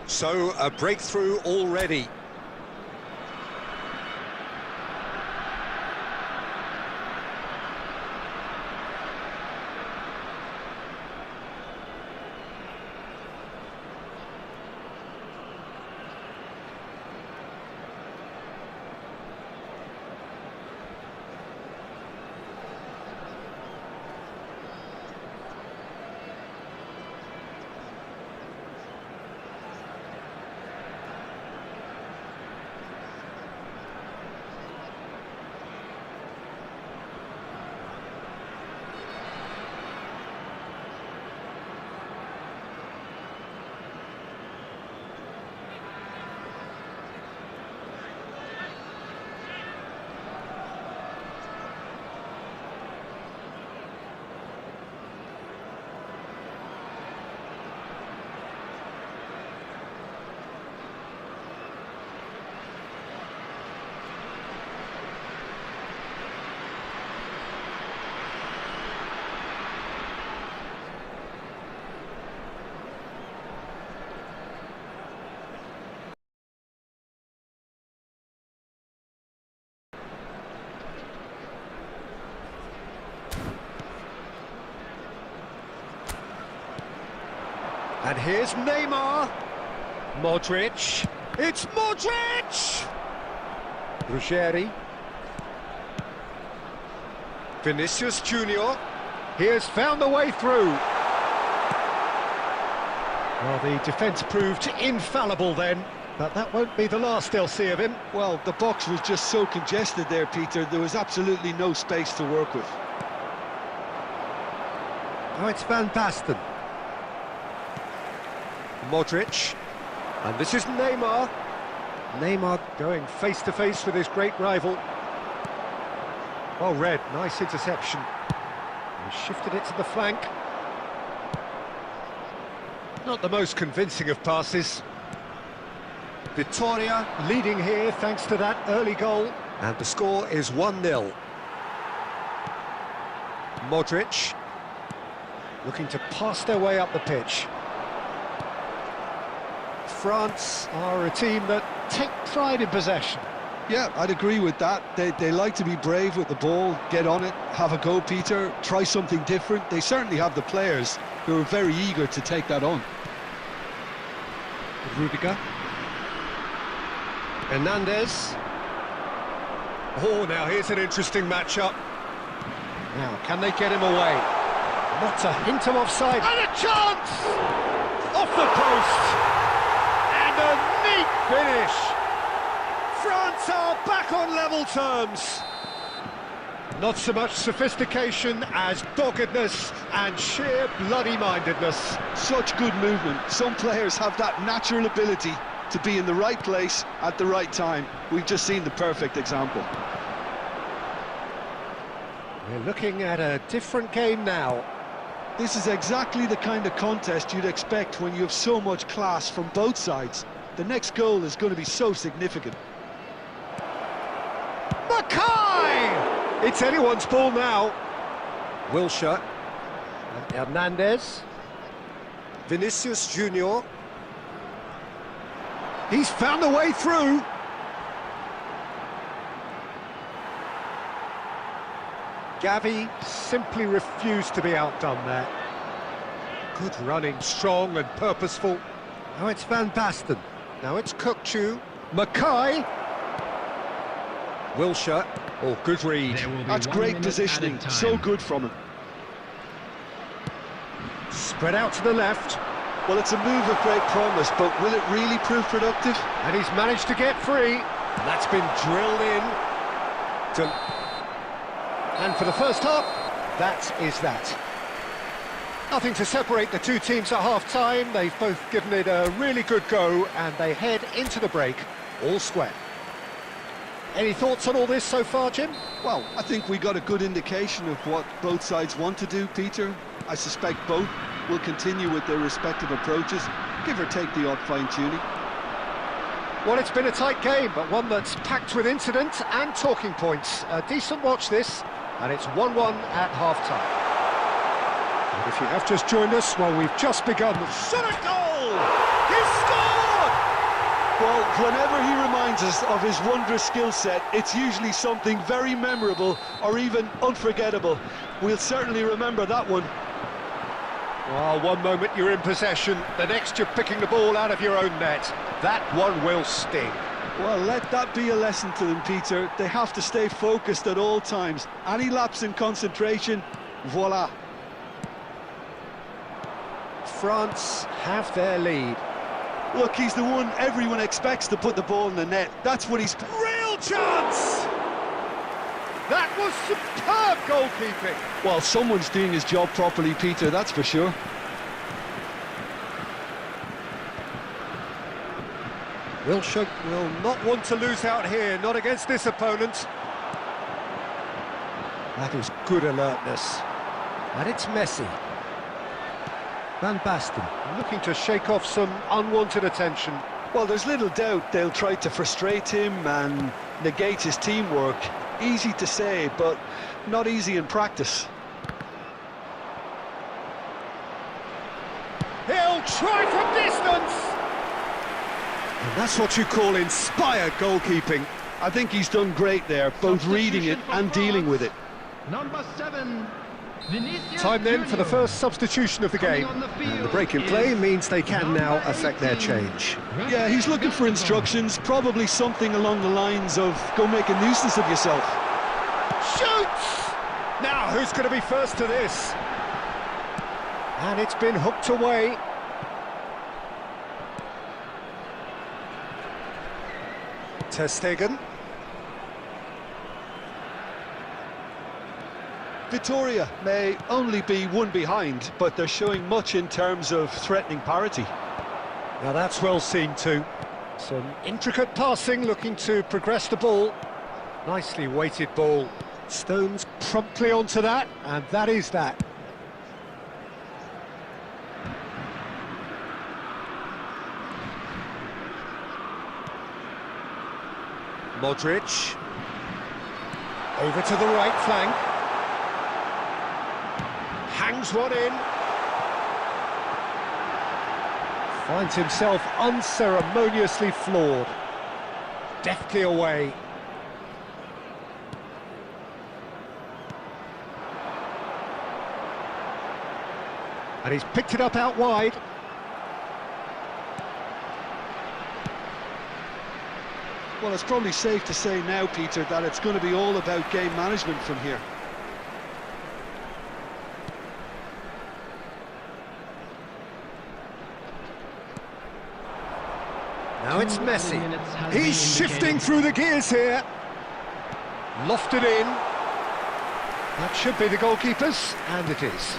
So, a breakthrough already. And here's Neymar. Modric. It's Modric! Ruggeri. Vinicius Junior. He has found the way through. Well, the defence proved infallible then, but that won't be the last they'll see of him. Well, the box was just so congested there, Peter. There was absolutely no space to work with. Now it's Van Basten. Modric, and this is Neymar. Neymar going face-to-face with his great rival. Well read, nice interception. He shifted it to the flank. Not the most convincing of passes. Vitoria leading here thanks to that early goal. And the score is 1-0. Modric looking to pass their way up the pitch. France are a team that take pride in possession. Yeah, I'd agree with that. They like to be brave with the ball, get on it, have a go, Peter, try something different. They certainly have the players who are very eager to take that on. Rudiger. Hernandez. Oh, now here's an interesting matchup. Now, can they get him away? Not a hint of offside. And a chance! Off the post! And a neat finish! France are back on level terms. Not so much sophistication as doggedness and sheer bloody-mindedness. Such good movement. Some players have that natural ability to be in the right place at the right time. We've just seen the perfect example. We're looking at a different game now. This is exactly the kind of contest you'd expect when you have so much class from both sides. The next goal is going to be so significant. Makaay! It's anyone's ball now. Wilshere. And Hernandez. Vinicius Junior. He's found a way through. Gavi simply refused to be outdone there. Good running, strong and purposeful. Now it's Van Basten. Now it's Kukçu. Makaay. Wilshere. Oh, good read. That's great positioning. So good from him. Spread out to the left. Well, it's a move of great promise, but will it really prove productive? And he's managed to get free. And that's been drilled in. And for the first half, that is that. Nothing to separate the two teams at half-time. They've both given it a really good go, and they head into the break all square. Any thoughts on all this so far, Jim? Well, I think we got a good indication of what both sides want to do, Peter. I suspect both will continue with their respective approaches, give or take the odd fine-tuning. Well, it's been a tight game, but one that's packed with incident and talking points. A decent watch this, and it's 1-1 at half-time. And if you have just joined us, well, we've just begun. Shot a goal! He scored! Well, whenever he reminds us of his wondrous skill set, it's usually something very memorable or even unforgettable. We'll certainly remember that one. Well, one moment you're in possession, the next you're picking the ball out of your own net. That one will sting. Well, let that be a lesson to them, Peter. They have to stay focused at all times. Any lapse in concentration, voila. France have their lead. Look, he's the one everyone expects to put the ball in the net. That's what he's... Real chance! That was superb goalkeeping. Well, someone's doing his job properly, Peter, that's for sure. Wilshere will not want to lose out here, not against this opponent. That is good alertness. And it's Messi. Van Basten looking to shake off some unwanted attention. Well, there's little doubt they'll try to frustrate him and negate his teamwork. Easy to say, but not easy in practice. He'll try from distance! And that's what you call inspired goalkeeping. I think he's done great there, both reading it and dealing with it. Number 7, Vinicius Time then for the Junior. first substitution of the game. And the break in play means they can now affect their change. Yeah, he's looking for instructions, probably something along the lines of, go make a nuisance of yourself. Shoots! Now, who's going to be first to this? And it's been hooked away. Ter Stegen. Victoria may only be one behind, but they're showing much in terms of threatening parity. Now that's well seen too. Some intricate passing, looking to progress the ball. Nicely weighted ball. Stones promptly onto that, and that is that. Modric. Over to the right flank. Hangs one in. Finds himself unceremoniously floored. Deftly away. And he's picked it up out wide. Well, it's probably safe to say now, Peter, that it's going to be all about game management from here. Now it's Messi. He's shifting through the gears here. Lofted in. That should be the goalkeepers, and it is.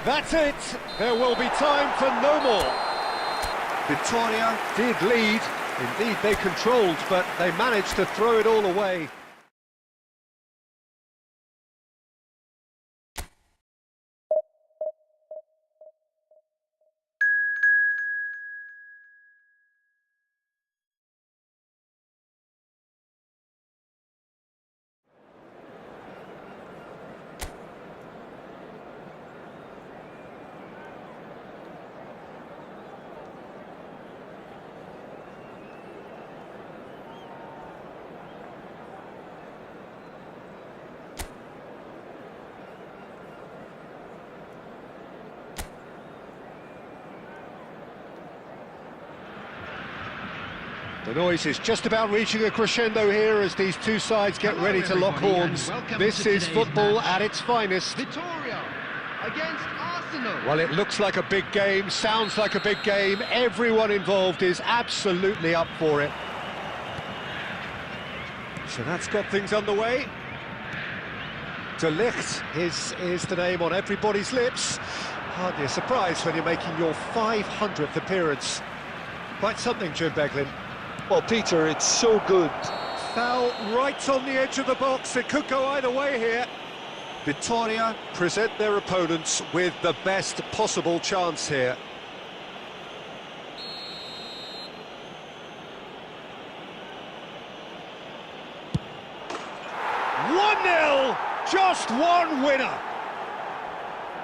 That's it. There will be time for no more. Victoria did lead. Indeed, they controlled, but they managed to throw it all away. The noise is just about reaching a crescendo here as these two sides get ready to lock horns. This is football at its finest. Victoria against Arsenal. Well, it looks like a big game, sounds like a big game. Everyone involved is absolutely up for it. So that's got things underway. De Ligt is the name on everybody's lips. Hardly a surprise when you're making your 500th appearance. Quite something, Jim Beglin. Well, Peter, it's so good Foul right on the edge of the box. It could go either way here. Victoria present their opponents with the best possible chance here. 1-0, just one winner.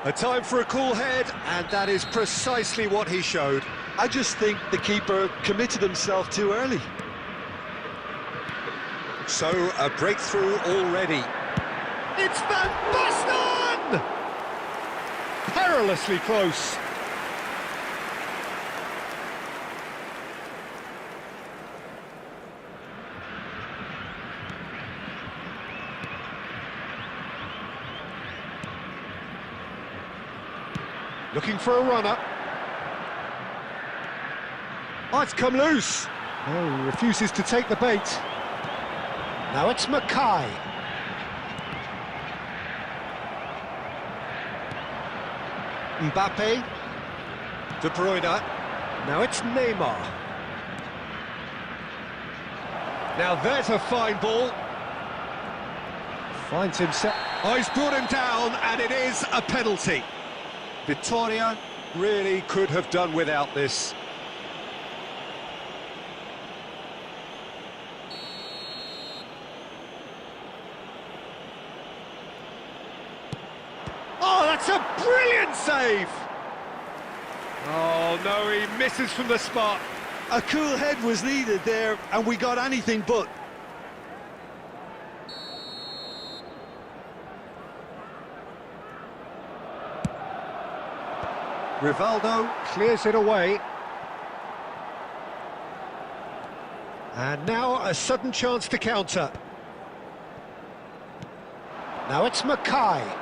A time for a cool head, and that is precisely what he showed. I just think the keeper committed himself too early. So, a breakthrough already. It's Van Basten! Perilously close. Looking for a runner. Oh, it's come loose. Oh, he refuses to take the bait. Now it's Makaay. Mbappe. De Bruyne. Now it's Neymar. Now there's a fine ball. Finds himself. Oh, he's brought him down, and it is a penalty. Victoria really could have done without this. Oh, that's a brilliant save! Oh, no, he misses from the spot. A cool head was needed there, and we got anything but. Rivaldo clears it away. And now a sudden chance to counter. Now it's Makaay.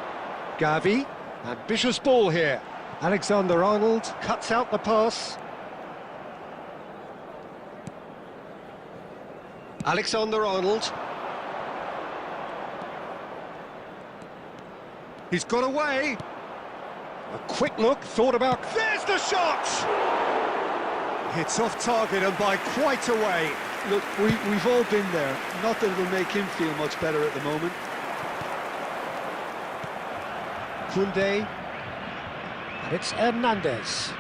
Gavi, ambitious ball here. Alexander-Arnold cuts out the pass. Alexander-Arnold. He's got away. A quick look, thought about... There's the shot! It's off target and by quite a way. Look, we've all been there. Not that it'll make him feel much better at the moment. Koundé. And it's Hernandez.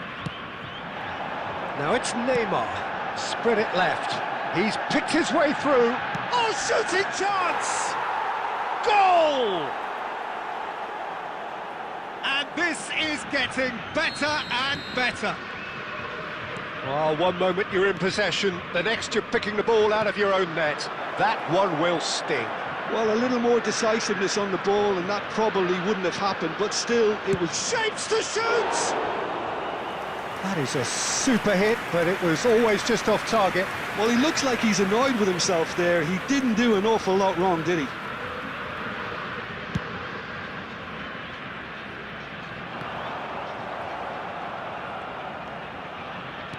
Now it's Neymar. Spread it left. He's picked his way through. Oh, shooting chance! Goal! And this is getting better and better. Oh, one moment you're in possession, the next you're picking the ball out of your own net. That one will sting. Well, a little more decisiveness on the ball and that probably wouldn't have happened, but still, it was... Shapes to shoot! That is a super hit, but it was always just off target. Well, he looks like he's annoyed with himself there. He didn't do an awful lot wrong, did he?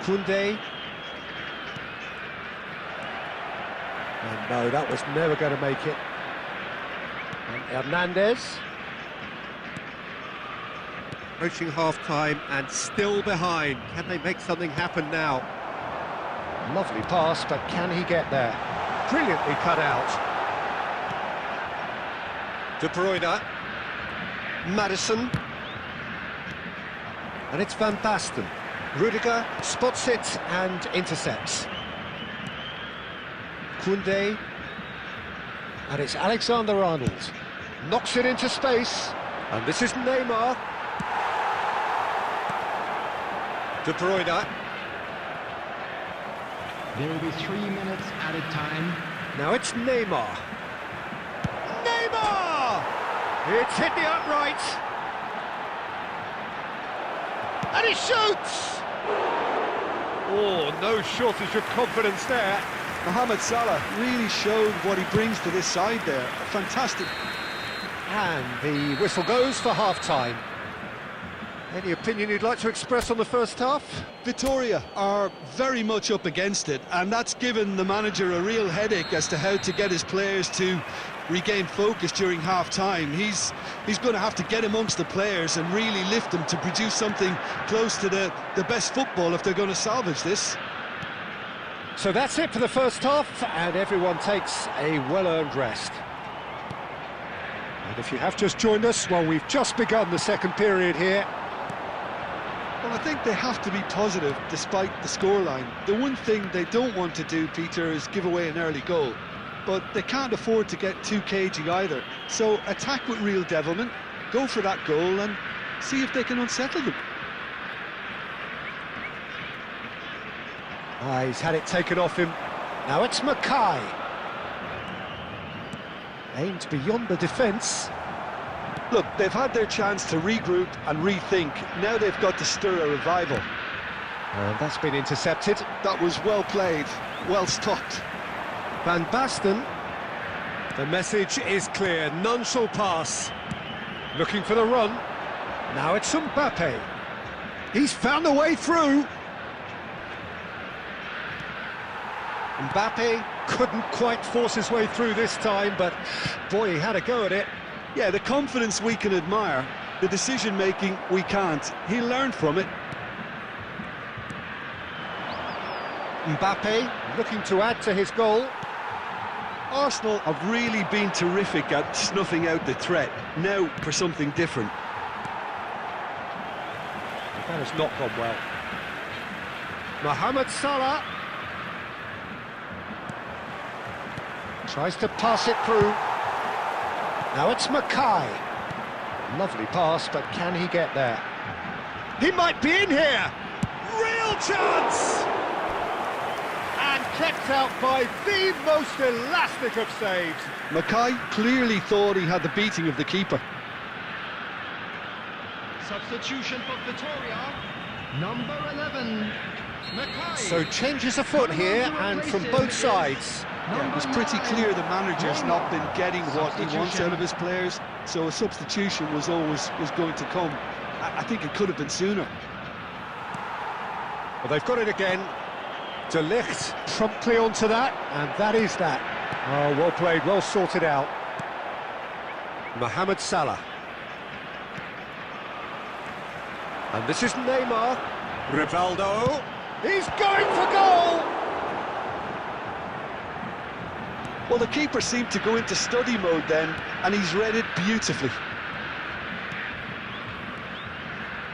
Koundé. And no, that was never going to make it. And Hernandez. Approaching half-time and still behind. Can they make something happen now? Lovely pass, but can he get there? Brilliantly cut out. De Bruyne. Madison. And it's Van Basten. Rudiger spots it and intercepts. Koundé. And it's Alexander-Arnold. Knocks it into space. And this is Neymar. De Bruyne. There will be 3 minutes added time. Now it's Neymar. Neymar! It's hit the upright. And he shoots! Oh, no shortage of confidence there. Mohamed Salah really showed what he brings to this side there. Fantastic. And the whistle goes for half-time. Any opinion you'd like to express on the first half? Victoria are very much up against it, and that's given the manager a real headache as to how to get his players to regain focus during half-time. He's going to have to get amongst the players and really lift them to produce something close to the best football if they're going to salvage this. So that's it for the first half, and everyone takes a well-earned rest. And if you have just joined us, well, we've just begun the second period here. Well, I think they have to be positive despite the scoreline. The one thing they don't want to do, Peter, is give away an early goal. But they can't afford to get too cagey either. So attack with real devilment, go for that goal and see if they can unsettle them. He's had it taken off him. Now it's Makaay. Aimed beyond the defence. Look, they've had their chance to regroup and rethink. Now they've got to stir a revival. And that's been intercepted. That was well played, well stopped. Van Basten. The message is clear, none shall pass. Looking for the run. Now it's Mbappe. He's found the way through. Mbappe couldn't quite force his way through this time, but boy, he had a go at it. Yeah, the confidence we can admire, the decision-making we can't. He learned from it. Mbappe looking to add to his goal. Arsenal have really been terrific at snuffing out the threat. Now for something different. That has not gone well. Mohamed Salah tries to pass it through. Now it's Makaay. Lovely pass, but can he get there? He might be in here! Real chance! And kept out by the most elastic of saves. Makaay clearly thought he had the beating of the keeper. Substitution for Vitoria, number 11, Makaay. So changes afoot here, and from both sides. Yeah, it was pretty clear the manager's not been getting what he wants out of his players, so a substitution was going to come. I think it could have been sooner. Well, they've got it again. De Ligt promptly onto that, and that is that. Oh, well played, well sorted out. Mohamed Salah. And this is Neymar. Rivaldo. He's going for goal! Well, the keeper seemed to go into study mode then, and he's read it beautifully.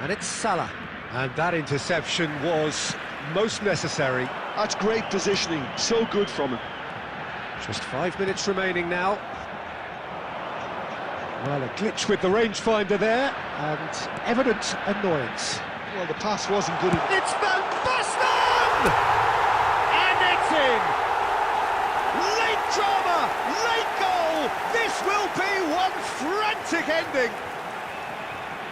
And it's Salah. And that interception was most necessary. That's great positioning, so good from him. Just 5 minutes remaining now. Well, a glitch with the rangefinder there, and evident annoyance. Well, the pass wasn't good enough. It's Van Basten! And it's in! Late drama, late goal! This will be one frantic ending!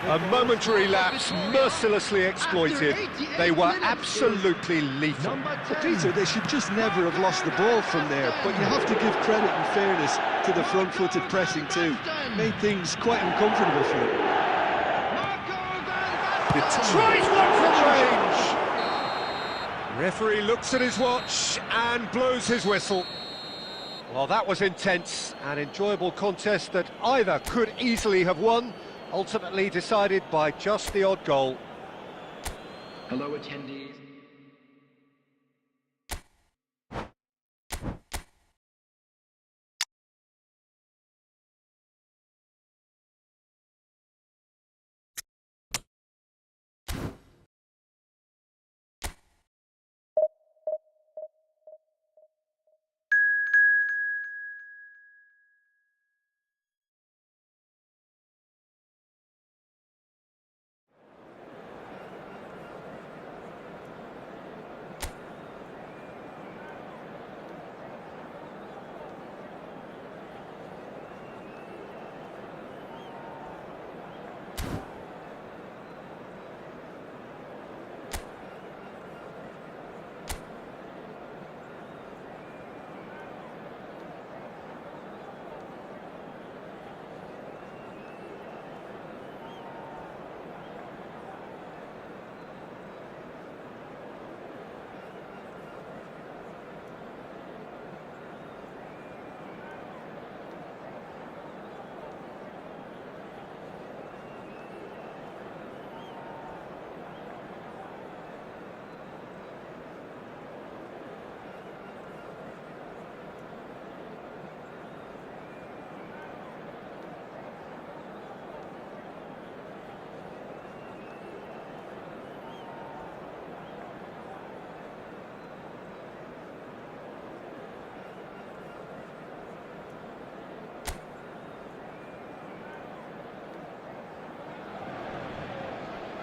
A momentary lapse, mercilessly exploited. They were absolutely lethal. Peter, they should just never have lost the ball from there, but you have to give credit and fairness to the front-footed pressing too. Made things quite uncomfortable for them. Tries one from range. Referee looks at his watch and blows his whistle. Well, that was intense, an enjoyable contest that either could easily have won, ultimately decided by just the odd goal. Hello, attendees.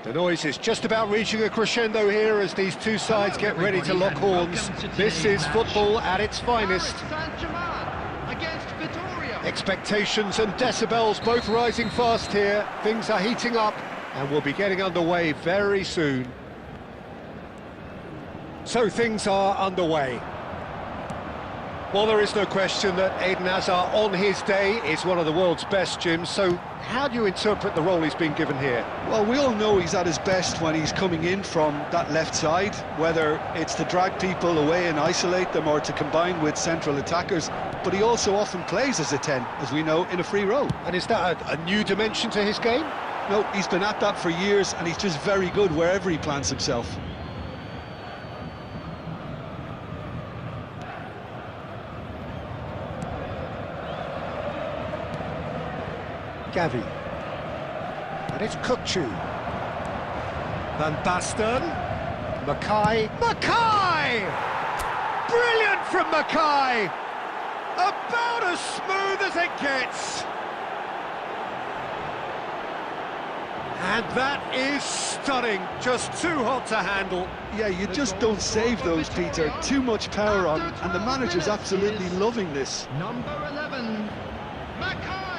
The noise is just about reaching a crescendo here as these two sides get ready to lock horns. This is football at its finest. Against Vitoria. Expectations and decibels both rising fast here. Things are heating up and we'll be getting underway very soon. So things are underway. Well, there is no question that Eden Hazard on his day is one of the world's best, Jim. So how do you interpret the role he's been given here? Well, we all know he's at his best when he's coming in from that left side, whether it's to drag people away and isolate them or to combine with central attackers. But he also often plays as a 10, as we know, in a free role. And is that a new dimension to his game? No, he's been at that for years and he's just very good wherever he plants himself. Gavi. And it's Kukçu. Van Basten. Makaay. Makaay! Brilliant from Makaay! About as smooth as it gets. And that is stunning. Just too hot to handle. Yeah, you just don't save those, Peter. Too much power on, and the manager's absolutely loving this. Number 11, Makaay.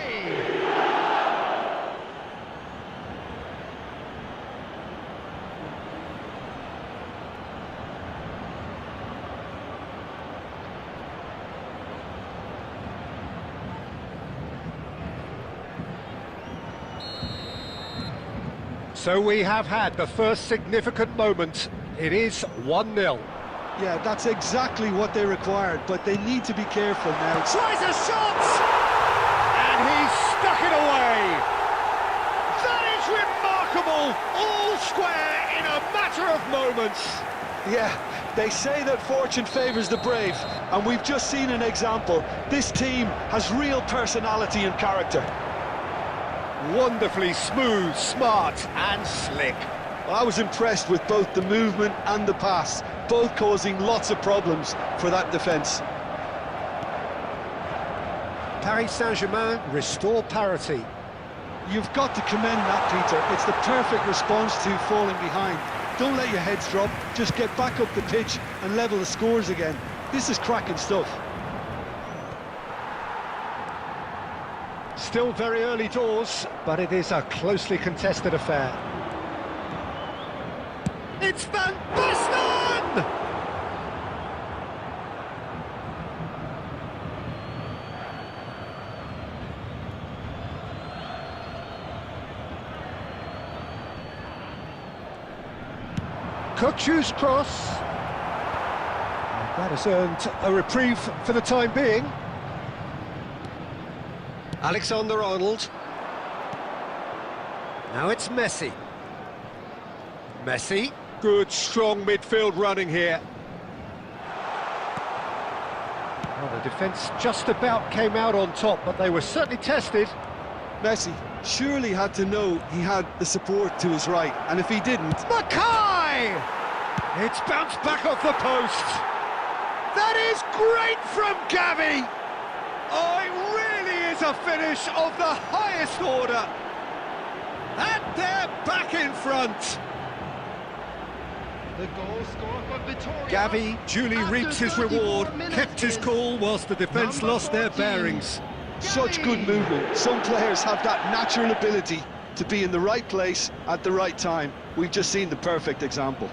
So we have had the first significant moment. It is 1-0. Yeah, that's exactly what they required, but they need to be careful now. Tries a shot! And he's stuck it away! That is remarkable! All square in a matter of moments! Yeah, they say that fortune favours the brave, and we've just seen an example. This team has real personality and character. Wonderfully smooth, smart and slick. Well, I was impressed with both the movement and the pass, both causing lots of problems for that defence. Paris Saint-Germain restore parity. You've got to commend that, Peter. It's the perfect response to falling behind. Don't let your heads drop, just get back up the pitch and level the scores again. This is cracking stuff. Still very early doors, but it is a closely contested affair. It's Van Basten! Kukçu's cross. That has earned a reprieve for the time being. Alexander-Arnold. Now it's Messi. Messi. Good, strong midfield running here. Well, the defence just about came out on top, but they were certainly tested. Messi surely had to know he had the support to his right, and if he didn't... Makaay! It's bounced back off the post. That is great from Gavi! Oh, it really is a finish of the highest order. And they're back in front. The goal scorer for Vitoria. Gavi duly reaps his reward, kept his cool whilst the defence lost their bearings. Such good movement. Some players have that natural ability to be in the right place at the right time. We've just seen the perfect example.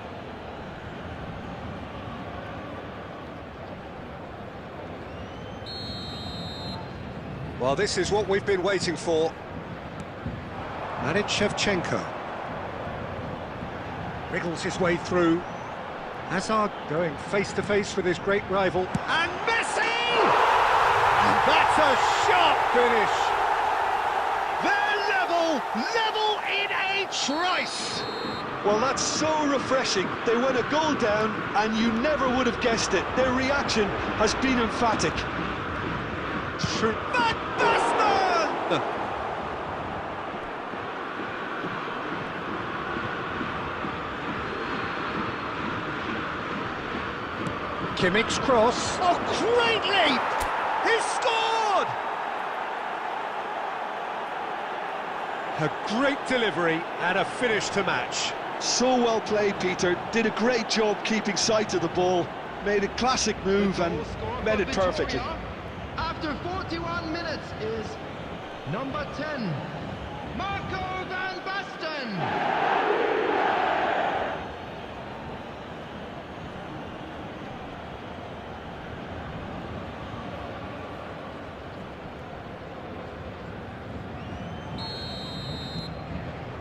Well, this is what we've been waiting for. And it's Shevchenko. Wriggles his way through. Hazard going face-to-face with his great rival. And Messi! And that's a sharp finish. They're level in a trice. Well, that's so refreshing. They went a goal down and you never would have guessed it. Their reaction has been emphatic. Van Basten! Kimmich's cross. Oh, great leap! He scored! A great delivery and a finish to match. So well played, Peter. Did a great job keeping sight of the ball. Made a classic move and made it perfectly. After 41 minutes is number 10, Marco van Basten.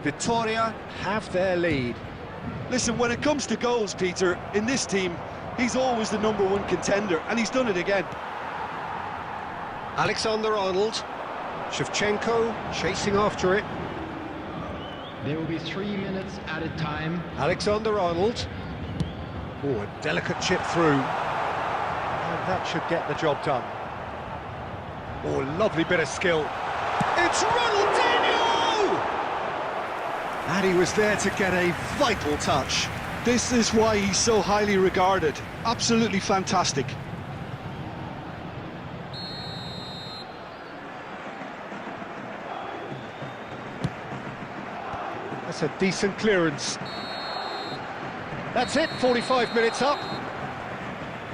Vitoria have their lead. Listen, when it comes to goals, Peter, in this team, he's always the #1 contender, and he's done it again. Alexander-Arnold. Shevchenko chasing after it. There will be 3 minutes added time. Alexander-Arnold. Oh, a delicate chip through. And that should get the job done. Oh, lovely bit of skill. It's Ronaldinho! And he was there to get a vital touch. This is why he's so highly regarded. Absolutely fantastic. That's a decent clearance. That's it, 45 minutes up.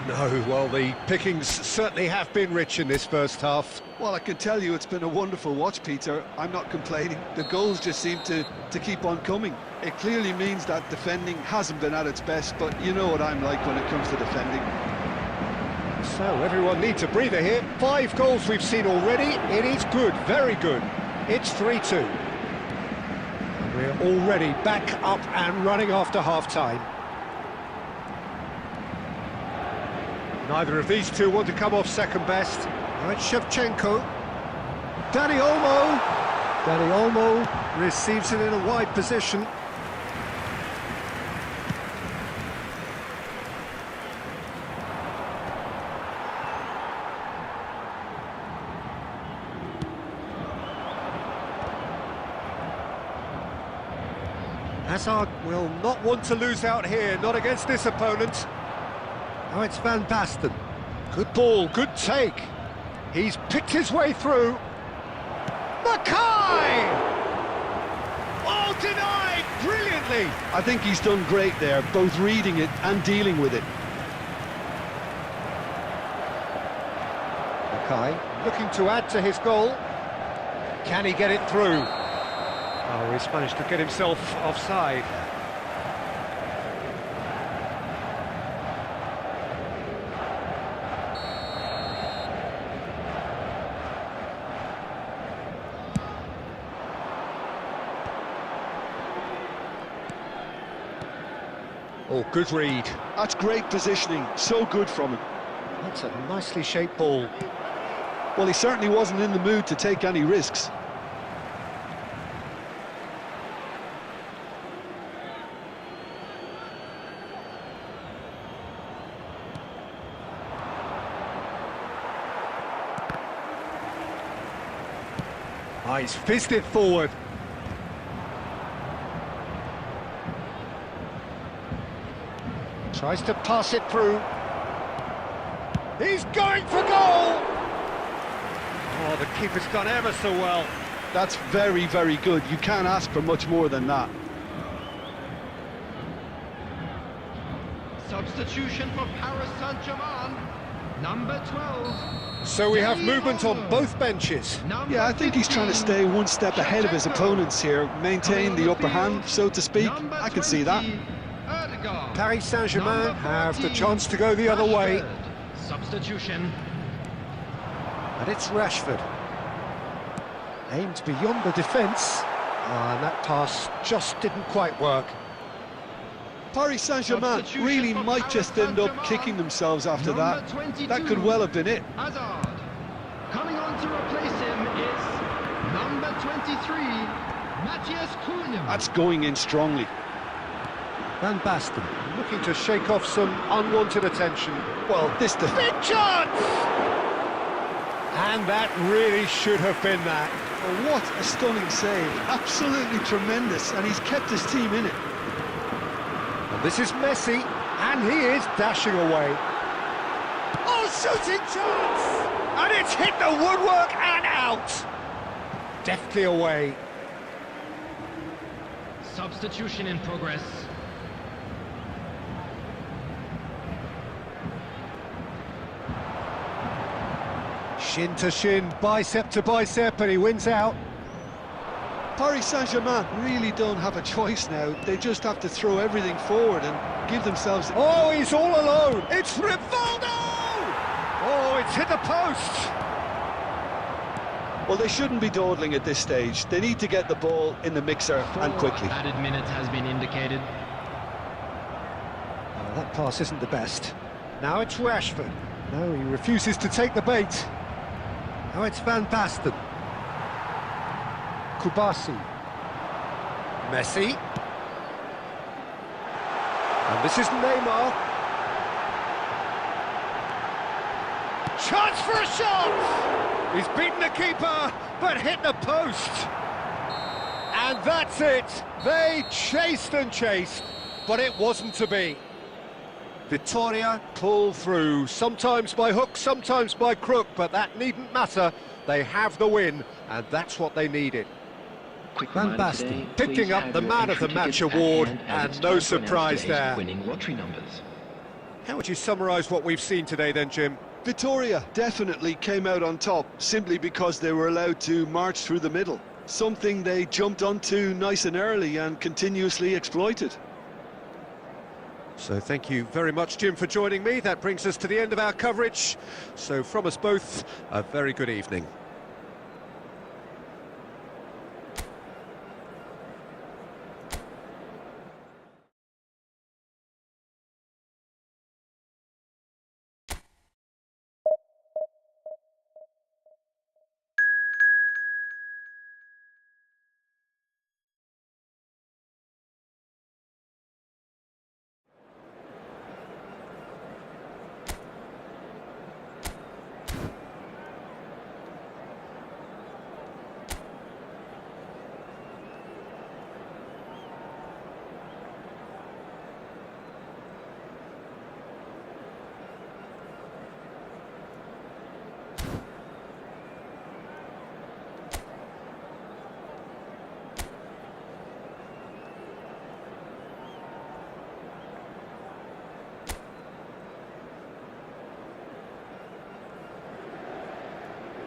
No, well, the pickings certainly have been rich in this first half. Well, I can tell you it's been a wonderful watch, Peter. I'm not complaining. The goals just seem to keep on coming. It clearly means that defending hasn't been at its best, but you know what I'm like when it comes to defending. So everyone needs a breather here. 5 goals we've seen already. It is good, very good. It's 3-2. We're already back up and running after half-time. Neither of these two want to come off second best. Now it's Shevchenko. Dani Olmo. Dani Olmo receives it in a wide position. Hazard will not want to lose out here, not against this opponent. Now it's Van Basten. Good ball, good take. He's picked his way through. Makaay! Oh, denied brilliantly. I think he's done great there, both reading it and dealing with it. Makaay looking to add to his goal. Can he get it through? Oh, he's managed to get himself offside. Oh, good read. That's great positioning, so good from him. That's a nicely shaped ball. Well, he certainly wasn't in the mood to take any risks. Oh, he's fizzed it forward. Tries to pass it through. He's going for goal! Oh, the keeper's done ever so well. That's very, very good. You can't ask for much more than that. Substitution for Paris Saint-Germain, number 12. So we have movement on both benches. Yeah, I think he's trying to stay one step ahead of his opponents here, maintain the upper hand, so to speak. I can see that. Paris Saint-Germain have the chance to go the other way. Substitution. And it's Rashford. Aimed beyond the defence. And that pass just didn't quite work. Paris Saint-Germain really might just end up kicking themselves after that. That could well have been it. Hazard. Coming on to replace him is number 23, Matthias Cunha. That's going in strongly. Van Basten looking to shake off some unwanted attention. Well, this big chance! And that really should have been that. Oh, what a stunning save. Absolutely tremendous, and he's kept his team in it. And this is Messi, and he is dashing away. Oh, shooting chance! And it's hit the woodwork and out. Deftly away. Substitution in progress. Shin to shin, bicep to bicep, and he wins out. Paris Saint-Germain really don't have a choice now. They just have to throw everything forward and give themselves... Oh, he's all alone. It's Rivaldo! Oh, it's hit the post. Well, they shouldn't be dawdling at this stage. They need to get the ball in the mixer and quickly. Added minutes has been indicated. Oh, that pass isn't the best. Now it's Rashford. No, he refuses to take the bait. Now it's Van Basten. Kubasi. Messi. And this is Neymar. Chance for a shot! He's beaten the keeper, but hit the post. And that's it. They chased and chased, but it wasn't to be. Vitoria pull through, sometimes by hook, sometimes by crook, but that needn't matter. They have the win, and that's what they needed. Van Basten picking up the Man of the Match award, and no surprise there. Winning lottery numbers. How would you summarise what we've seen today then, Jim? Vitoria definitely came out on top simply because they were allowed to march through the middle. Something they jumped onto nice and early and continuously exploited. So thank you very much, Jim, for joining me. That brings us to the end of our coverage. So from us both, a very good evening.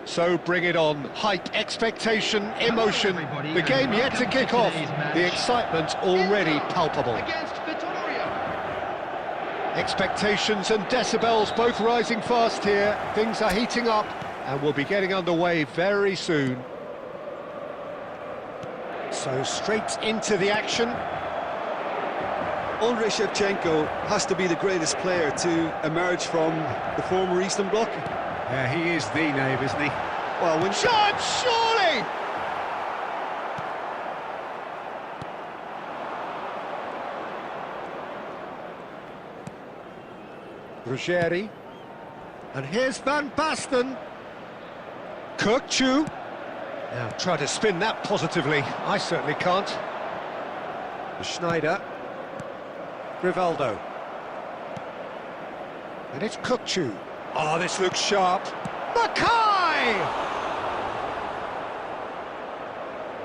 So bring it on. Hype, expectation, emotion. The game yet to kick off. The excitement already palpable. Against Vitoria. Expectations and decibels both rising fast here. Things are heating up and we'll be getting underway very soon. So straight into the action. Andrei Shevchenko has to be the greatest player to emerge from the former Eastern Bloc. Yeah, he is the name, isn't he? Well, when... Shot, surely! Ruggeri. And here's Van Basten. Kirkchu. Now try to spin that positively. I certainly can't. Schneider. Rivaldo. And it's Kirkchu. Oh, this looks sharp. Makaay!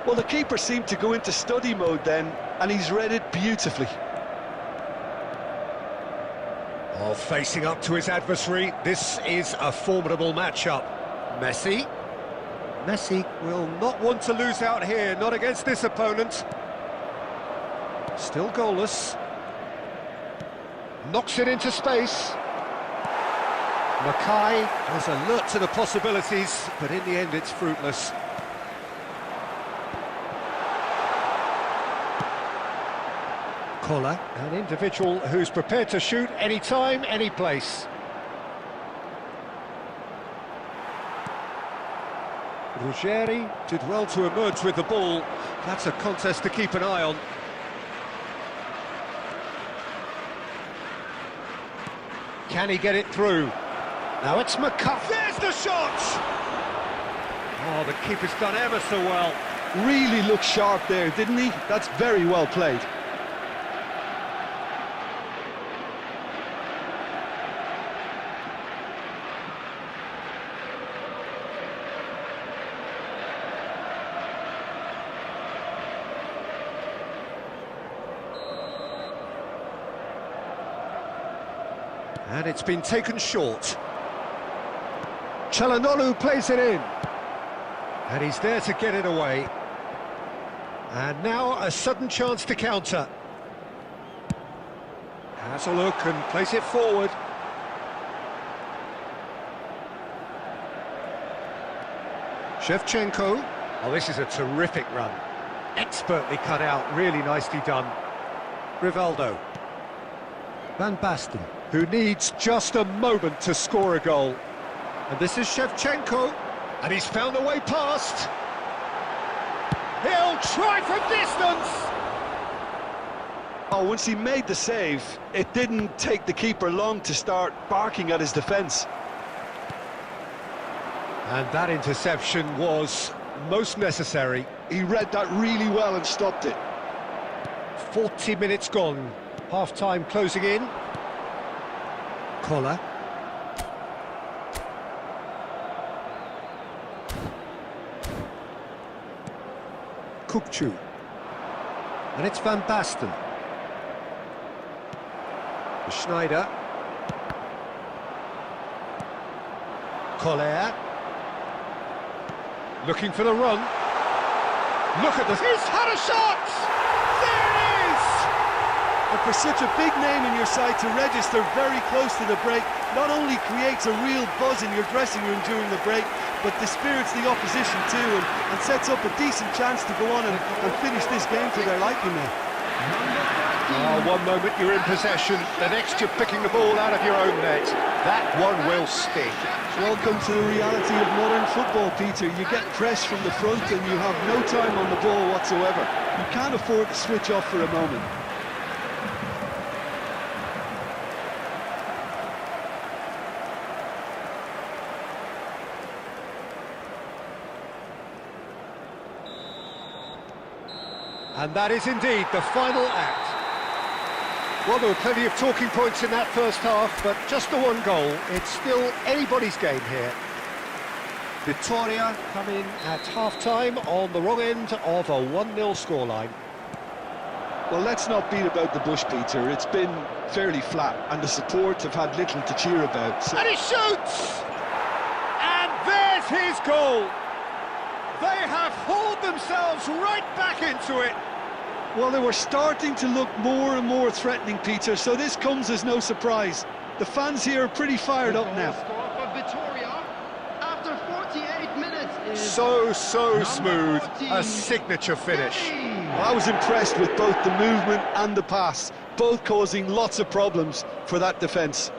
Well, the keeper seemed to go into study mode then, and he's read it beautifully. Oh, facing up to his adversary, this is a formidable matchup. Messi. Messi will not want to lose out here, not against this opponent. Still goalless. Knocks it into space. Makaay was alert to the possibilities, but in the end it's fruitless. Koller, an individual who's prepared to shoot any time, any place. Ruggeri did well to emerge with the ball. That's a contest to keep an eye on. Can he get it through? Now it's Makaay. There's the shot! Oh, the keeper's done ever so well. Really looked sharp there, didn't he? That's very well played. And it's been taken short. Çalhanoğlu plays it in. And he's there to get it away. And now a sudden chance to counter. Has a look and plays it forward. Shevchenko. Oh, this is a terrific run. Expertly cut out, really nicely done. Rivaldo. Van Basten, who needs just a moment to score a goal. And this is Shevchenko, and he's found a way past. He'll try from distance! Oh, once he made the save, it didn't take the keeper long to start barking at his defence. And that interception was most necessary. He read that really well and stopped it. 40 minutes gone. Half-time closing in. Koller. Kukçu. And it's Van Basten. Schneider. Koller. Looking for the run. Look at this. He's had a shot! There it is! And for such a big name in your side to register very close to the break, not only creates a real buzz in your dressing room during the break, but dispirits the opposition too, and sets up a decent chance to go on and finish this game to their liking now. Oh, one moment you're in possession, the next you're picking the ball out of your own net. That one will sting. Welcome to the reality of modern football, Peter. You get pressed from the front and you have no time on the ball whatsoever. You can't afford to switch off for a moment. And that is indeed the final act. Well, there were plenty of talking points in that first half, but just the one goal. It's still anybody's game here. Victoria come in at half-time on the wrong end of a 1-0 scoreline. Well, let's not beat about the bush, Peter. It's been fairly flat, and the support have had little to cheer about. So... And he shoots! And there's his goal! They have hauled themselves right back into it. Well, they were starting to look more and more threatening, Peter, so this comes as no surprise. The fans here are pretty fired up now. Score for Victoria after 48 minutes is So smooth. 14. A signature finish. I was impressed with both the movement and the pass, both causing lots of problems for that defence.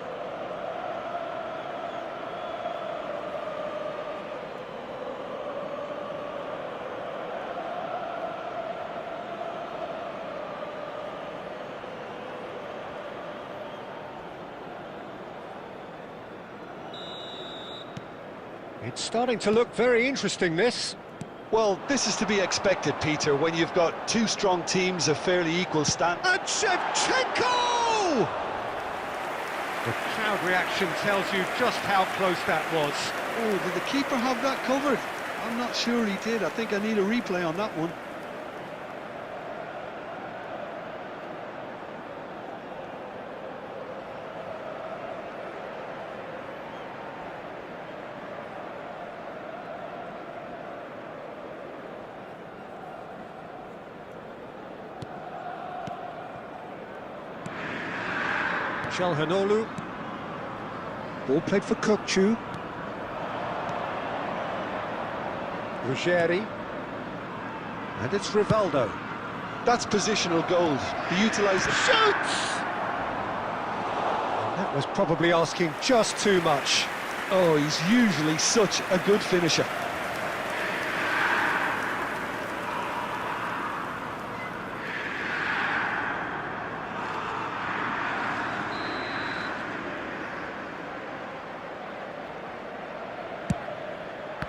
It's starting to look very interesting, this. Well, this is to be expected, Peter, when you've got two strong teams of fairly equal stand. And Shevchenko! The crowd reaction tells you just how close that was. Oh, did the keeper have that covered? I'm not sure he did. I think I need a replay on that one. Çalhanoğlu. Ball played for Kukçu. Ruggeri. And it's Rivaldo. That's positional gold. He utilised... Shoots! And that was probably asking just too much. Oh, he's usually such a good finisher.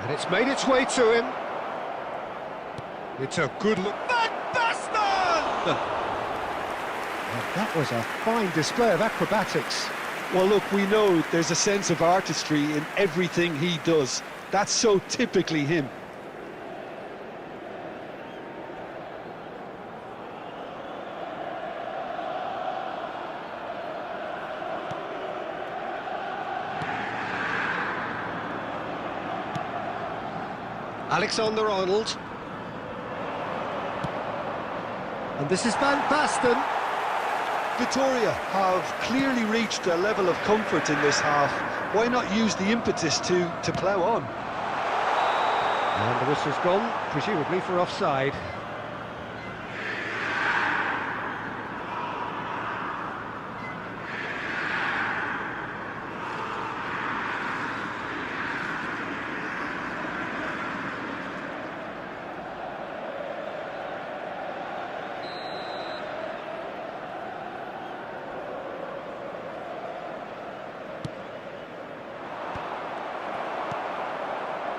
And it's made its way to him. It's a good look. Van Basten! And that was a fine display of acrobatics. Well, look, we know there's a sense of artistry in everything he does. That's so typically him. Alexander-Arnold. And this is Van Basten. Victoria have clearly reached a level of comfort in this half. Why not use the impetus to plough on? And the whistle's gone, presumably for offside.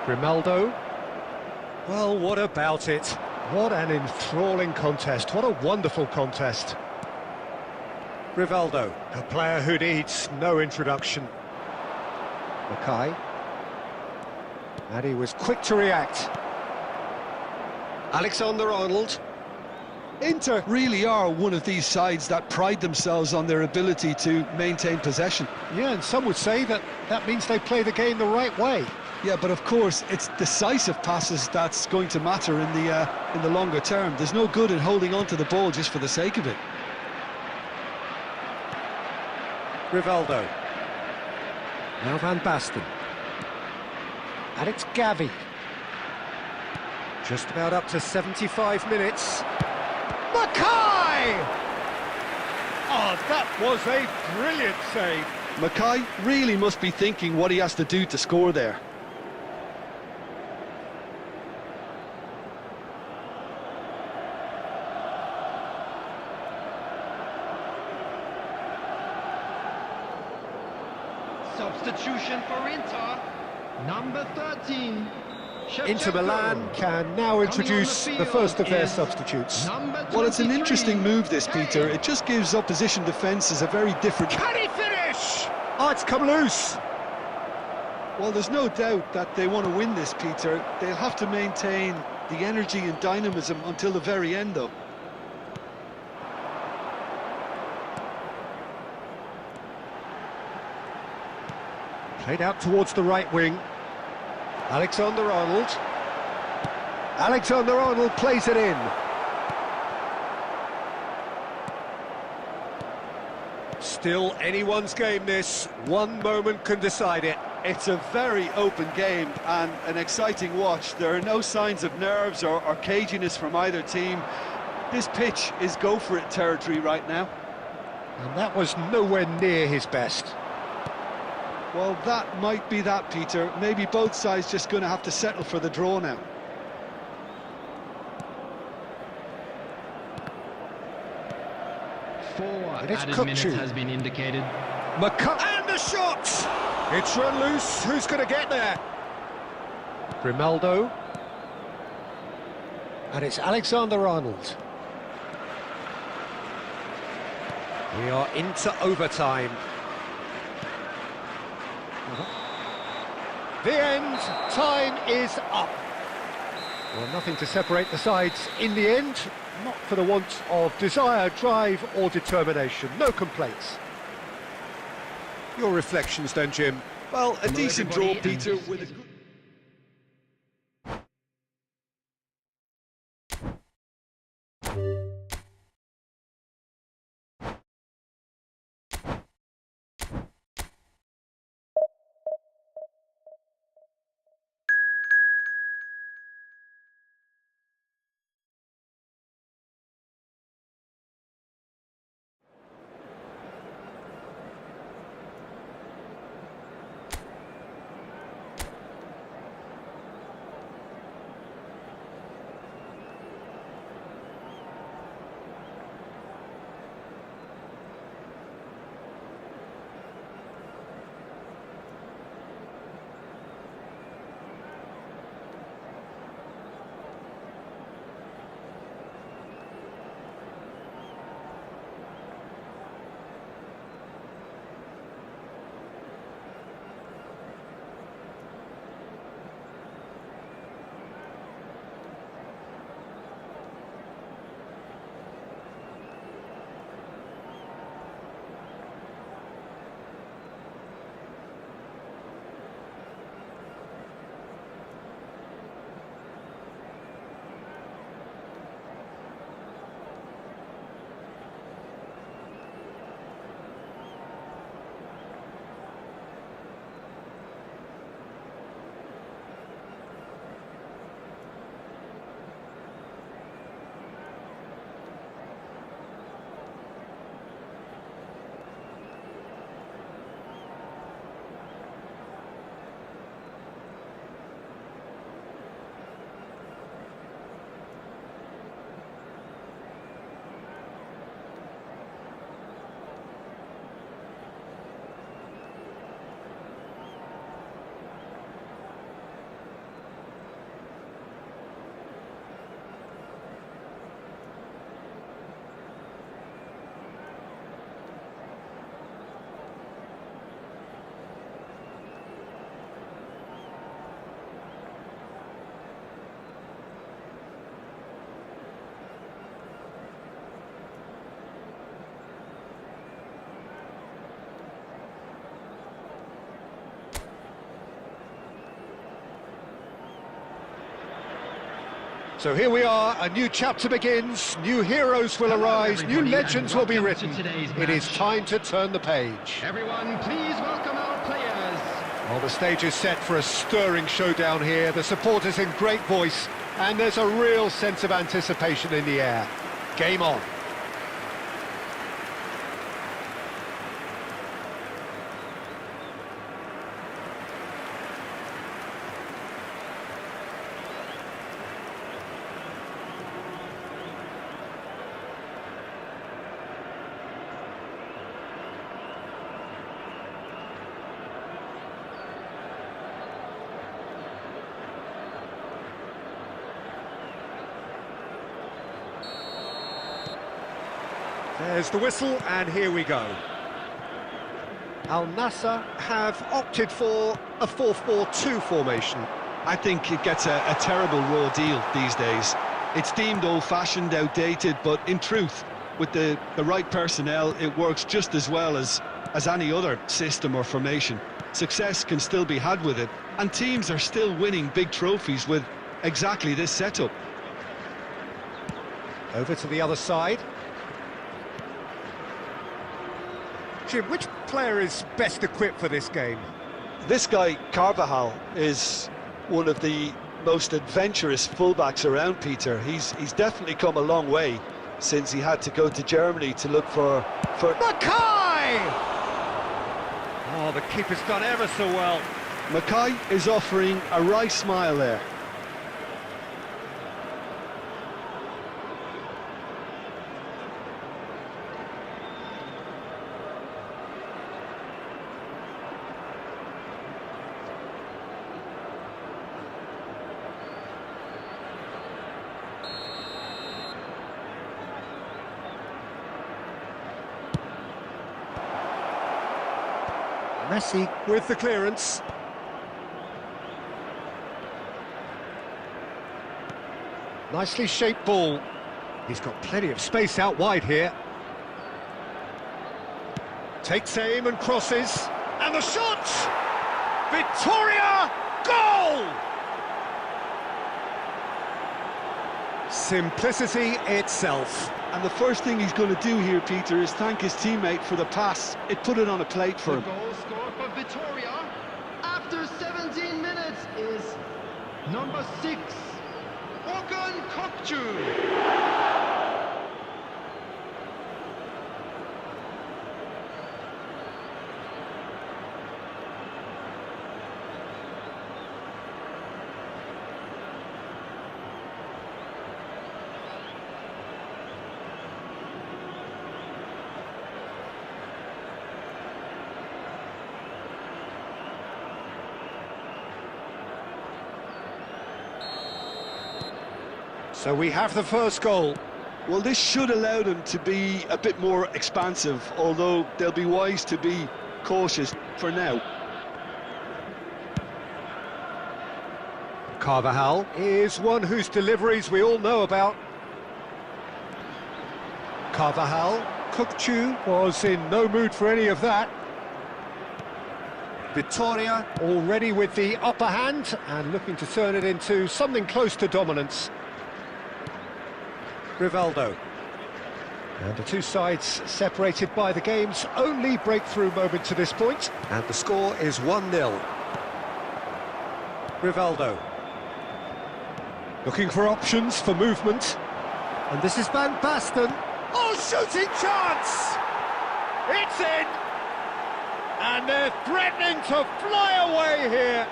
Grimaldo. Well, what about it? What an enthralling contest. What a wonderful contest. Rivaldo, a player who needs no introduction. Makaay. And he was quick to react. Alexander-Arnold. Inter really are one of these sides that pride themselves on their ability to maintain possession. Yeah, and some would say that means they play the game the right way. Yeah, but of course, it's decisive passes that's going to matter in the longer term. There's no good in holding on to the ball just for the sake of it. Rivaldo. Now Van Basten. And it's Gavi. Just about up to 75 minutes. Makaay! Oh, that was a brilliant save. Makaay really must be thinking what he has to do to score there. Substitution for Inter, number 13. Inter Milan can now introduce the first of their substitutes. Well, it's an interesting move, this, Peter. It just gives opposition defences a very different... Can he finish? Oh, it's come loose. Well, there's no doubt that they want to win this, Peter. They'll have to maintain the energy and dynamism until the very end, though. Played out towards the right wing. Alexander-Arnold. Alexander-Arnold plays it in. Still anyone's game, this. One moment can decide it. It's a very open game and an exciting watch. There are no signs of nerves or caginess from either team. This pitch is go-for-it territory right now. And that was nowhere near his best. Well, that might be that, Peter. Maybe both sides just going to have to settle for the draw now. Added minutes has been indicated. Makaay and the shot! It's run loose. Who's going to get there? Grimaldo. And it's Alexander-Arnold. We are into overtime. The end, time is up. Well, nothing to separate the sides in the end, not for the want of desire, drive or determination. No complaints. Your reflections then, Jim? Well, a decent draw, Peter, with a good... So here we are, a new chapter begins, new heroes will arise, new legends will be written. It is time to turn the page. Everyone, please welcome our players. Well, the stage is set for a stirring showdown here, the supporters in great voice, and there's a real sense of anticipation in the air. Game on. There's the whistle, and here we go. Al Nassr have opted for a 4-4-2 formation. I think it gets a terrible raw deal these days. It's deemed old-fashioned, outdated, but in truth, with the right personnel, it works just as well as any other system or formation. Success can still be had with it, and teams are still winning big trophies with exactly this setup. Over to the other side. Jim, which player is best equipped for this game? This guy, Carvajal, is one of the most adventurous fullbacks around, Peter. He's definitely come a long way since he had to go to Germany to look for... Makaay! Oh, the keeper's done ever so well. Makaay is offering a wry smile there. Messi with the clearance. Nicely shaped ball. He's got plenty of space out wide here. Takes aim and crosses. And the shot! Victoria! Goal! Simplicity itself. And the first thing he's going to do here, Peter, is thank his teammate for the pass. It put it on a plate for him. The goal scored for Victoria after 17 minutes is number 6, Orkan Kokcu. So we have the first goal. Well, this should allow them to be a bit more expansive, although they'll be wise to be cautious for now. Carvajal is one whose deliveries we all know about. Carvajal, Kokcu was in no mood for any of that. Victoria already with the upper hand and looking to turn it into something close to dominance. Rivaldo. And the two sides separated by the game's only breakthrough moment to this point. And the score is 1-0. Rivaldo. Looking for options for movement. And this is Van Basten. Oh, shooting chance! It's in! And they're threatening to fly away here.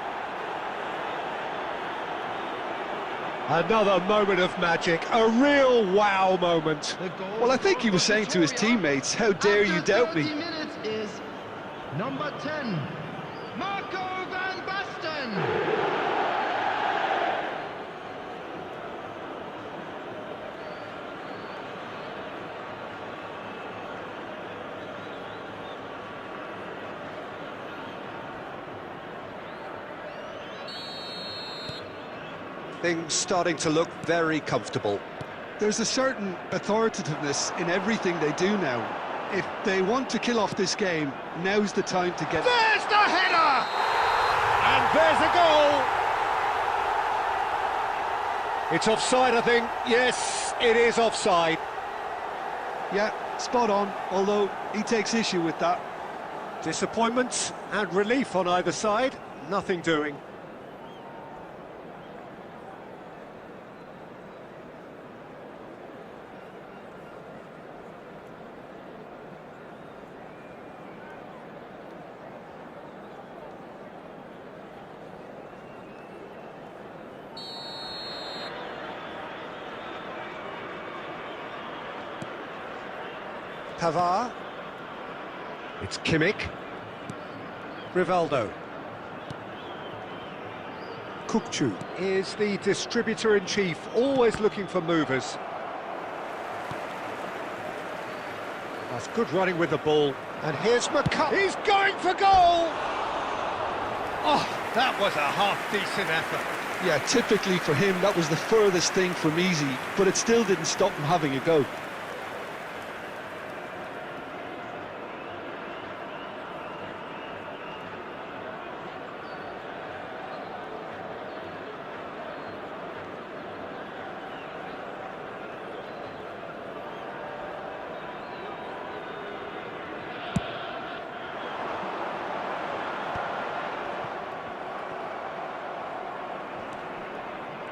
Another moment of magic, a real wow moment. Well, I think he was saying to his teammates, how dare you doubt me? 30 minutes is number 10, Marco Van Basten. Things starting to look very comfortable. There's a certain authoritativeness in everything they do now. If they want to kill off this game, now's the time to get... There's the header! And there's a goal! It's offside, I think. Yes, it is offside. Yeah, spot on, although he takes issue with that. Disappointment and relief on either side. Nothing doing. Pavard. It's Kimmich. Rivaldo. Kukçu is the distributor-in-chief, always looking for movers. That's good running with the ball. And here's Makaay. He's going for goal! Oh, that was a half-decent effort. Yeah, typically for him, that was the furthest thing from easy, but it still didn't stop him having a go.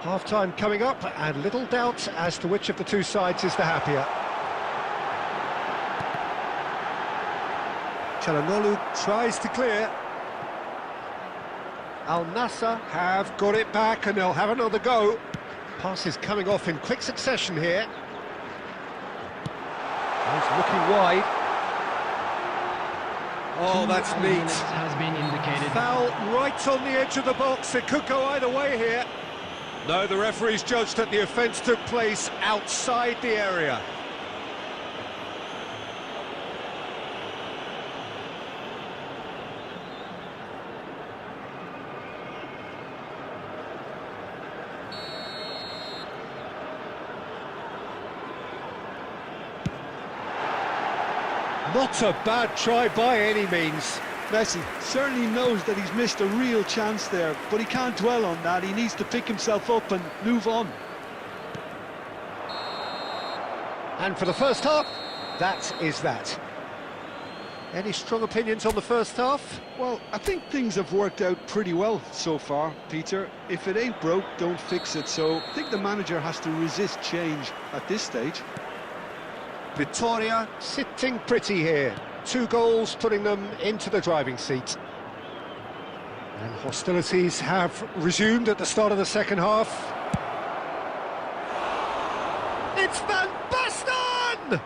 Half-time coming up, and little doubt as to which of the two sides is the happier. Çalhanoğlu tries to clear. Al Nassr have got it back, and they'll have another go. Passes coming off in quick succession here. He's looking wide. Oh, that's neat. Has been indicated. Foul right on the edge of the box. It could go either way here. No, the referee's judged that the offence took place outside the area. Not a bad try by any means. Messi certainly knows that he's missed a real chance there, but he can't dwell on that. He needs to pick himself up and move on. And for the first half, that is that. Any strong opinions on the first half? Well, I think things have worked out pretty well so far, Peter. If it ain't broke, don't fix it. So I think the manager has to resist change at this stage. Vitoria sitting pretty here. 2 goals putting them into the driving seat. And hostilities have resumed at the start of the second half. It's Van Basten!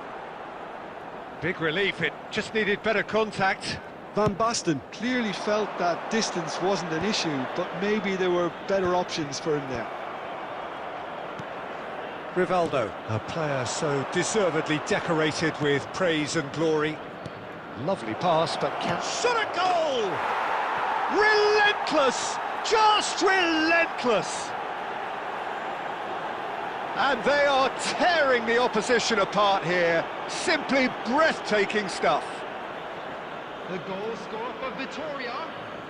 Big relief, it just needed better contact. Van Basten clearly felt that distance wasn't an issue, but maybe there were better options for him there. Rivaldo, a player so deservedly decorated with praise and glory. Lovely pass, but can't... Shot a goal! Relentless! Just relentless! And they are tearing the opposition apart here. Simply breathtaking stuff. The goal score for Vitoria.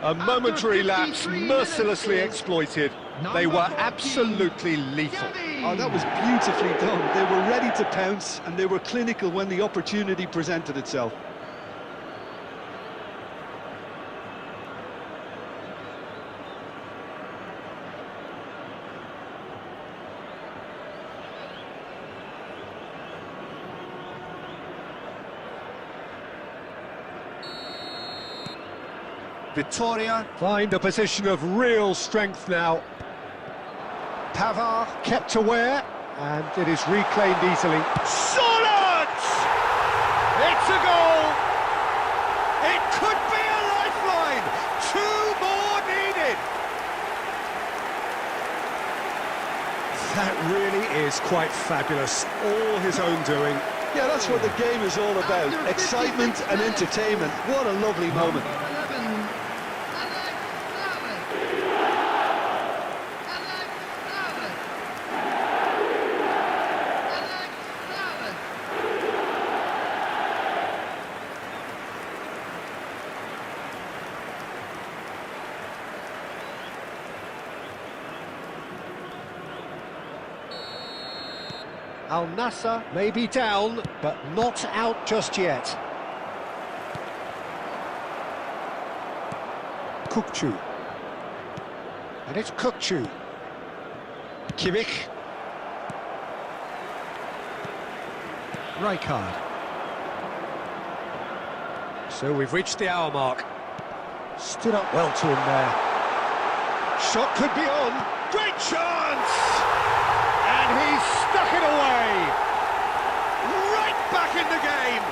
A momentary lapse 53 mercilessly minutes. exploited. Number They were 14, absolutely lethal. Gavi. Oh, that was beautifully done. They were ready to pounce, and they were clinical when the opportunity presented itself. Vitoria find a position of real strength now. Pavard kept aware, and it is reclaimed easily. Solid! It's a goal! It could be a lifeline! 2 more needed! That really is quite fabulous. All his own doing. Yeah, that's what the game is all about. Excitement and entertainment. What a lovely moment. Al Nassr may be down, but not out just yet. Kukçu. And it's Kukçu. Kimmich. Rijkaard. So we've reached the hour mark. Stood up well to him there. Shot could be on. Great chance! And he's stuck it away. Right back in the game.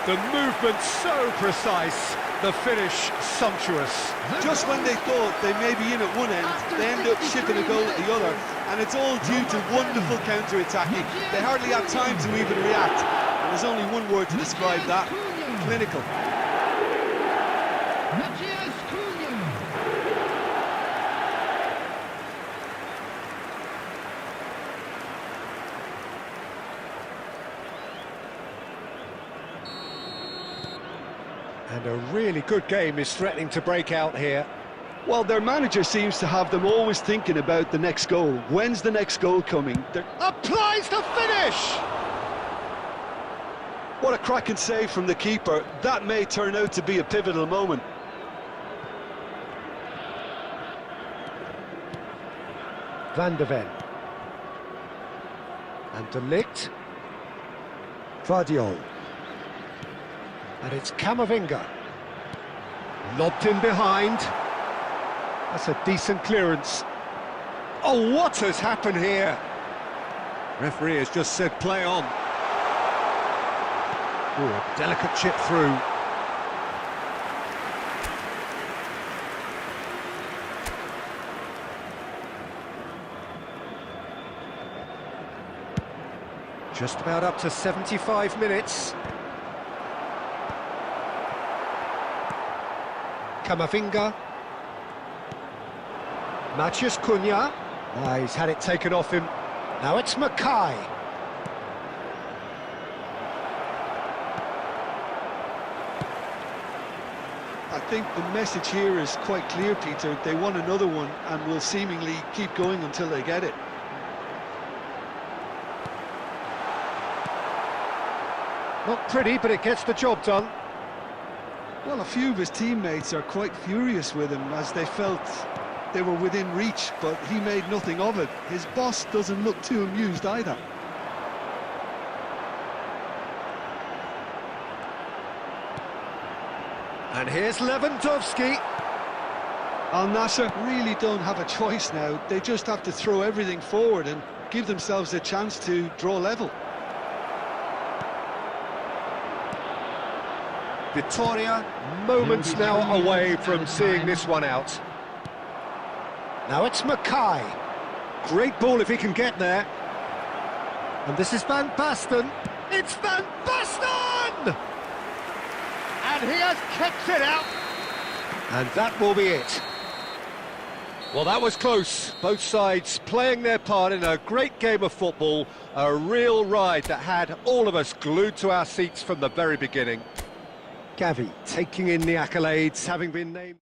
The movement so precise, the finish sumptuous. Just when they thought they may be in at one end, they end up shipping a goal at the other, and it's all due to wonderful counter-attacking. They hardly had time to even react, and there's only one word to describe that: clinical. And a really good game is threatening to break out here. Well, their manager seems to have them always thinking about the next goal. When's the next goal coming? Applies the finish! What a cracking save from the keeper. That may turn out to be a pivotal moment. Van de Ven. And De Ligt. Vardiol. And it's Camavinga. Lobbed in behind. That's a decent clearance. Oh, what has happened here? Referee has just said play on. Ooh, a delicate chip through. Just about up to 75 minutes. Camavinga. Matheus Cunha. Ah, he's had it taken off him. Now it's Makaay. I think the message here is quite clear, Peter. They want another one and will seemingly keep going until they get it. Not pretty, but it gets the job done. Well, a few of his teammates are quite furious with him as they felt they were within reach, but he made nothing of it. His boss doesn't look too amused either. And here's Lewandowski. Al Nassr really don't have a choice now. They just have to throw everything forward and give themselves a chance to draw level. Vitoria, moments now away from seeing this one out. Now it's Makaay. Great ball if he can get there. And this is Van Basten. It's Van Basten! And he has kept it out. And that will be it. Well, that was close. Both sides playing their part in a great game of football. A real ride that had all of us glued to our seats from the very beginning. Gavi taking in the accolades, having been named.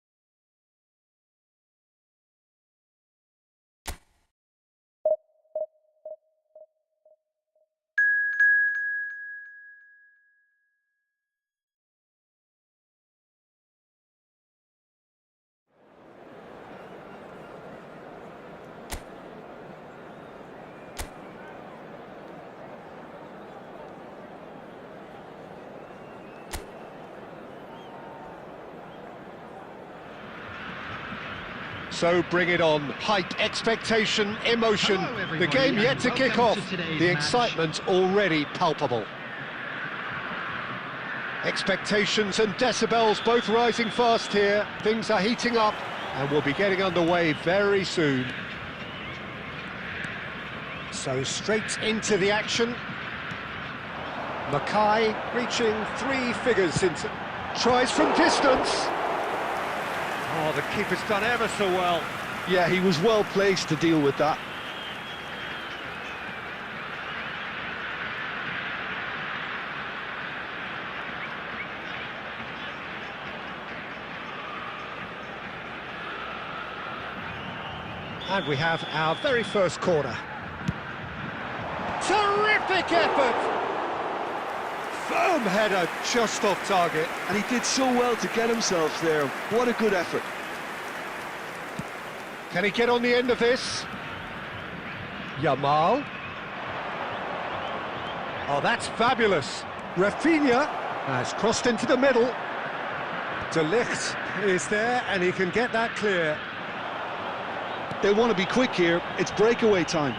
So bring it on. Hype, expectation, emotion. The game yet to kick off. The excitement already palpable. Expectations and decibels both rising fast here. Things are heating up and we'll be getting underway very soon. So straight into the action. Makaay reaching 3 figures into... Tries from distance. Oh, the keeper's done ever so well. Yeah, he was well placed to deal with that. And we have our very first corner. Terrific effort! Firm header, just off target. And he did so well to get himself there. What a good effort. Can he get on the end of this? Yamal. Oh, that's fabulous. Rafinha has crossed into the middle. De Ligt is there, and he can get that clear. They want to be quick here. It's breakaway time.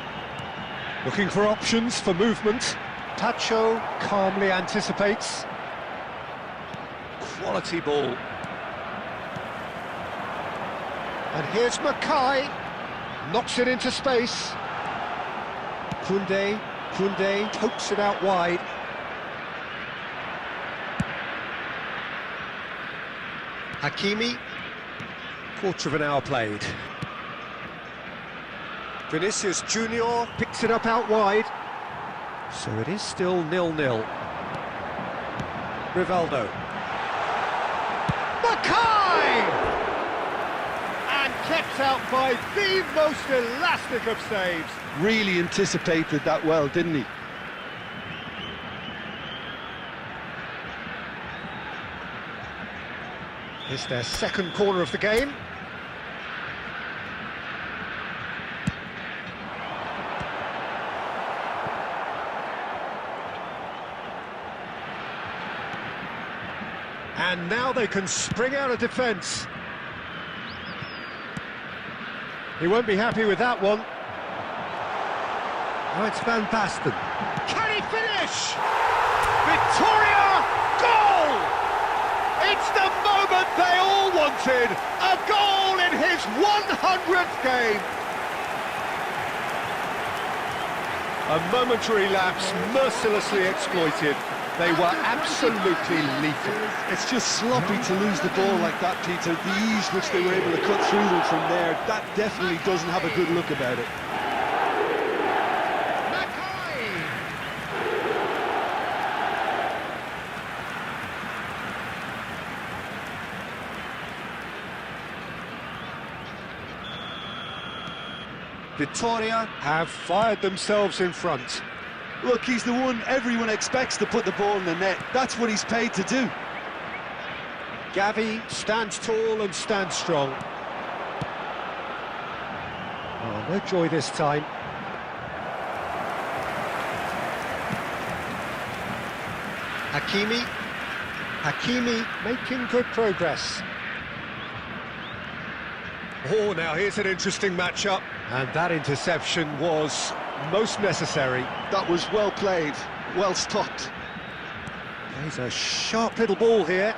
Looking for options for movement. Tacho calmly anticipates. Quality ball. And here's Makaay. Knocks it into space. Koundé pokes it out wide. Hakimi. Quarter of an hour played. Vinicius Junior picks it up out wide. So it is still 0-0. Rivaldo. Makaay! And kept out by the most elastic of saves. Really anticipated that well, didn't he? It's their second corner of the game. And now they can spring out of defence. He won't be happy with that one. Now it's Van Basten. Can he finish? Victoria! Goal! It's the moment they all wanted. A goal in his 100th game. A momentary lapse mercilessly exploited. They were absolutely lethal. It's just sloppy to lose the ball like that, Peter. The ease which they were able to cut through them from there, that definitely doesn't have a good look about it. Makaay! Victoria have fired themselves in front. Look, he's the one everyone expects to put the ball in the net. That's what he's paid to do. Gavi stands tall and stands strong. Oh, no joy this time. Hakimi making good progress. Oh, now here's an interesting matchup. And that interception was most necessary. That was well played, well stopped. There's a sharp little ball here.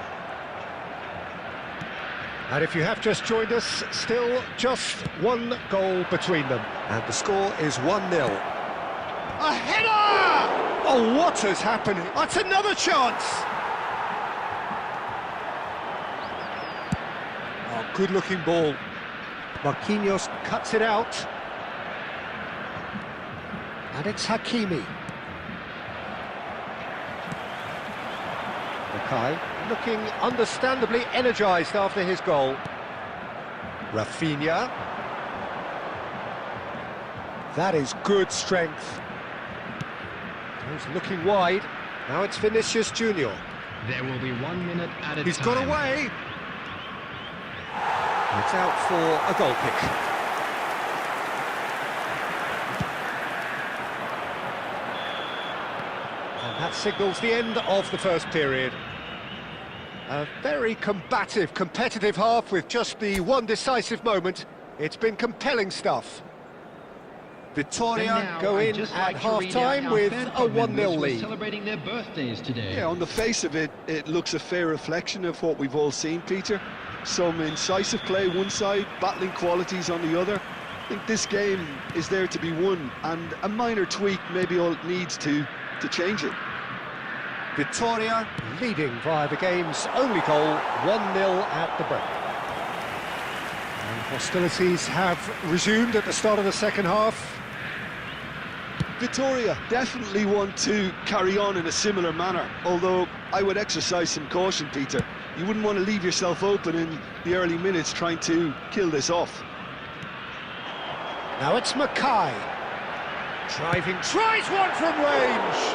And if you have just joined us, still just one goal between them. And the score is 1-0. A header! Oh, what has happened? That's another chance! Oh, good-looking ball. Marquinhos cuts it out. And it's Hakimi. Makaay looking understandably energised after his goal. Rafinha. That is good strength. He's looking wide. Now it's Vinicius Junior. There will be 1 minute at a time. He's got away. It's out for a goal kick. And that signals the end of the first period. A very combative, competitive half with just the one decisive moment. It's been compelling stuff. Victoria go in at half-time with a 1-0 lead. Celebrating their birthdays today. Yeah, on the face of it, it looks a fair reflection of what we've all seen, Peter. Some incisive play one side, battling qualities on the other. I think this game is there to be won, and a minor tweak may be all it needs to change it. Victoria leading via the game's only goal, 1-0 at the break. And hostilities have resumed at the start of the second half. Victoria definitely want to carry on in a similar manner, although I would exercise some caution, Peter. You wouldn't want to leave yourself open in the early minutes trying to kill this off. Now it's Makaay. Driving, tries one from range!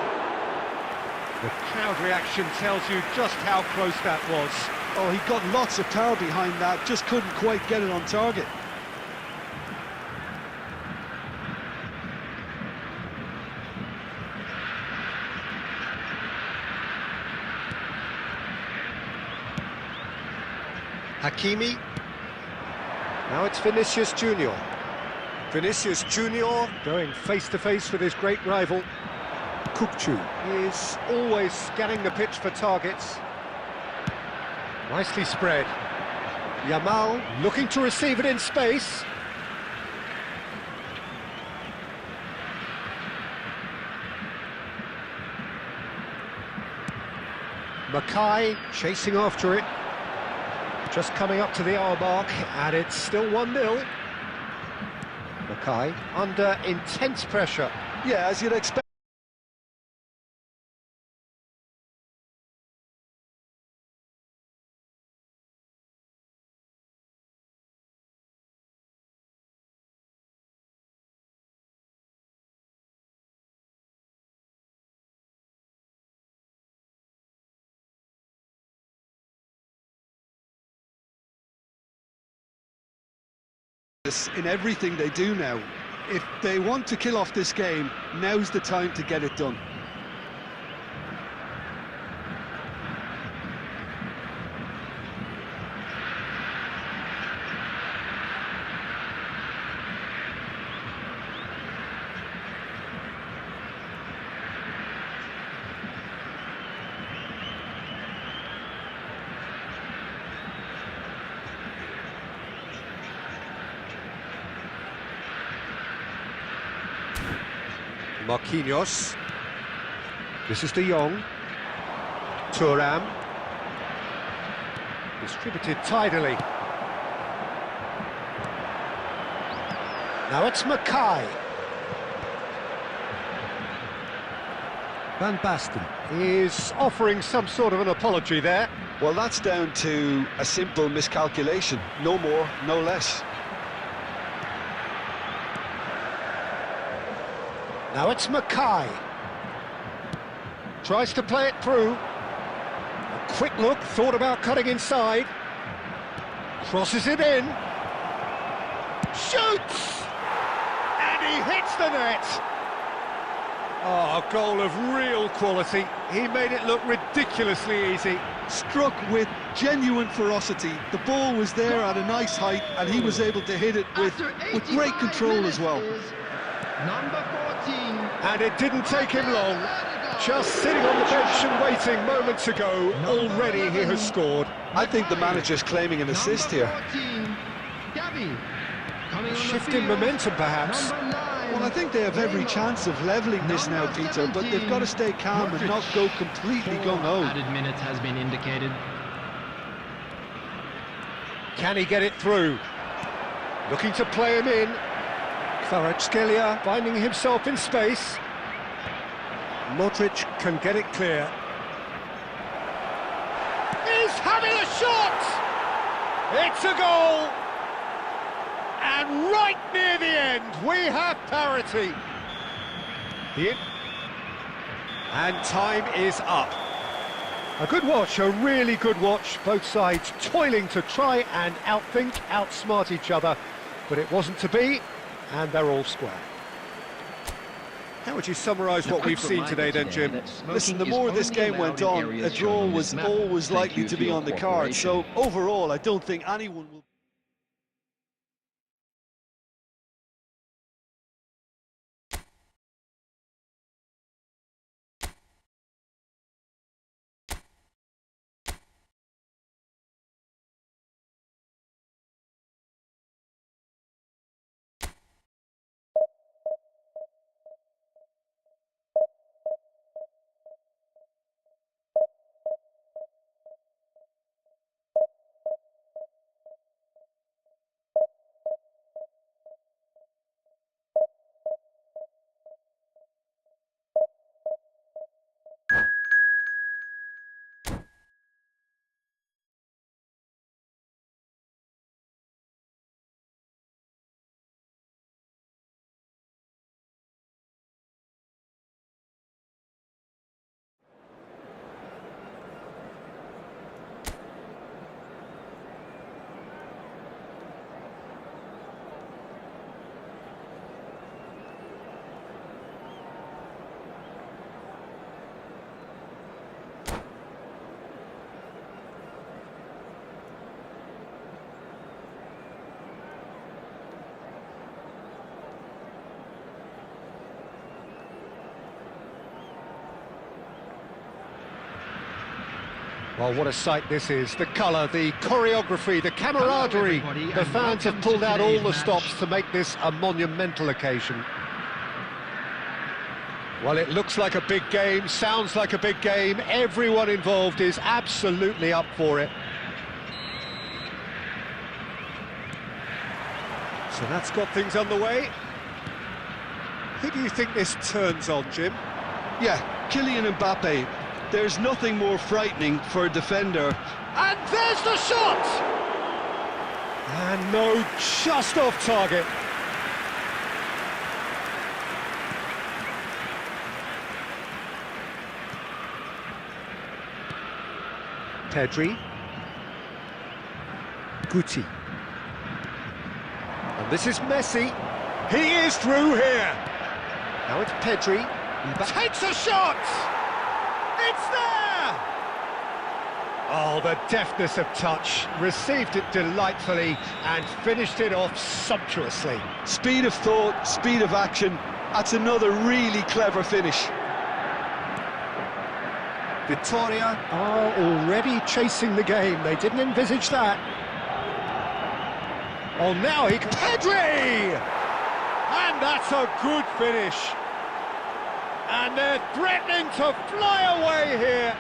The crowd reaction tells you just how close that was. Oh, he got lots of power behind that, just couldn't quite get it on target. Hakimi. Now it's Vinicius Junior. Vinicius Junior going face-to-face with his great rival. Kukcu is always scanning the pitch for targets. Nicely spread. Yamal looking to receive it in space. Makaay chasing after it. Just coming up to the hour mark, and it's still 1-0. Makaay under intense pressure. Yeah, as you'd expect. In everything they do now. If they want to kill off this game, now's the time to get it done. Marquinhos. This is De Jong. Thuram. Distributed tidily. Now it's Makaay. Van Basten is offering some sort of an apology there. Well, that's down to a simple miscalculation. No more, no less. Now it's Makaay. Tries to play it through. A quick look, thought about cutting inside. Crosses it in. Shoots! And he hits the net. Oh, a goal of real quality. He made it look ridiculously easy. Struck with genuine ferocity. The ball was there at a nice height, and he was able to hit it with great control as well. Number 14. And it didn't take him long. Just sitting on the bench and waiting moments ago, already he has scored. I think the manager's claiming an assist here. A shift in momentum, perhaps. Well, I think they have every chance of levelling this now, Peter, but they've got to stay calm and not go completely gung-ho. Added minutes has been indicated. Can he get it through? Looking to play him in. Kvaratskhelia finding himself in space. Modric can get it clear. He's having a shot! It's a goal! And right near the end, we have parity. And time is up. A good watch, a really good watch. Both sides toiling to try and outthink, outsmart each other. But it wasn't to be, and they're all square. How would you summarise what we've seen today then, Jim? Listen, the more this game went on, a draw was always likely to be on the card. So overall, I don't think anyone will... Well, what a sight this is. The colour, the choreography, the camaraderie. Hello, everybody, The and fans have welcome pulled to out all today's the match. stops to make this a monumental occasion. Well, it looks like a big game, sounds like a big game. Everyone involved is absolutely up for it. So that's got things underway. Who do you think this turns on, Jim? Yeah, Kylian Mbappe. There's nothing more frightening for a defender. And there's the shot! And no, just off target. Pedri. Guti. And this is Messi. He is through here. Now it's Pedri. Takes a shot! It's there! Oh, the deftness of touch. Received it delightfully and finished it off sumptuously. Speed of thought, speed of action. That's another really clever finish. Victoria are already chasing the game. They didn't envisage that. Oh, now he can... Pedri! And that's a good finish. And they're threatening to fly away here.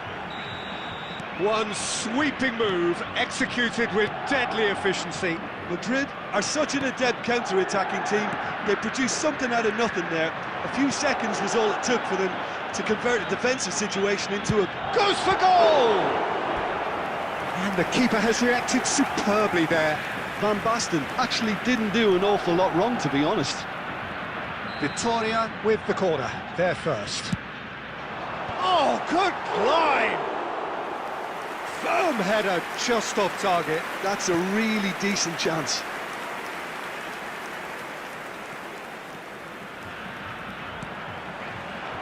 One sweeping move, executed with deadly efficiency. Madrid are such an adept counter-attacking team. They produced something out of nothing there. A few seconds was all it took for them to convert a defensive situation into a... Goes for goal! And the keeper has reacted superbly there. Van Basten actually didn't do an awful lot wrong, to be honest. Victoria with the corner, there first. Oh, good climb! Firm header, just off target. That's a really decent chance.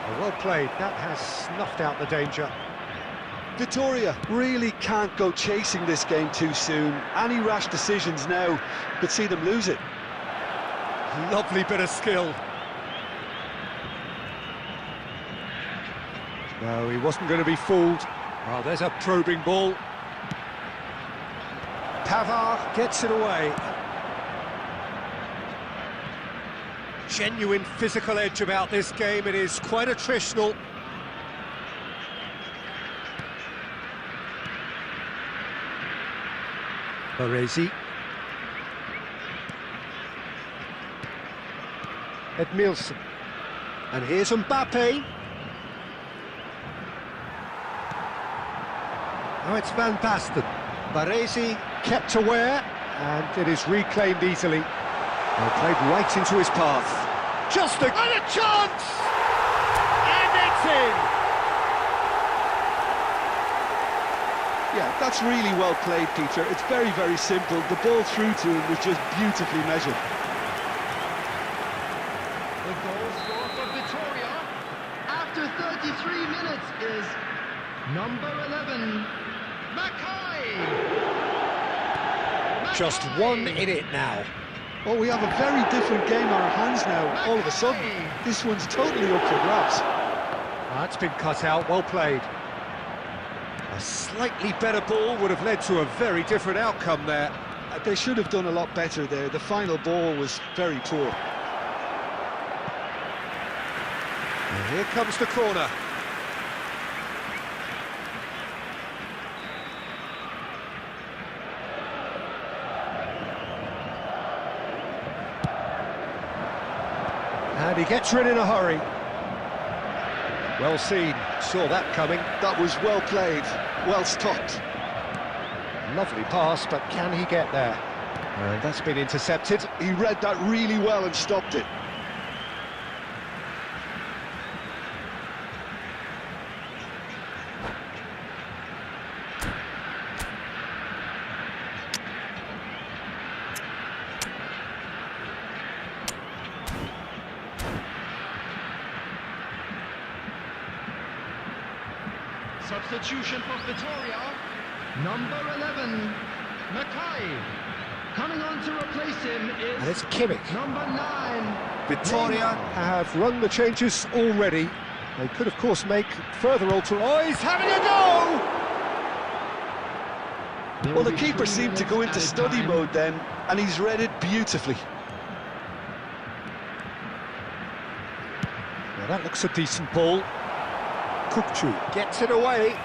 Oh, well played, that has snuffed out the danger. Victoria really can't go chasing this game too soon. Any rash decisions now could see them lose it. Lovely bit of skill. No, he wasn't going to be fooled. Oh, there's a probing ball. Pavard gets it away. Genuine physical edge about this game. It is quite attritional. Baresi. Edmilson. And here's Mbappe. Now it's Van Basten. Baresi kept aware, and it is reclaimed easily. Well, played right into his path. Just a... And a chance! And it's in! Yeah, that's really well played, Peter. It's very, very simple. The ball through to him was just beautifully measured. The goal scorer for Victoria after 33 minutes is number 11, Makaay. Just one in it now. Well, we have a very different game on our hands now, all of a sudden. This one's totally up for grabs. That's been cut out, well played. A slightly better ball would have led to a very different outcome there. They should have done a lot better there. The final ball was very poor. And here comes the corner. And he gets rid in a hurry. Well seen, saw that coming. That was well played, well stopped. Lovely pass, but can he get there? And that's been intercepted. He read that really well and stopped it. Substitution for Victoria, number 11, Makaay. Coming on to replace him is... And it's Kimmich. Number 9, Victoria have run the changes already. They could, of course, make further alter... Oh, he's having a go! Well, the keeper seemed to go into study mode then, and he's read it beautifully. Now that looks a decent ball. Kukçu gets it away.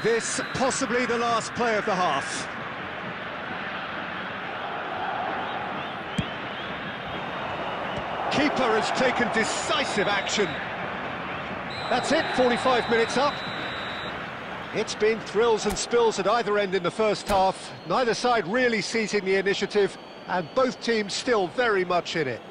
This possibly the last play of the half. Keeper has taken decisive action. That's it, 45 minutes up. It's been thrills and spills at either end in the first half. Neither side really seizing the initiative, and both teams still very much in it.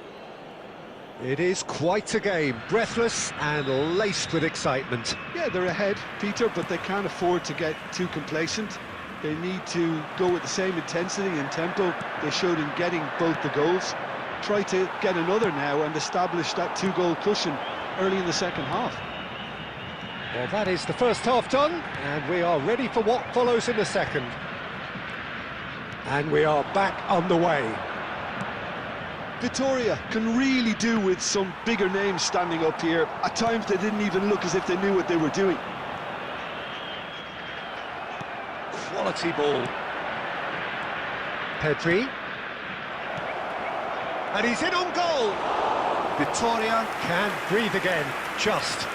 It is quite a game, breathless and laced with excitement. Yeah, they're ahead, Peter, but they can't afford to get too complacent. They need to go with the same intensity and tempo they showed in getting both the goals. Try to get another now and establish that two-goal cushion early in the second half. Well, that is the first half done, and we are ready for what follows in the second. And we are back on the way. Vitoria can really do with some bigger names standing up here. At times they didn't even look as if they knew what they were doing. Quality ball. Pedri. And he's in on goal. Vitoria can breathe again, just.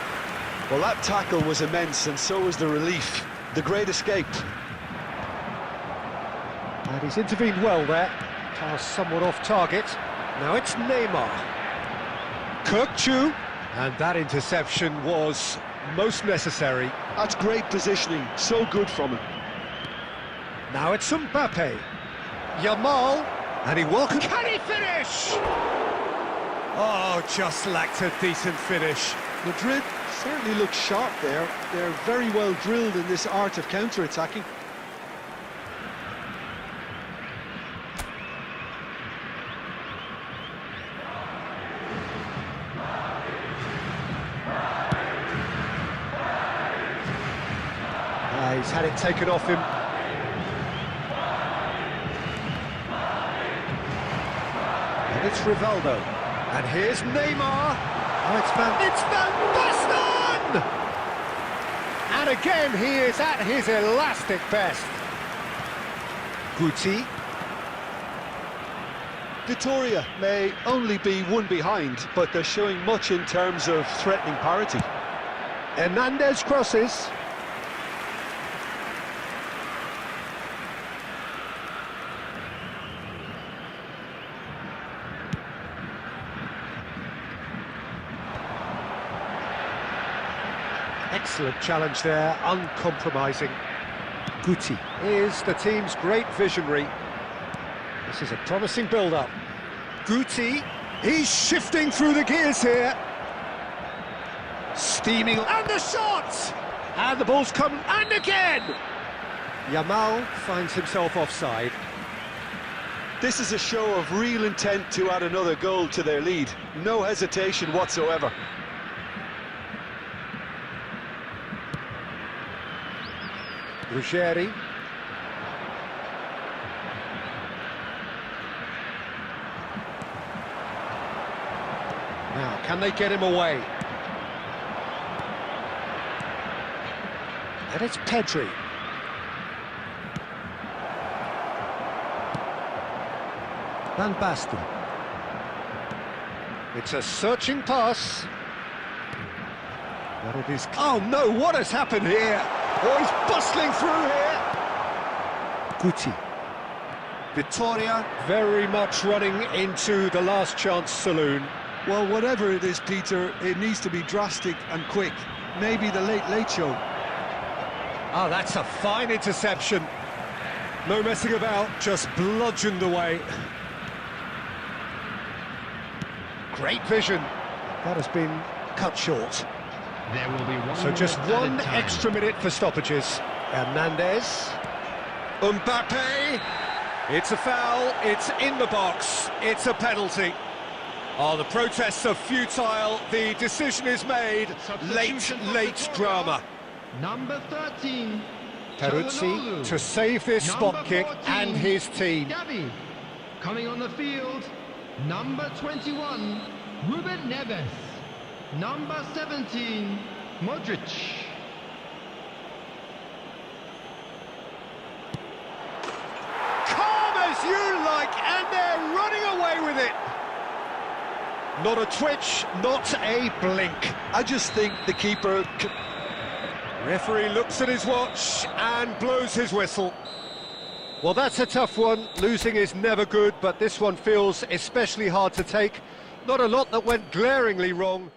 Well, that tackle was immense, and so was the relief. The great escape. And he's intervened well there. Pass somewhat off target. Now it's Neymar. Kukçu. And that interception was most necessary. That's great positioning, so good from him. Now it's Mbappe. Yamal. And he welcomes... Can he finish? Oh, just lacked a decent finish. Madrid certainly looks sharp there. They're very well drilled in this art of counter-attacking. He's had it taken off him. And it's Rivaldo. And here's Neymar. Oh, it's Van Basten! And again, he is at his elastic best. Guti. Vitoria may only be one behind, but they're showing much in terms of threatening parity. Hernandez crosses. Excellent challenge there, uncompromising. Guti is the team's great visionary. This is a promising build-up. Guti, he's shifting through the gears here. Steaming, and the shot! And the ball's come, and again! Yamal finds himself offside. This is a show of real intent to add another goal to their lead. No hesitation whatsoever. Ruggeri. Now, can they get him away? And it's Pedri. Van Basten. It's a searching pass. But it is... Oh no, what has happened here? Oh, he's bustling through here. Guti. Vitoria very much running into the last chance saloon. Well, whatever it is, Peter, it needs to be drastic and quick. Maybe the late show. Oh, that's a fine interception. No messing about, just bludgeoned away. Great vision. That has been cut short. There will be one So just one added time. extra minute for stoppages. Hernandez. Mbappe. It's a foul, it's in the box, it's a penalty. Oh, the protests are futile, the decision is made. Late drama. Number 13. Peruzzi Çalhanoğlu. to save this spot Number kick 14, and his team. Gavi. Coming on the field, number 21, Ruben Neves. Number 17, Modric. Calm as you like, and they're running away with it. Not a twitch, not a blink. I just think the keeper... Referee looks at his watch and blows his whistle. Well, that's a tough one. Losing is never good, but this one feels especially hard to take. Not a lot that went glaringly wrong.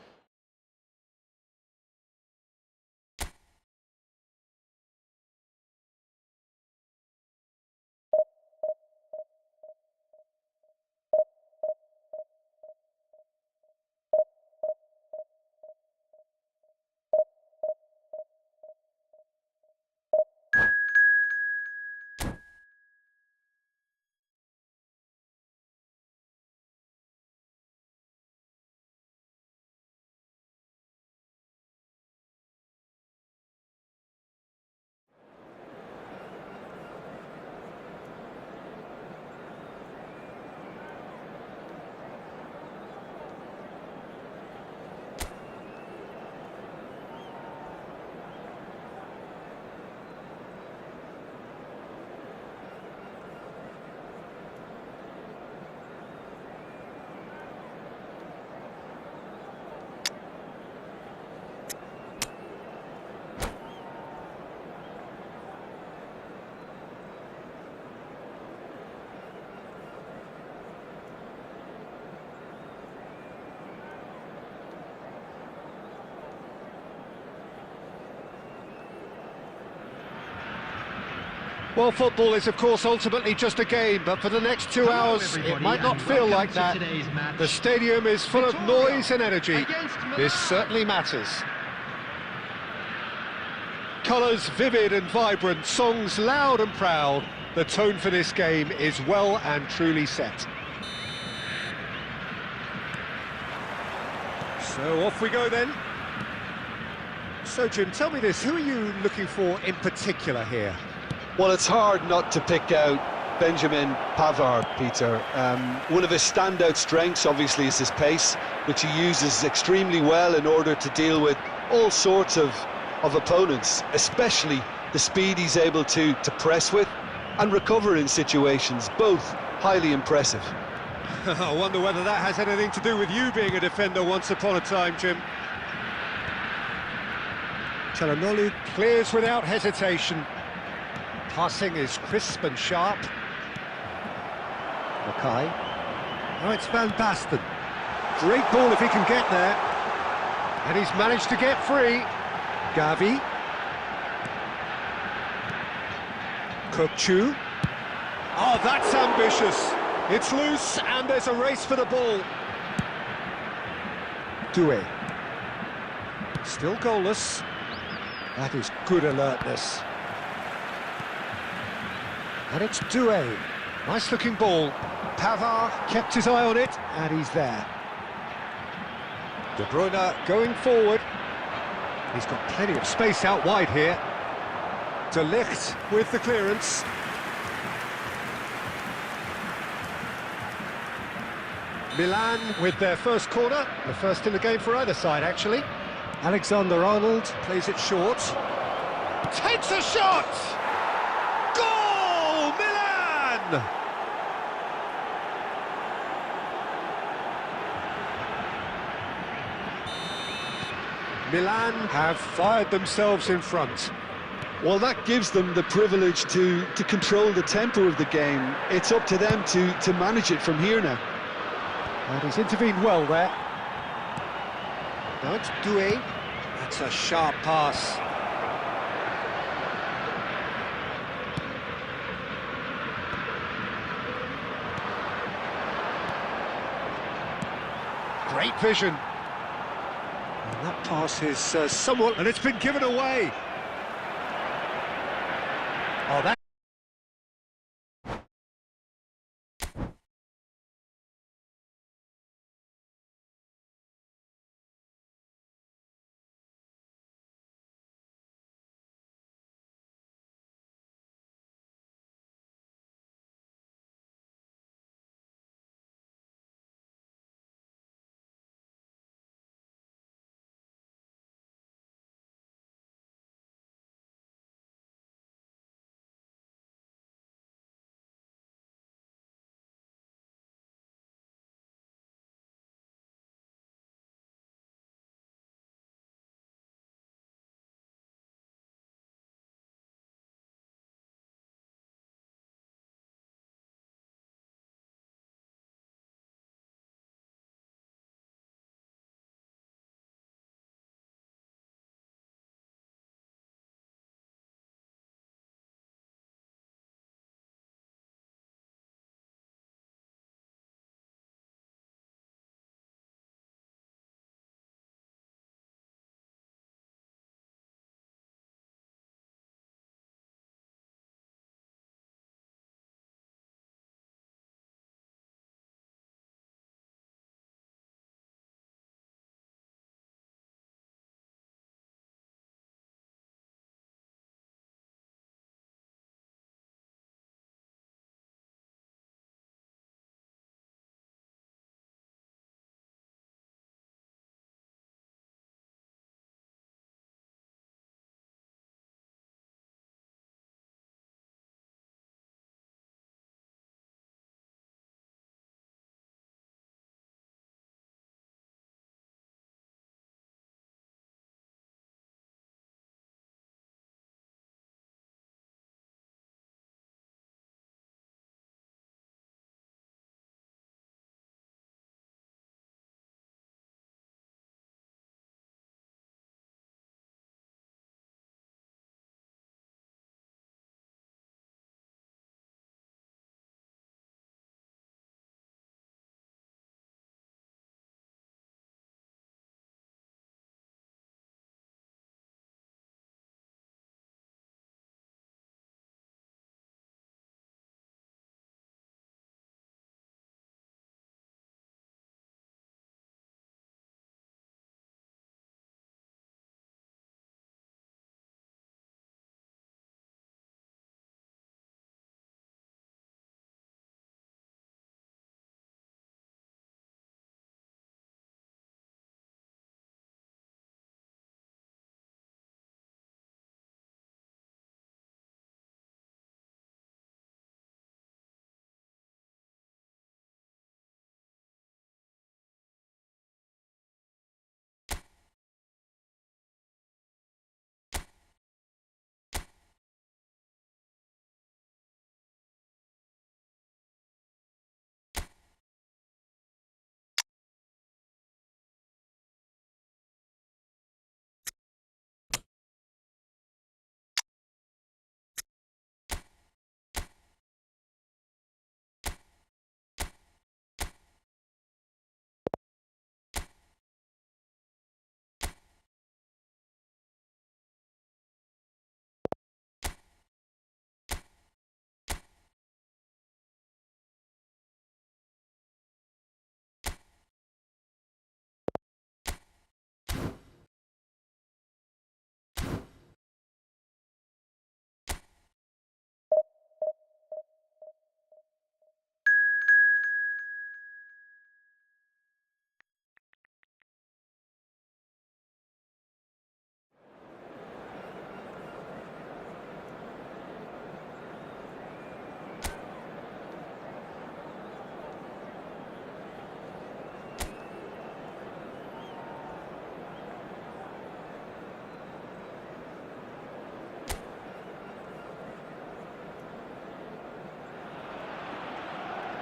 Well, football is, of course, ultimately just a game, but for the next 2 hours, it might not feel like that. The stadium is full of noise and energy. This certainly matters. Colours vivid and vibrant, songs loud and proud. The tone for this game is well and truly set. So off we go then. So, Jim, tell me this, who are you looking for in particular here? Well, it's hard not to pick out Benjamin Pavard, Peter. One of his standout strengths, obviously, is his pace, which he uses extremely well in order to deal with all sorts of opponents, especially the speed he's able to press with and recover in situations, both highly impressive. I wonder whether that has anything to do with you being a defender once upon a time, Jim. Çalhanoğlu clears without hesitation. Passing is crisp and sharp. Makaay. Now it's Van Basten. Great ball if he can get there. And he's managed to get free. Gavi. Kokchu. Oh, that's ambitious. It's loose and there's a race for the ball. Doué. Still goalless. That is good alertness. And it's Doué. Nice looking ball. Pavard kept his eye on it, and he's there. De Bruyne going forward. He's got plenty of space out wide here. De Ligt with the clearance. Milan with their first corner. The first in the game for either side, actually. Alexander-Arnold plays it short. Takes a shot! Goal! Milan! Milan have fired themselves in front. Well, that gives them the privilege to control the tempo of the game. It's up to them to manage it from here now. And he's intervened well there. Now it's Doué. That's a sharp pass. Great vision. And that pass is somewhat... And it's been given away. Oh, that...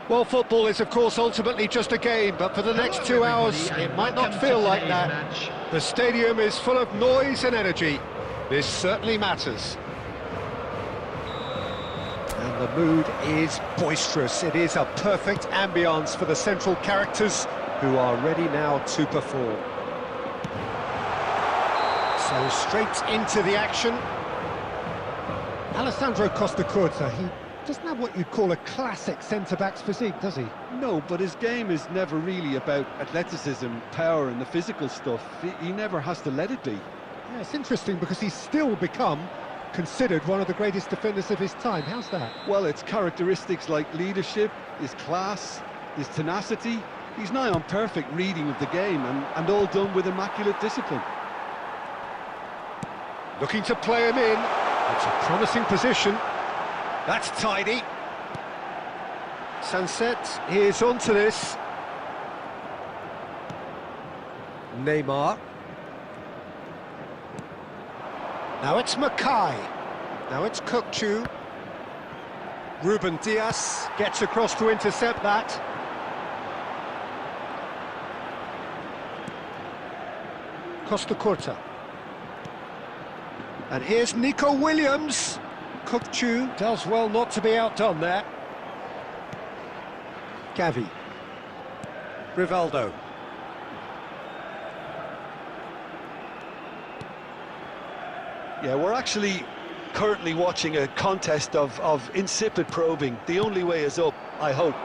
Well, football is, of course, ultimately just a game, but for the next 2 hours, it might not feel like that. The stadium is full of noise and energy. This certainly matters. And the mood is boisterous. It is a perfect ambience for the central characters who are ready now to perform. So straight into the action. Alessandro Costa-Curta, he doesn't have what you'd call a classic centre-back's physique, does he? No, but his game is never really about athleticism, power and the physical stuff. He never has to let it be. Yeah, it's interesting because he's still become considered one of the greatest defenders of his time. How's that? Well, it's characteristics like leadership, his class, his tenacity. He's nigh on perfect reading of the game and all done with immaculate discipline. Looking to play him in. It's a promising position. That's tidy. Sunset is onto this. Neymar. Now it's Makaay. Now it's Kukçu. Ruben Dias gets across to intercept that. Costa-Curta. And here's Nico Williams. Kukçu does well not to be outdone there. Gavi. Rivaldo. Yeah, we're actually currently watching a contest of insipid probing. The only way is up, I hope.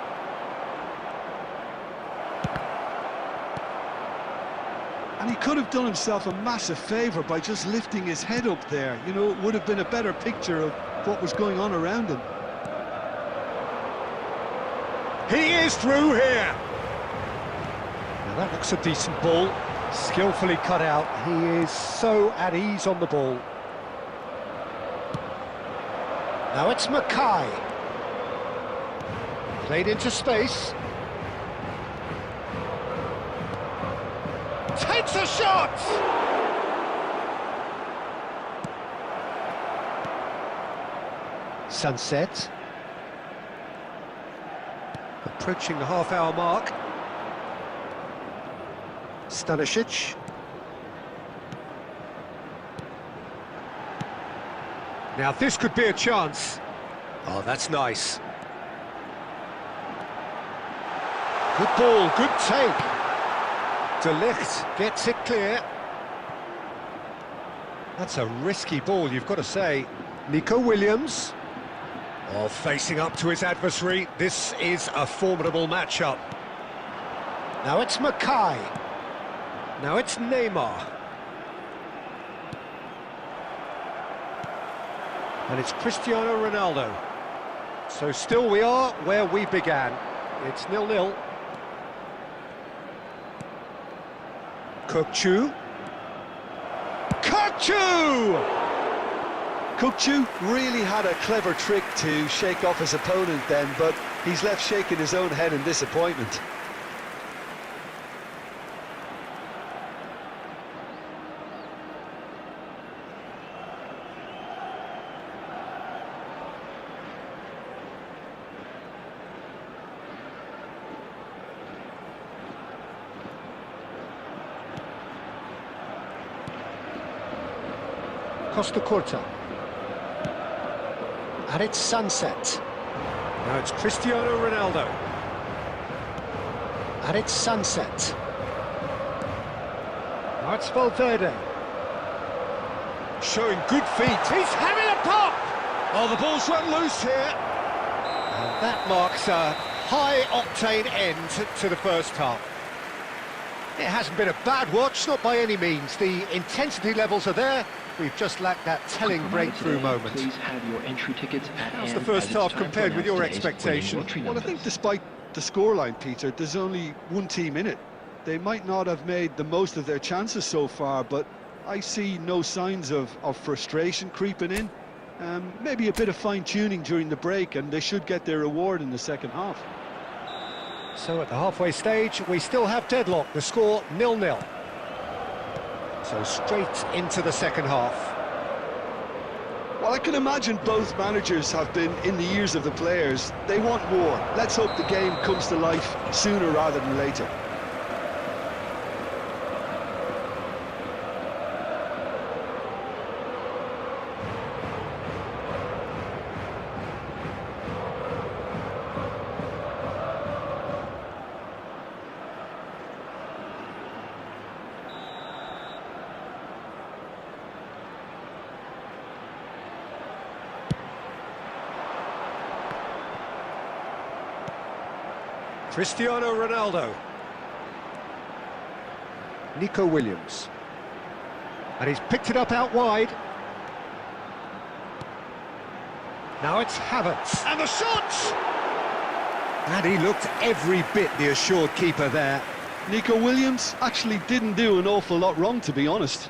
And he could have done himself a massive favour by just lifting his head up there. You know, it would have been a better picture of what was going on around him. He is through here. Now that looks a decent ball. Skillfully cut out. He is so at ease on the ball. Now it's Makaay. Played into space. Takes a shot! Sunset. Approaching the half-hour mark. Stanisic. Now this could be a chance. Oh, that's nice. Good ball, good take. De Ligt gets it clear. That's a risky ball, you've got to say. Nico Williams. Oh, facing up to his adversary. This is a formidable matchup. Now it's Makaay. Now it's Neymar. And it's Cristiano Ronaldo. So still we are where we began. It's 0-0. Kukçu. Kukçu! Kukçu really had a clever trick to shake off his opponent then, but he's left shaking his own head in disappointment. Costa-Curta. And it's Sunset. Now it's Cristiano Ronaldo. And it's Sunset. Now it's Valverde. Showing good feet. He's having a pop! Oh, the ball's run loose here. And that marks a high-octane end to the first half. It hasn't been a bad watch, not by any means. The intensity levels are there. We've just lacked that telling breakthrough moment. Please have your entry tickets at How's the first half compared with your expectation? Well, I think despite the scoreline, Peter, there's only one team in it. They might not have made the most of their chances so far, but I see no signs of frustration creeping in. Maybe a bit of fine-tuning during the break, and they should get their reward in the second half. So at the halfway stage, we still have deadlock. The score 0-0. So straight into the second half. Well, I can imagine both managers have been in the ears of the players. They want more. Let's hope the game comes to life sooner rather than later. Cristiano Ronaldo. Nico Williams. And he's picked it up out wide. Now it's Havertz. And the shot! And he looked every bit the assured keeper there. Nico Williams actually didn't do an awful lot wrong, to be honest.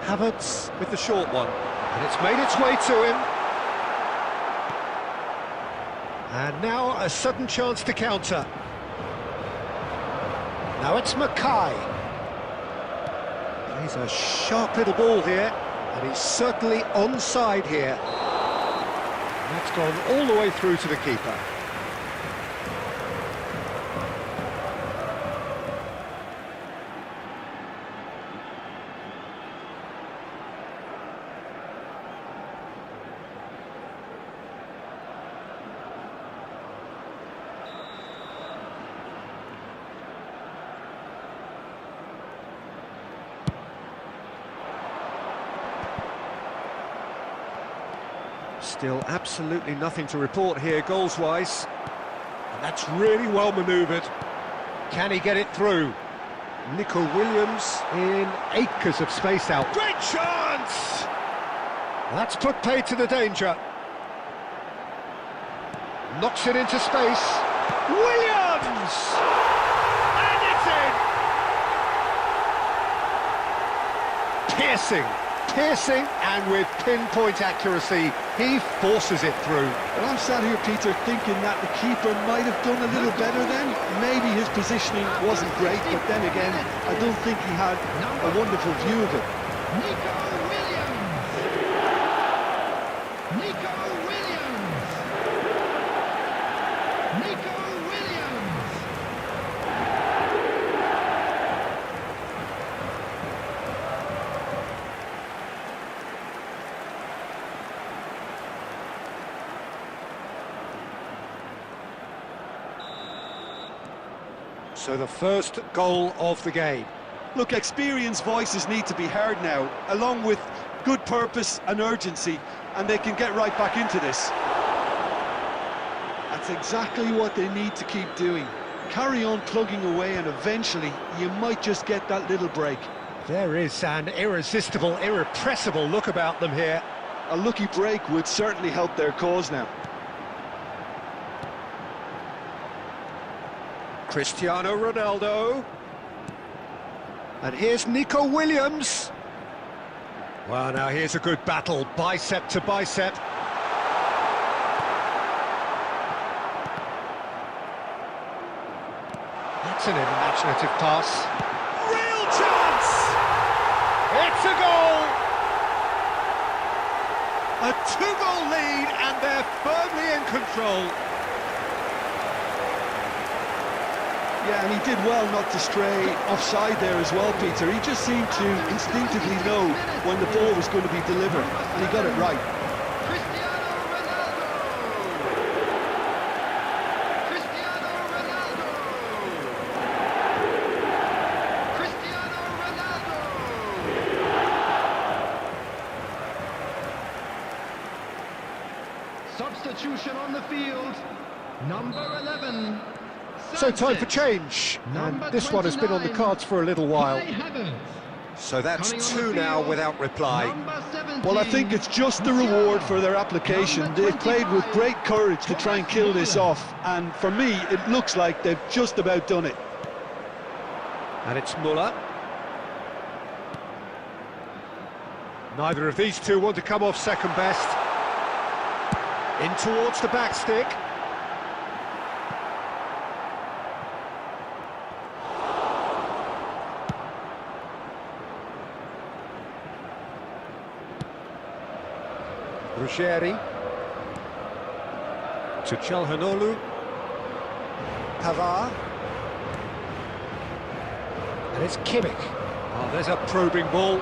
Havertz with the short one, and it's made its way to him. And now a sudden chance to counter. Now it's Makaay. Plays a sharp little ball here, and he's certainly onside here. And that's gone all the way through to the keeper. Still absolutely nothing to report here goals-wise. And that's really well manoeuvred. Can he get it through? Nico Williams in acres of space out. Great chance! That's put paid to the danger. Knocks it into space. Williams! And it's in! Piercing. Piercing, and with pinpoint accuracy, he forces it through. Well, I'm sat here, Peter, thinking that the keeper might have done a little better then. Maybe his positioning wasn't great, but then again, I don't think he had a wonderful view of it. Nico Williams! Nico Williams! Nico Williams! So the first goal of the game. Look, experienced voices need to be heard now, along with good purpose and urgency, and they can get right back into this. That's exactly what they need to keep doing. Carry on plugging away, and eventually you might just get that little break. There is an irresistible, irrepressible look about them here. A lucky break would certainly help their cause now. Cristiano Ronaldo. And here's Nico Williams. Well, now here's a good battle, bicep to bicep. That's an imaginative pass. Real chance! It's a goal! A two-goal lead, and they're firmly in control. Yeah, and he did well not to stray offside there as well, Peter. He just seemed to instinctively know when the ball was going to be delivered, and he got it right. Cristiano Ronaldo! Cristiano Ronaldo! Cristiano Ronaldo! Substitution on the field. Number 11. So time for change, and this one has been on the cards for a little while. So that's two now without reply. Well, I think it's just the reward for their application. They've played with great courage to try and kill this off, and for me, it looks like they've just about done it. And it's Muller. Neither of these two want to come off second best. In towards the back stick. Ruggeri to Calhanoglu. Pavard. And it's Kimmich. Oh, there's a probing ball.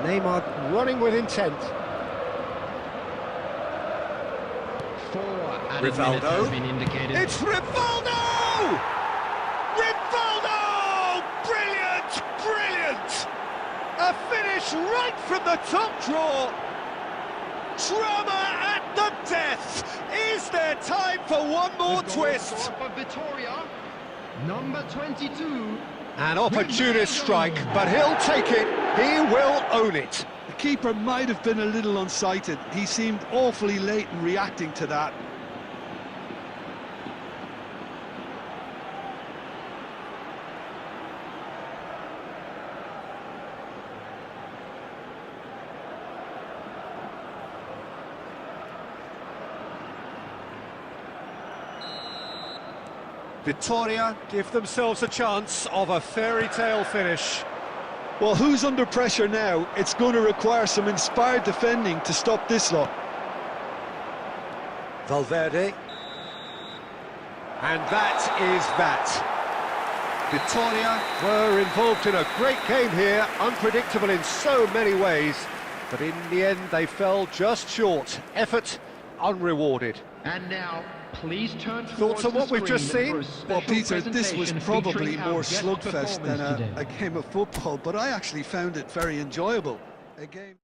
Neymar running with intent. 4 added minutes has been indicated. It's Rivaldo! Rivaldo! Brilliant! Brilliant! A finish right from the top draw. Drama at the death. Is there time for one more twist? For Vitoria, number 22. An opportunist strike, but he'll take it. He will own it. The keeper might have been a little unsighted. He seemed awfully late in reacting to that. Vitoria give themselves a chance of a fairy tale finish. Well, who's under pressure now? It's going to require some inspired defending to stop this lot. Valverde. And that is that. Vitoria were involved in a great game here, unpredictable in so many ways, but in the end they fell just short. Effort unrewarded. And now, please turn Thoughts on what we've just seen? Well, Peter, this was probably more slugfest than a game of football, but I actually found it very enjoyable. A game.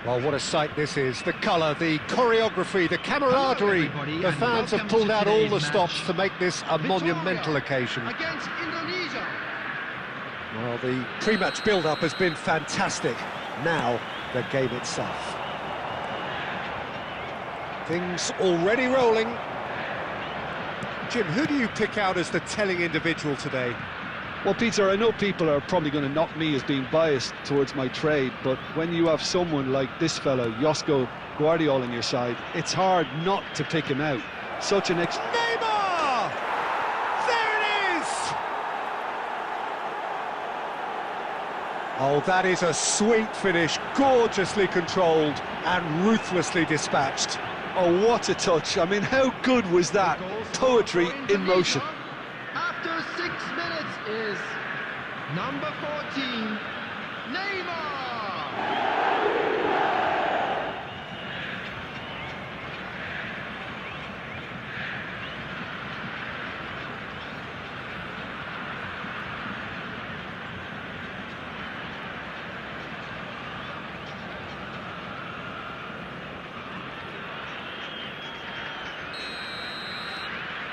Well, what a sight this is. The colour, the choreography, the camaraderie. everybody, The and fans have welcome pulled to out all the today's stops match. to make this a monumental occasion. Against Indonesia. Well, the pre-match build-up has been fantastic. Now, the game itself. Things already rolling. Jim, who do you pick out as the telling individual today? Well, Peter, I know people are probably going to knock me as being biased towards my trade, but when you have someone like this fellow, Josko Guardiola, on your side, it's hard not to pick him out. Such an Neymar! There it is! Oh, that is a sweet finish, gorgeously controlled and ruthlessly dispatched. Oh, what a touch. I mean, how good was that? The goal scorer Poetry for in Indonesia motion. After 6 minutes is number 14, Neymar.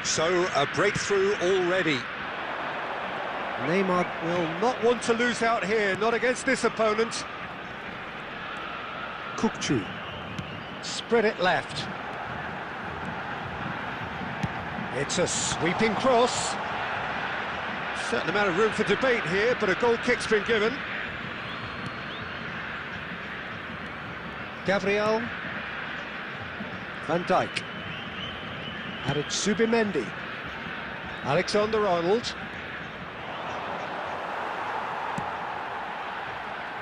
So, a breakthrough already. Neymar will not want to lose out here, not against this opponent. Kukçu. Spread it left. It's a sweeping cross. Certain amount of room for debate here, but a goal kick's been given. Gabriel. Van Dijk. Harit Subimendi. Alexander-Arnold.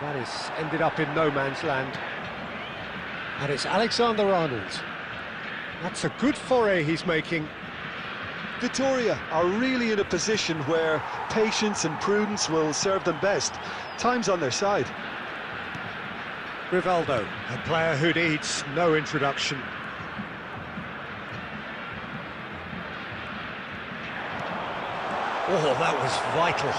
That has ended up in no man's land. And it's Alexander-Arnold. That's a good foray he's making. Vitoria are really in a position where patience and prudence will serve them best. Time's on their side. Rivaldo, a player who needs no introduction. Oh, that was vital.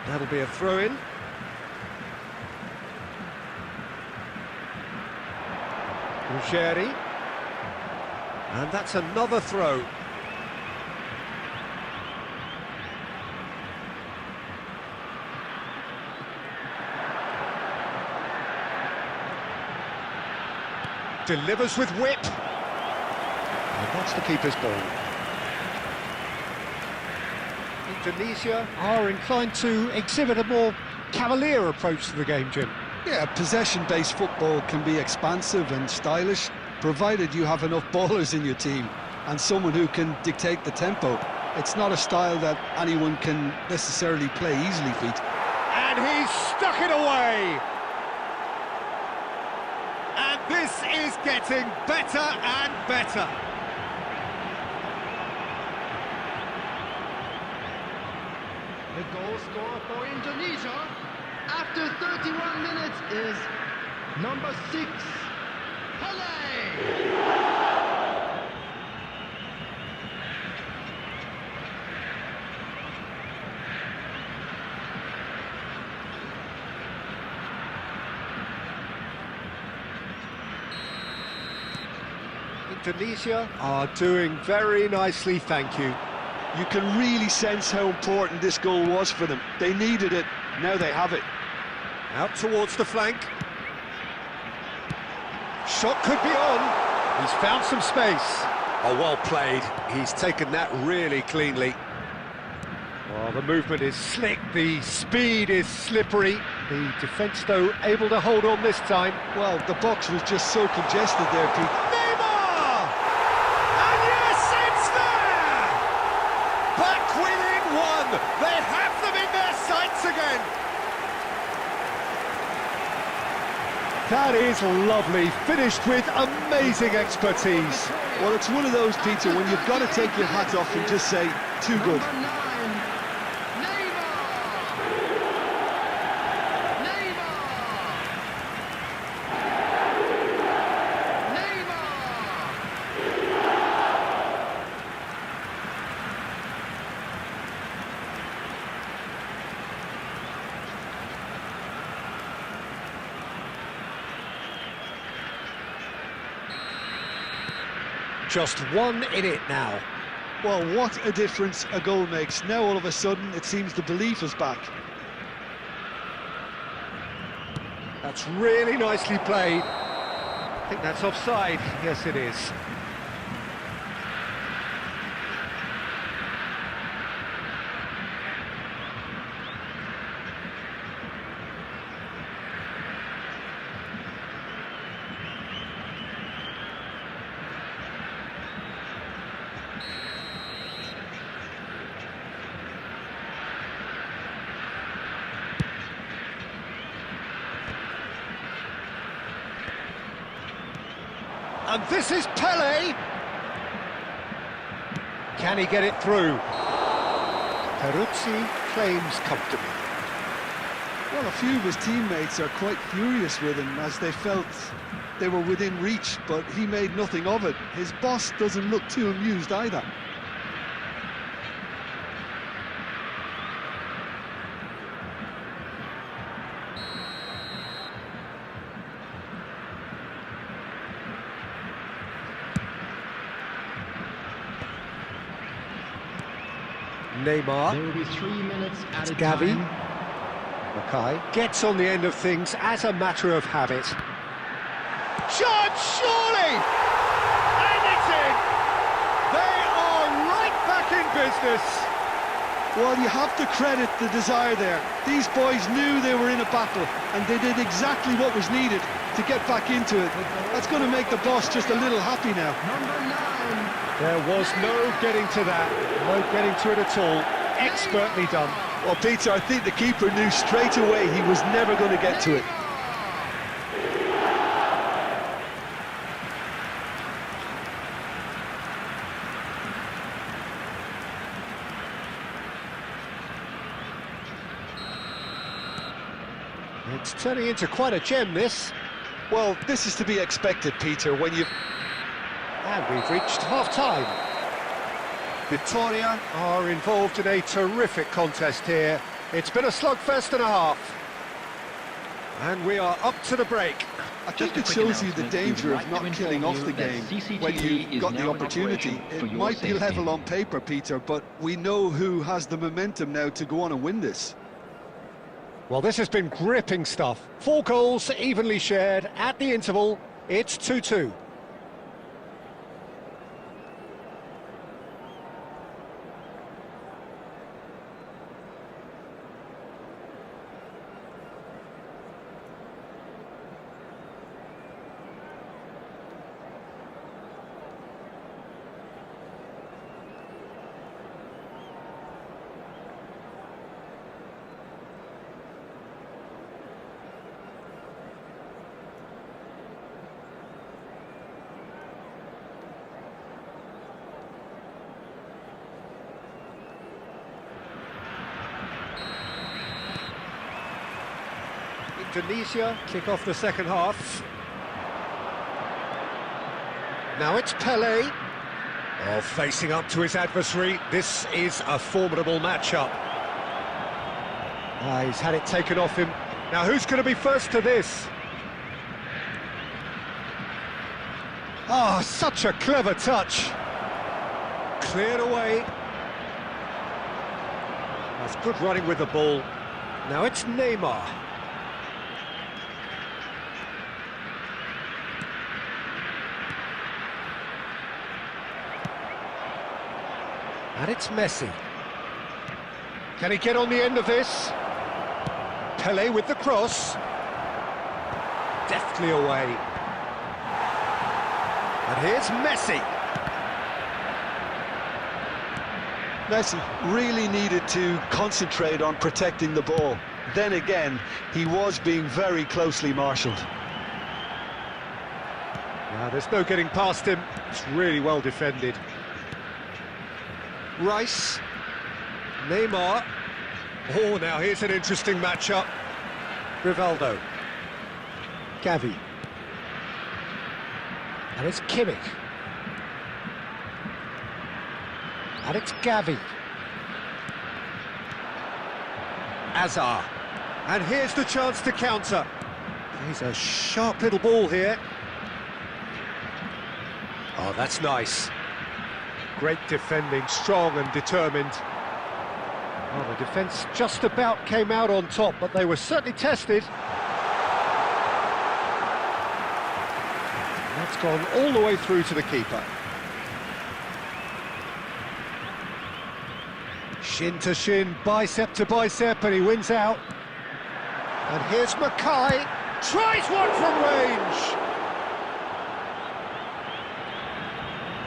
That'll be a throw-in. Ruggeri. And that's another throw. Delivers with whip. And that's the keeper's ball. Indonesia are inclined to exhibit a more cavalier approach to the game, Jim. Yeah, possession-based football can be expansive and stylish, provided you have enough ballers in your team and someone who can dictate the tempo. It's not a style that anyone can necessarily play easily, Pete. And he's stuck it away! And this is getting better and better. The goal scorer for Indonesia after 31 minutes is number 6, Pelé. Indonesia are doing very nicely, thank you. You can really sense how important this goal was for them. They needed it, now they have it. Out towards the flank. Shot could be on. He's found some space. Oh, well played. He's taken that really cleanly. Well, the movement is slick, the speed is slippery. The defence, though, able to hold on this time. Well, the box was just so congested there, Pete. Neymar! And yes, it's there! Back within one. They have them in their sights again. That is lovely, finished with amazing expertise. Well, it's one of those, Peter, when you've got to take your hat off and just say, too good. Number 9, Neymar. Neymar. Neymar. Just 1 in it now. Well, what a difference a goal makes. Now all of a sudden it seems the belief is back. That's really nicely played. I think that's offside. Yes, it is. And this is Pele. Can he get it through? Peruzzi claims comfortably. Well, a few of his teammates are quite furious with him as they felt they were within reach, but he made nothing of it. His boss doesn't look too amused either. Neymar. There will be 3 minutes added Gavi. time. Makaay gets on the end of things as a matter of habit. Shot, surely! And it's in! They are right back in business! Well, you have to credit the desire there. These boys knew they were in a battle, and they did exactly what was needed to get back into it. That's going to make the boss just a little happy now. Number 9. There was no getting to that, no getting to it at all. Expertly done. Well, Peter, I think the keeper knew straight away he was never going to get to it. It's turning into quite a gem, this. Well, this is to be expected, Peter, when you've... And we've reached half-time. Vitoria are involved in a terrific contest here. It's been a slugfest and a half. And we are up to the break. I think it shows you the danger of not killing off the game when you've got the opportunity. It might be level on paper, Peter, but we know who has the momentum now to go on and win this. Well, this has been gripping stuff. 4 goals evenly shared at the interval. It's 2-2. Indonesia kick off the second half. Now it's Pele. Oh, facing up to his adversary. This is a formidable matchup. He's had it taken off him. Now who's going to be first to this? Such a clever touch. Cleared away. That's good running with the ball. Now it's Neymar. And it's Messi. Can he get on the end of this? Pele with the cross. Deftly away. And here's Messi. Messi really needed to concentrate on protecting the ball. Then again, he was being very closely marshalled. Now, there's no getting past him. It's really well defended. Rice. Neymar. Oh, now here's an interesting matchup. Rivaldo. Gavi. And it's Kimmich. And it's Gavi. Azar. And here's the chance to counter. He's a sharp little ball here. Oh, that's nice. Great defending, strong and determined. Well, the defence just about came out on top, but they were certainly tested. And that's gone all the way through to the keeper. Shin to shin, bicep to bicep, and he wins out. And here's Makaay, tries one from range.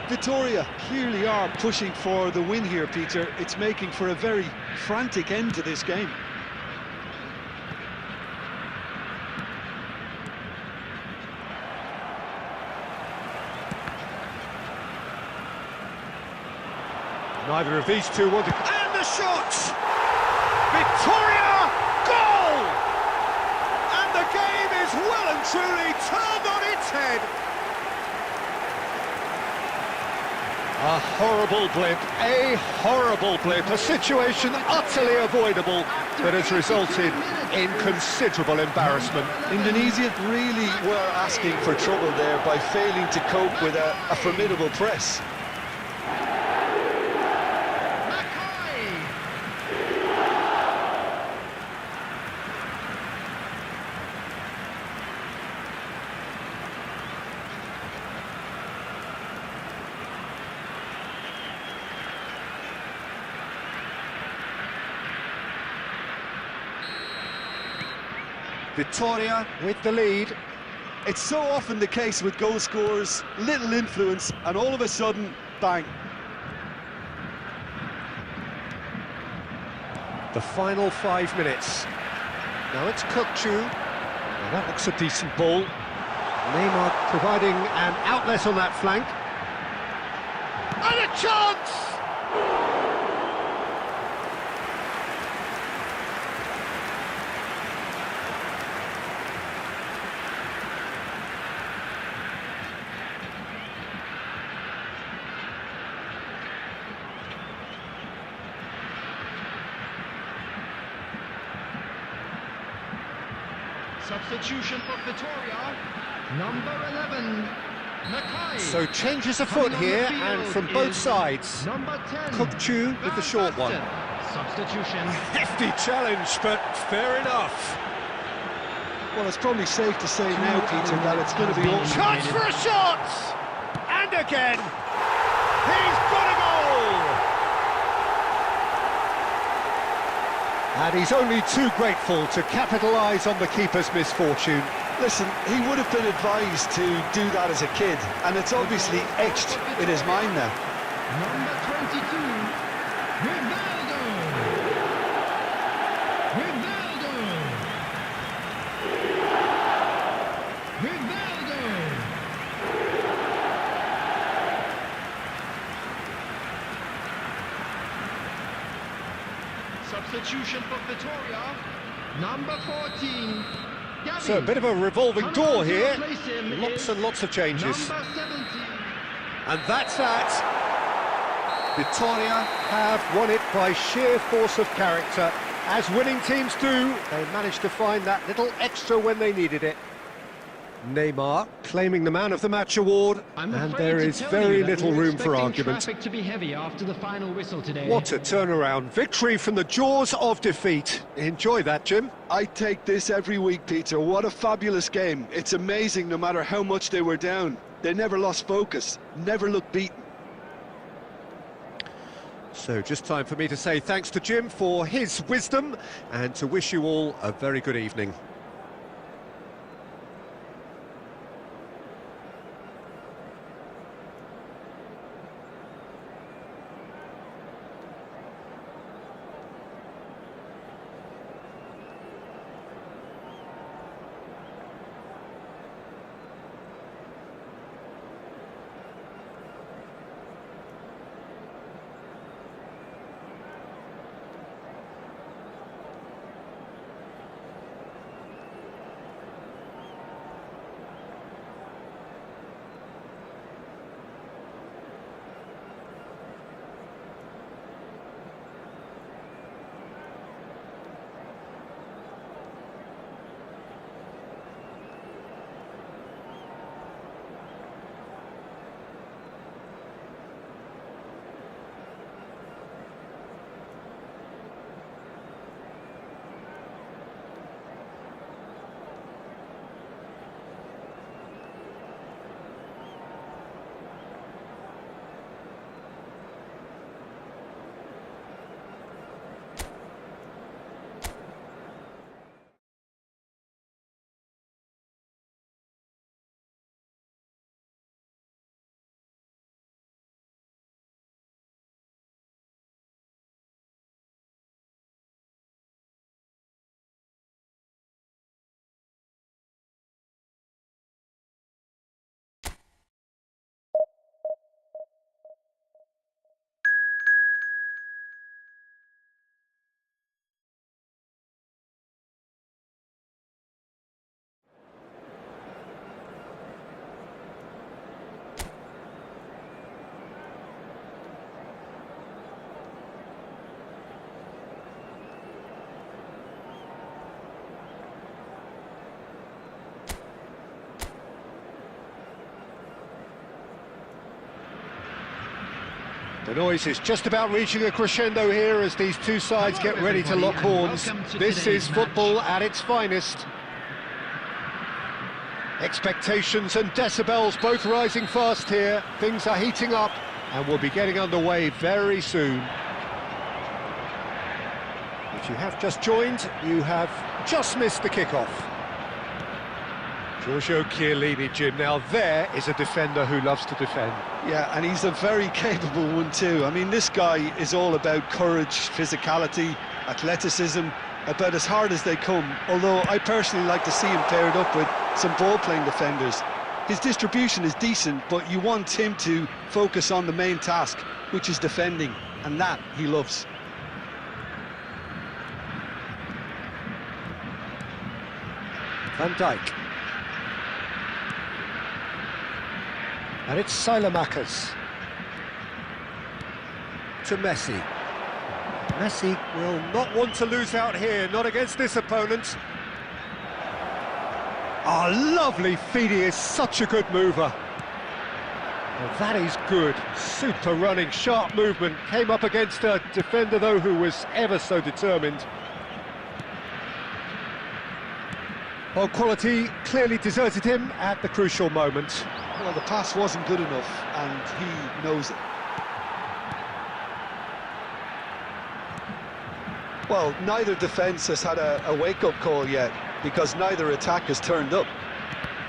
Vitoria clearly are pushing for the win here, Peter. It's making for a very frantic end to this game. Neither of these two want to... And the shot! Vitoria, goal! And the game is well and truly turned on its head. A horrible blip, a situation utterly avoidable that has resulted in considerable embarrassment. Indonesia really were asking for trouble there by failing to cope with a formidable press. Vitoria with the lead. It's so often the case with goal scorers, little influence, and all of a sudden, bang. The final 5 minutes. Now it's Kukçu. Well, that looks a decent ball. Neymar providing an outlet on that flank. And a chance! Substitution for Vitoria, number 11, Makaay. So changes afoot here, and from both sides. Number 10, Kukçu with the short one. Substitution. Hefty challenge, but fair enough. Well, it's probably safe to say now, Peter, that it's going to be all... Chance for a shot! And again! He's got a goal! And he's only too grateful to capitalise on the keeper's misfortune. Listen, he would have been advised to do that as a kid, and it's obviously etched in his mind now. Number 22, Rivaldo. Rivaldo. Rivaldo. Substitution for Vitoria, number 14. Gabby. So a bit of a revolving Coming door on to here. replace him Lots is and lots of changes. Number 17. And that's that. Vitoria have won it by sheer force of character. As winning teams do, they managed to find that little extra when they needed it. Neymar claiming the Man of the Match award, I'm and afraid there to is tell very you that little we're room for expecting argument. Traffic to be heavy after the final whistle today. What a turnaround. Victory from the jaws of defeat. Enjoy that, Jim. I take this every week, Peter. What a fabulous game. It's amazing no matter how much they were down. They never lost focus, never looked beaten. So just time for me to say thanks to Jim for his wisdom and to wish you all a very good evening. The noise is just about reaching a crescendo here as these two sides get ready to lock horns. This is football at its finest. Expectations and decibels both rising fast here. Things are heating up and we'll be getting underway very soon. If you have just joined, you have just missed the kickoff. Giorgio Chiellini, Jim. Now there is a defender who loves to defend. Yeah, and he's a very capable one too. I mean, this guy is all about courage, physicality, athleticism, about as hard as they come, although I personally like to see him paired up with some ball-playing defenders. His distribution is decent, but you want him to focus on the main task, which is defending, and that he loves. Van Dijk. And it's Makaay to Messi. Messi will not want to lose out here, not against this opponent. Oh, lovely feed, he is such a good mover. Well, that is good, super running, sharp movement. Came up against a defender though who was ever so determined. Well, quality clearly deserted him at the crucial moment. Well, the pass wasn't good enough, and he knows it. Well, neither defence has had a wake-up call yet, because neither attack has turned up.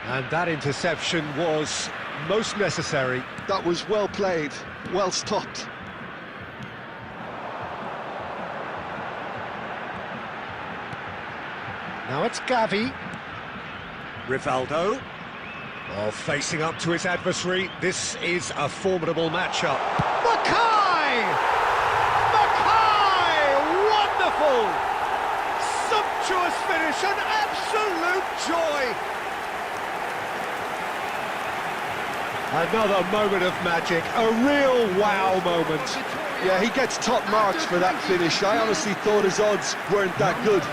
And that interception was most necessary. That was well played, well stopped. Now it's Gavi. Rivaldo. Oh, facing up to his adversary. This is a formidable matchup. Makaay! Makaay! Wonderful! Sumptuous finish, an absolute joy! Another moment of magic, a real wow moment. Yeah, he gets top marks for that finish. I honestly thought his odds weren't that good.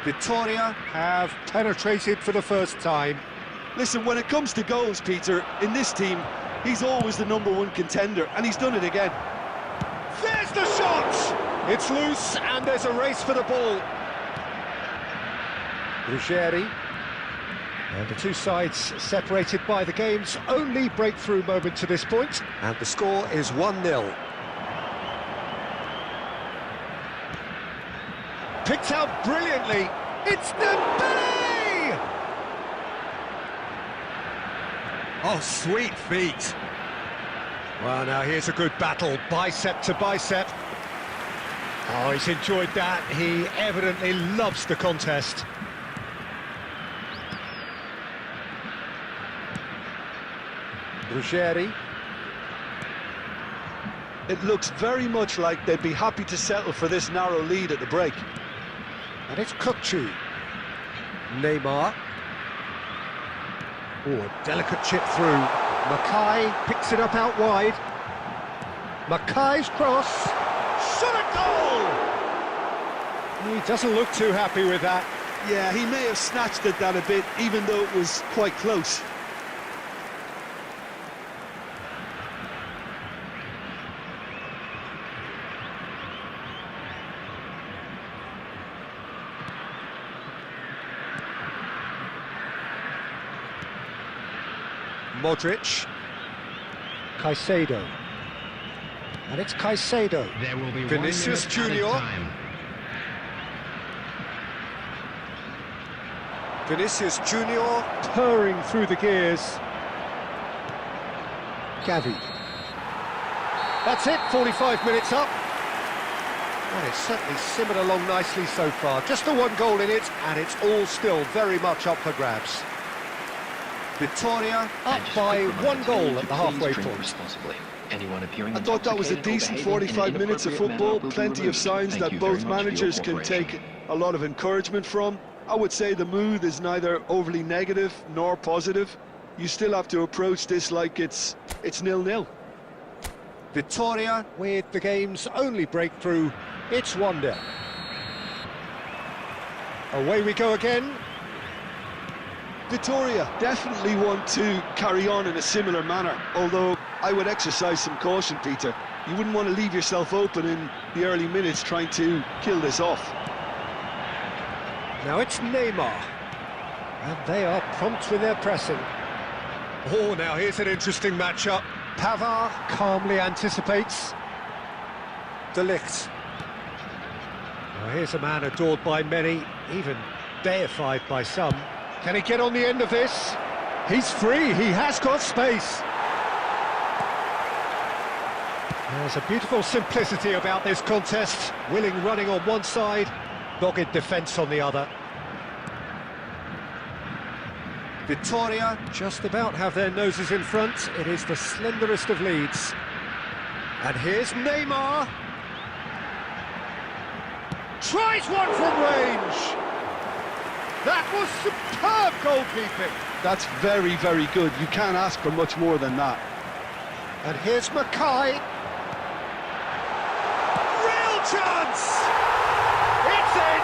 Victoria have penetrated for the first time. Listen, when it comes to goals, Peter, in this team, he's always the #1 contender, and he's done it again. There's the shot! It's loose, and there's a race for the ball. Ruggeri. And the two sides separated by the game's only breakthrough moment to this point. And the score is 1-0. Picked out brilliantly. It's Dembele! Oh, sweet feet. Well, now here's a good battle, bicep to bicep. Oh, he's enjoyed that. He evidently loves the contest. Ruggeri. It looks very much like they'd be happy to settle for this narrow lead at the break. And it's Kukçu. Neymar. Oh, a delicate chip through. Makaay picks it up out wide. Makaay's cross. Shot at goal! He doesn't look too happy with that. Yeah, he may have snatched at that a bit, even though it was quite close. Modric. Caicedo. And it's Caicedo. There will be Vinicius 1 minute Junior. added time. Vinicius Junior purring through the gears. Gavi. That's it, 45 minutes up. Well, it's certainly simmered along nicely so far. Just the one goal in it, and it's all still very much up for grabs. Victoria up by 1 goal at the halfway point. Responsibly. Anyone appearing I thought that was a decent 45 minutes of football, plenty of signs that both managers can take a lot of encouragement from. I would say the mood is neither overly negative nor positive. You still have to approach this like it's 0-0. Victoria with the game's only breakthrough. It's 1-0. Away we go again. Victoria definitely want to carry on in a similar manner, although I would exercise some caution, Peter. You wouldn't want to leave yourself open in the early minutes trying to kill this off. Now it's Neymar. And they are prompt with their pressing. Oh, now here's an interesting matchup. Pavard calmly anticipates. De Ligt. Well, here's a man adored by many, even deified by some. Can he get on the end of this? He's free, he has got space. There's a beautiful simplicity about this contest. Willing running on one side, dogged defence on the other. Victoria just about have their noses in front. It is the slenderest of leads. And here's Neymar. Tries one from range. That was superb goalkeeping. That's very, very good. You can't ask for much more than that. And here's Makaay. Real chance! It's in!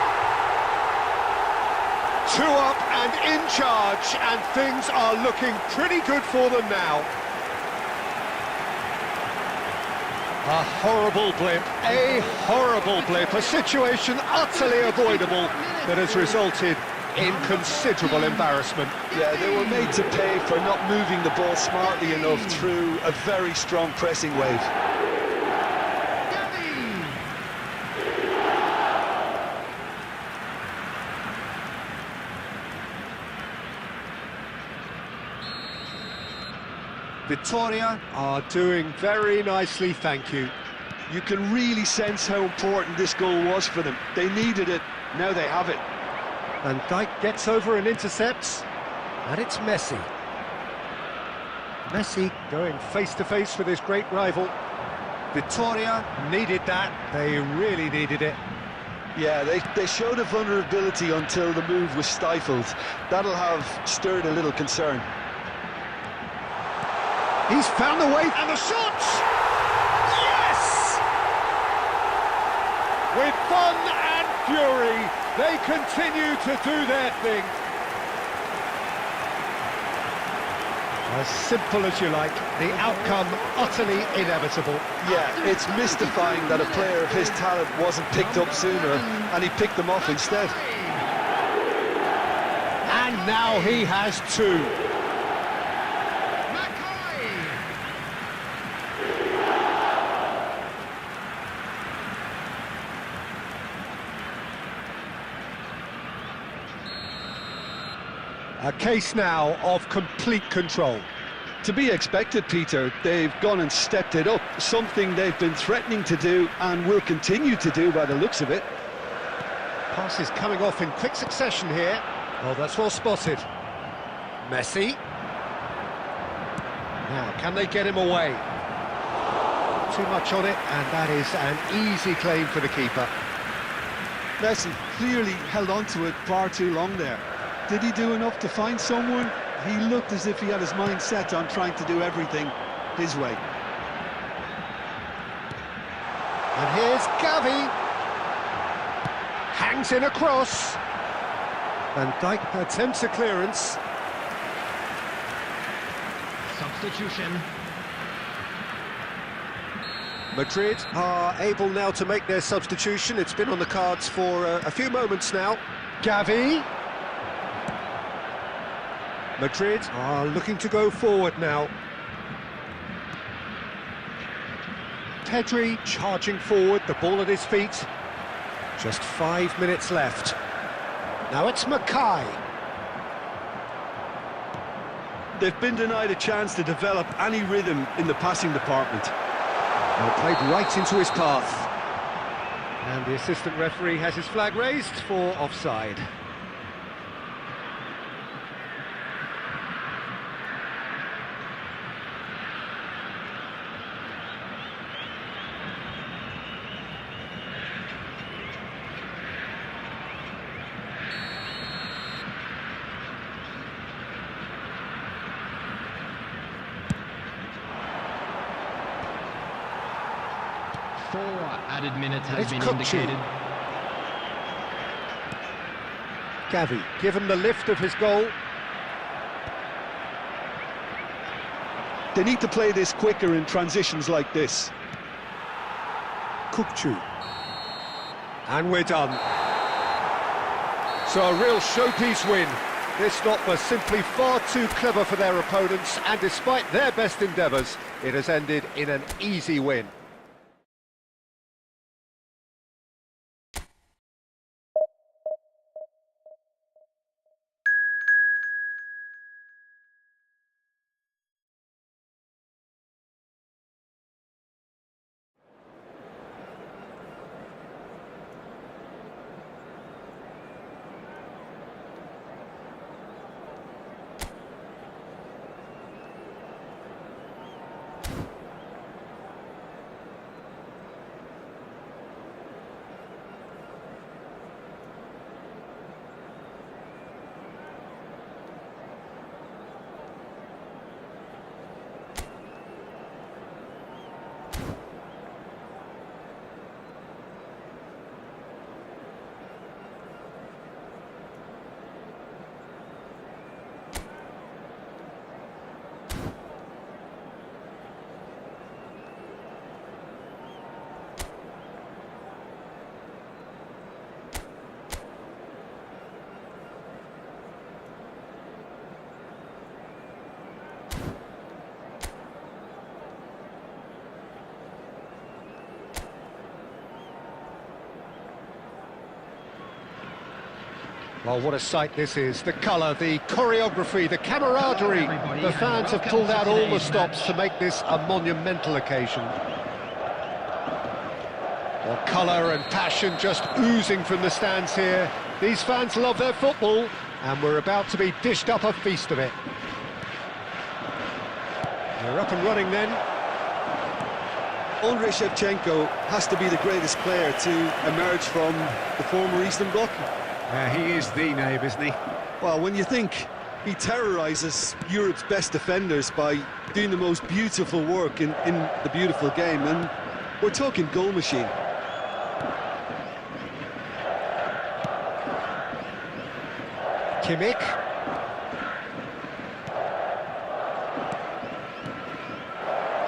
2 up and in charge, and things are looking pretty good for them now. A horrible blip, a situation utterly avoidable that has resulted in considerable embarrassment. Yeah, they were made to pay for not moving the ball smartly enough through a very strong pressing wave. Victoria are doing very nicely, thank you. You can really sense how important this goal was for them. They needed it, now they have it. Van Dijk gets over and intercepts, and it's Messi. Messi going face-to-face with his great rival. Victoria needed that, they really needed it. Yeah, they showed a vulnerability until the move was stifled. That'll have stirred a little concern. He's found the way, and the shot! Yes! With fun and fury, they continue to do their thing. As simple as you like, the outcome utterly inevitable. Yeah, it's mystifying that a player of his talent wasn't picked up sooner, and he picked them off instead. And now he has 2. A case now of complete control. To be expected, Peter. They've gone and stepped it up, something they've been threatening to do and will continue to do by the looks of it. Passes coming off in quick succession here. Oh, that's well spotted. Messi. Now, can they get him away? Too much on it, and that is an easy claim for the keeper. Messi clearly held on to it far too long there. Did he do enough to find someone? He looked as if he had his mind set on trying to do everything his way. And here's Gavi. Hangs in a cross. Van Dijk attempts a clearance. Substitution. Madrid are able now to make their substitution. It's been on the cards for a few moments now. Gavi. Madrid are looking to go forward now. Pedri charging forward, the ball at his feet. Just 5 minutes left. Now it's Makaay. They've been denied a chance to develop any rhythm in the passing department. Well, played right into his path. And the assistant referee has his flag raised for offside. 4 added minutes has It's been Cookchee. indicated. Gavi, give him the lift of his goal. They need to play this quicker in transitions like this. Cookchee. And we're done. So a real showpiece win. This lot was simply far too clever for their opponents, and despite their best endeavours, it has ended in an easy win. Well, what a sight this is. The colour, the choreography, the camaraderie. The fans have pulled out all the stops to make this a monumental occasion. Well, colour and passion just oozing from the stands here. These fans love their football, and we're about to be dished up a feast of it. We're up and running then. Andrei Shevchenko has to be the greatest player to emerge from the former Eastern Bloc. He is the name, isn't he? Well, when you think he terrorises Europe's best defenders by doing the most beautiful work in the beautiful game, and we're talking goal machine. Kimmich.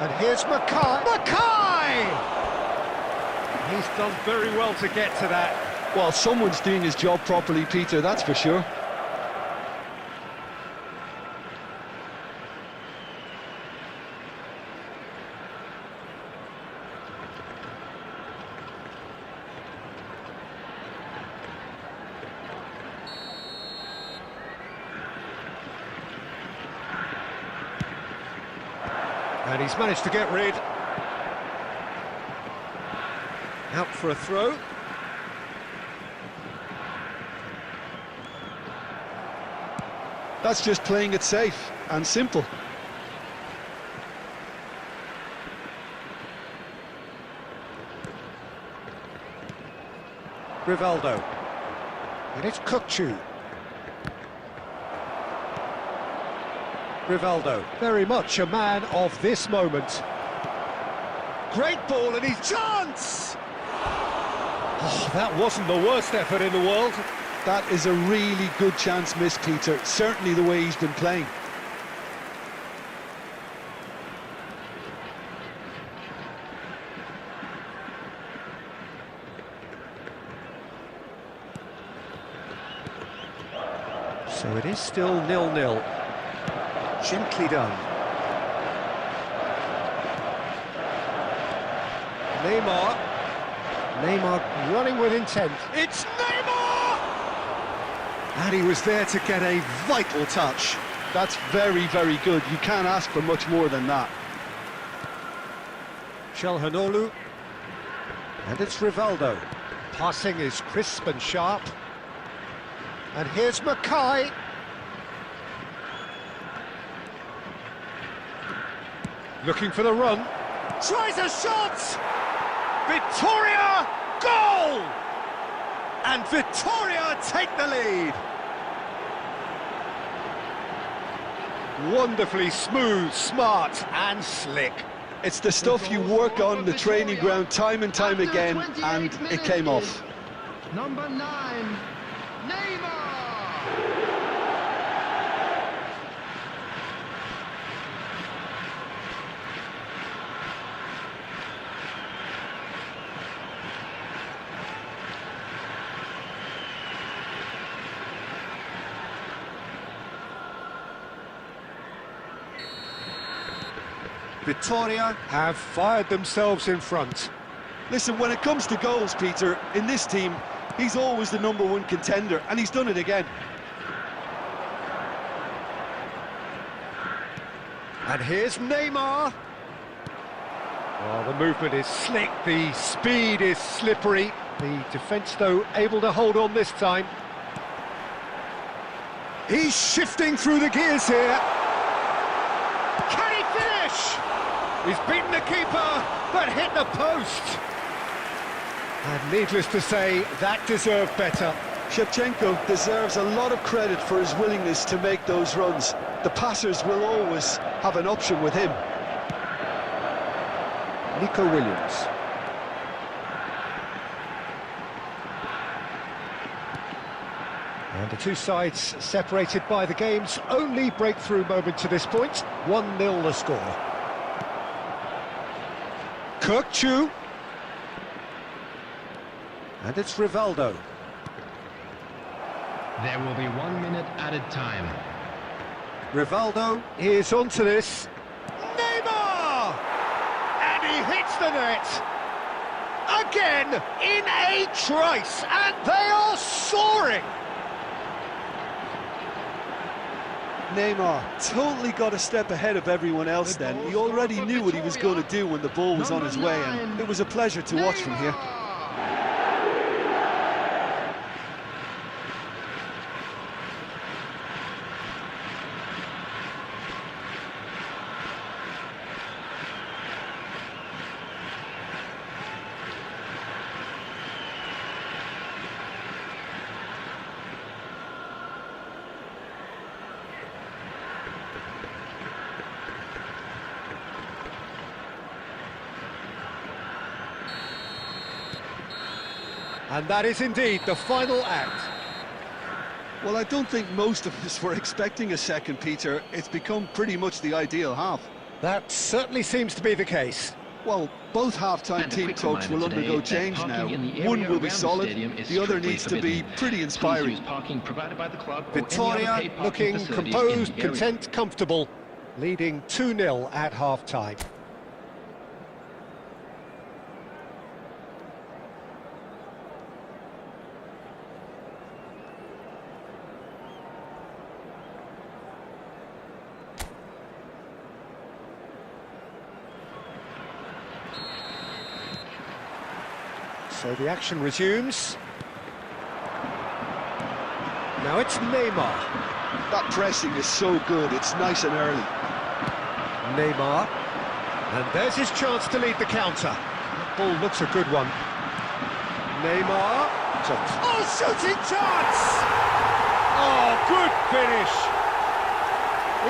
And here's Makaay. Makaay! He's done very well to get to that. Well, someone's doing his job properly, Peter, that's for sure. And he's managed to get rid. Out for a throw. That's just playing it safe and simple. Rivaldo. And it's Cookchee. Rivaldo, very much a man of this moment. Great ball and his chance! Oh, that wasn't the worst effort in the world. That is a really good chance missed, Peter. Certainly the way he's been playing. So it is still 0-0. Gently done. Neymar running with intent. It's Neymar! And he was there to get a vital touch. That's very, very good. You can't ask for much more than that. Calhanoglu. And it's Rivaldo. Passing is crisp and sharp. And here's Makaay. Looking for the run. Tries a shot! Victoria! Goal! And Victoria take the lead. Wonderfully smooth, smart and slick. It's the stuff you work on the training ground time and time again, and it came off. Number 9, Neymar. Vitoria have fired themselves in front. Listen, when it comes to goals, Peter, in this team, he's always the #1 contender, and he's done it again. And here's Neymar. Well, the movement is slick, the speed is slippery. The defence, though, able to hold on this time. He's shifting through the gears here. Can he finish? He's beaten the keeper, but hit the post. And needless to say, that deserved better. Shevchenko deserves a lot of credit for his willingness to make those runs. The passers will always have an option with him. Nico Williams. And the two sides separated by the game's only breakthrough moment to this point. 1-0 the score. Kirkchu. And it's Rivaldo. There will be 1 minute added time. Rivaldo is onto this. Neymar! And he hits the net. Again, in a trice, and they are soaring. Neymar totally got a step ahead of everyone else then. He already knew what he was going to do when the ball was on his way, and it was a pleasure to watch from here. And that is indeed the final act. Well, I don't think most of us were expecting a second, Peter. It's become pretty much the ideal half. That certainly seems to be the case. Well, both half-time team talks will undergo change now. One will be solid, the other needs to be pretty inspiring. Vitoria looking composed, content, comfortable, leading 2-0 at half-time. So the action resumes. Now it's Neymar. That pressing is so good, it's nice and early. Neymar. And there's his chance to lead the counter. That ball looks a good one. Neymar. Oh, shooting chance! Oh, good finish.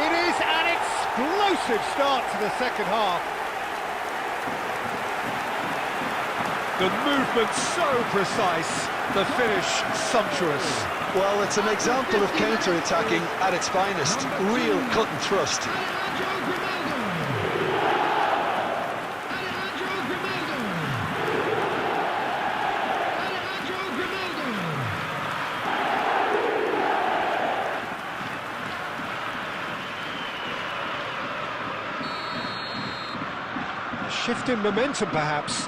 It is an explosive start to the second half. The movement so precise, the finish sumptuous. Well, it's an example of counter-attacking at its finest. Real cut and thrust. A shift in momentum, perhaps.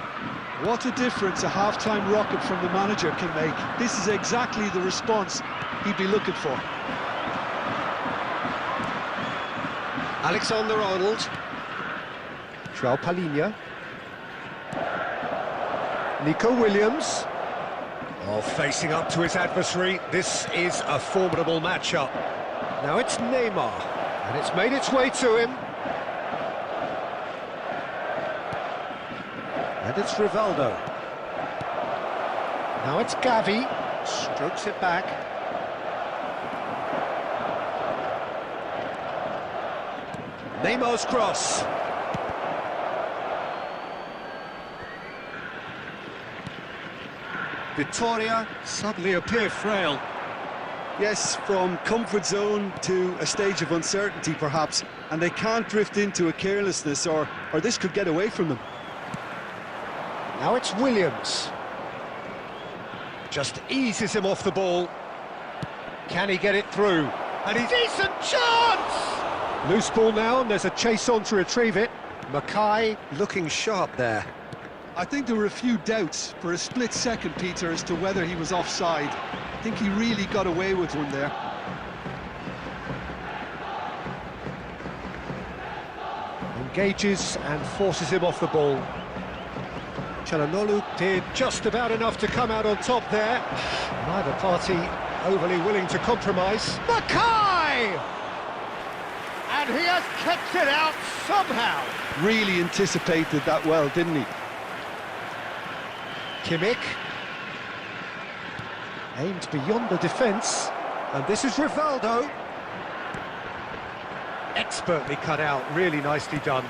What a difference a half-time rocket from the manager can make. This is exactly the response he'd be looking for. Alexander-Arnold. João Palhinha. Nico Williams. Oh, facing up to his adversary. This is a formidable matchup. Now it's Neymar, and it's made its way to him. And it's Rivaldo. Now it's Gavi. Strokes it back. Neymar's cross. Vitoria suddenly appear frail. Yes, from comfort zone to a stage of uncertainty perhaps, and they can't drift into a carelessness or this could get away from them. Now it's Williams. Just eases him off the ball. Can he get it through? And he's decent chance! Loose ball now, and there's a chase on to retrieve it. Makaay looking sharp there. I think there were a few doubts for a split second, Peter, as to whether he was offside. I think he really got away with one there. Engages and forces him off the ball. Çalhanoğlu did just about enough to come out on top there. Neither party overly willing to compromise. Makaay! And he has kept it out somehow. Really anticipated that well, didn't he? Kimmich. Aimed beyond the defence. And this is Rivaldo. Expertly cut out, really nicely done.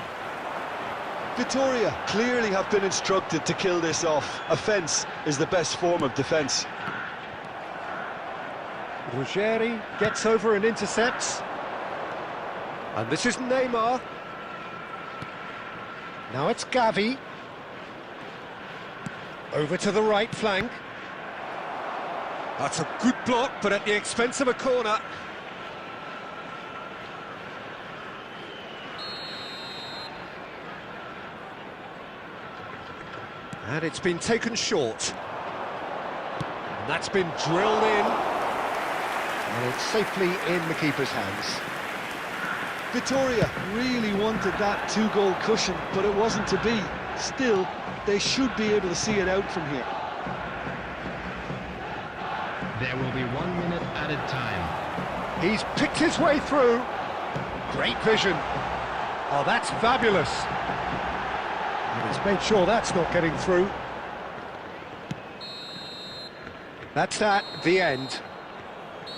Vitoria clearly have been instructed to kill this off. Offence is the best form of defence. Ruggeri gets over and intercepts. And this is Neymar. Now it's Gavi. Over to the right flank. That's a good block, but at the expense of a corner. And it's been taken short. And that's been drilled in. And it's safely in the keeper's hands. Vitoria really wanted that two-goal cushion, but it wasn't to be. Still, they should be able to see it out from here. There will be 1 minute added time. He's picked his way through. Great vision. Oh, that's fabulous. And he's made sure that's not getting through. That's the end.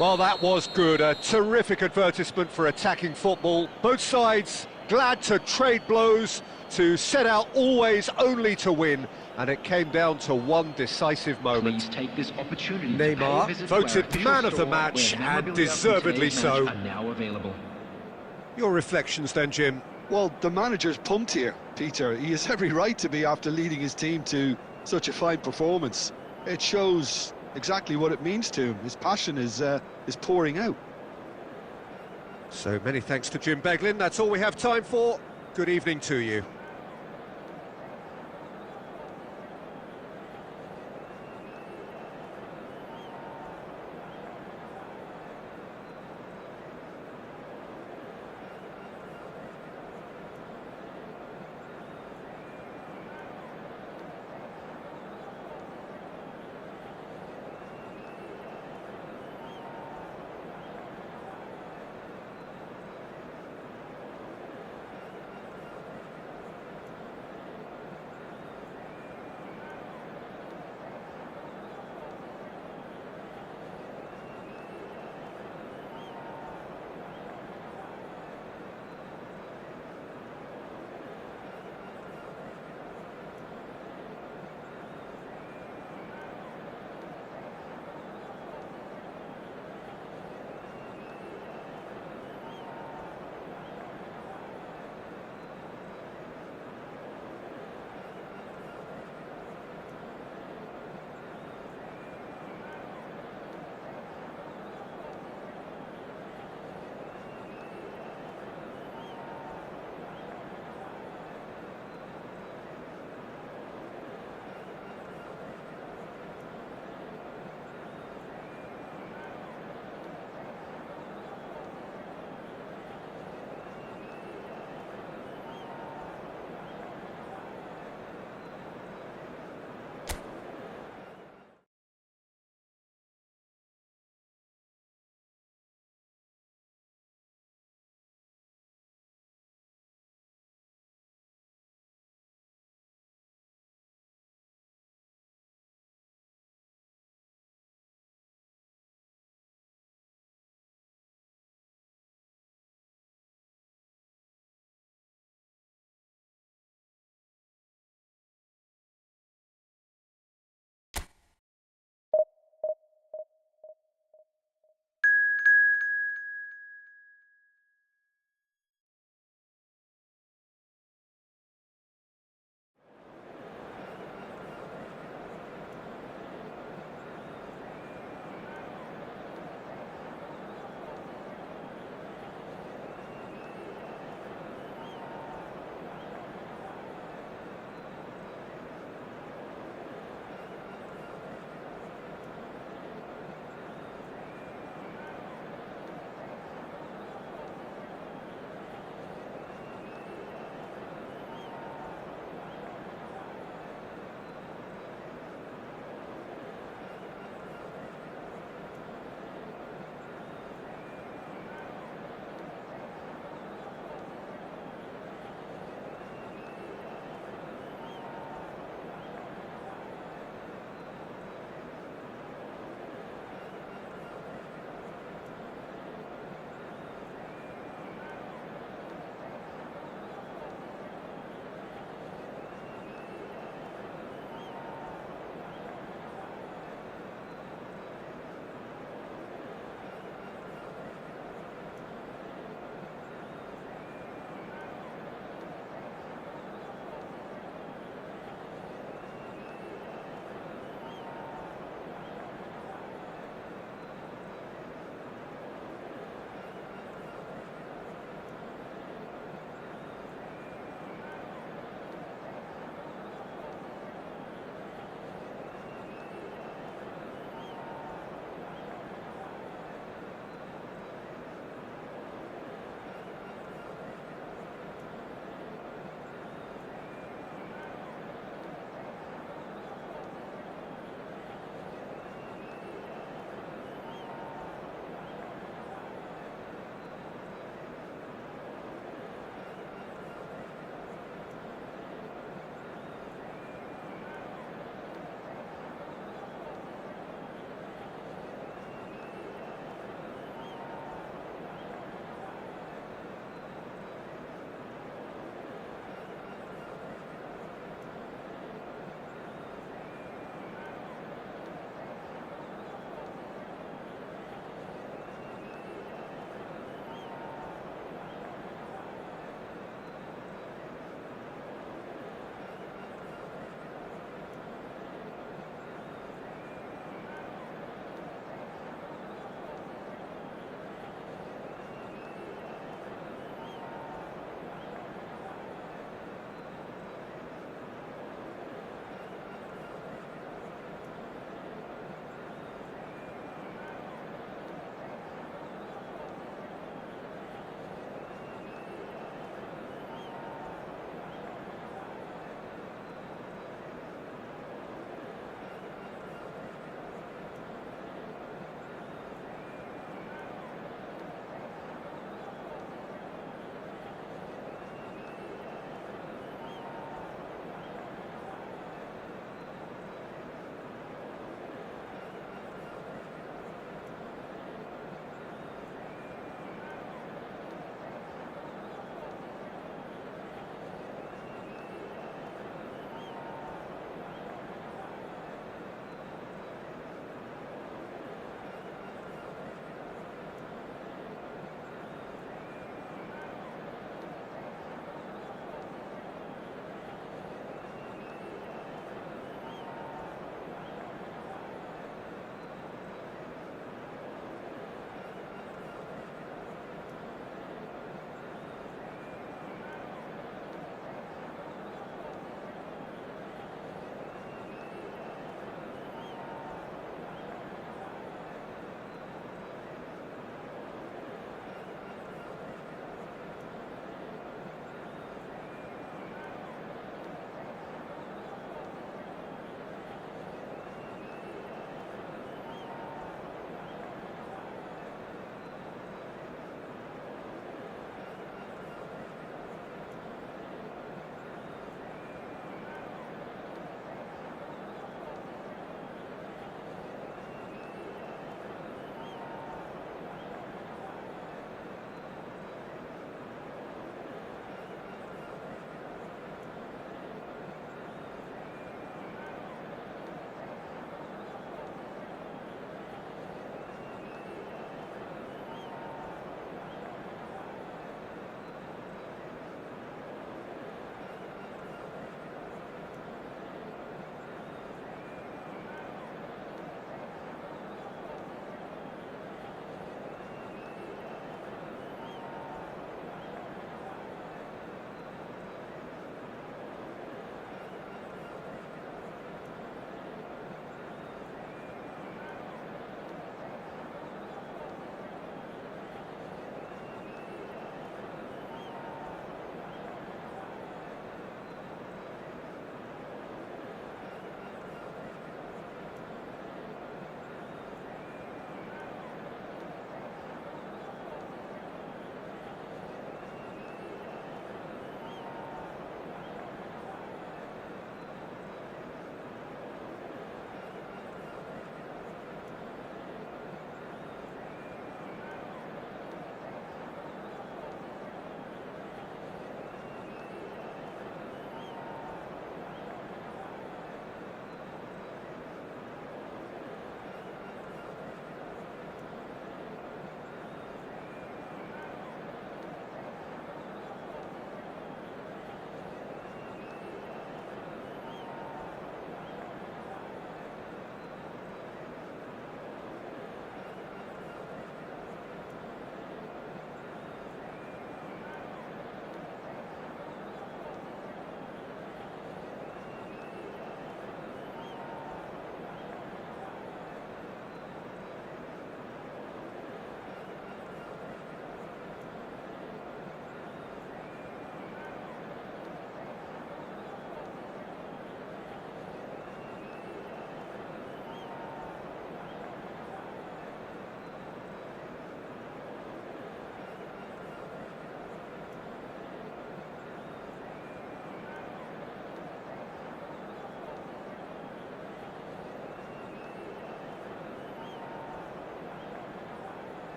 Well, that was good. A terrific advertisement for attacking football. Both sides glad to trade blows, to set out always only to win. And it came down to one decisive moment. Please take this opportunity Neymar voted man of the match, and deservedly so. Are now available. Your reflections then, Jim? Well, the manager's pumped here, Peter. He has every right to be after leading his team to such a fine performance. It shows exactly what it means to him. His passion is pouring out. So many thanks to Jim Beglin. That's all we have time for. Good evening to you.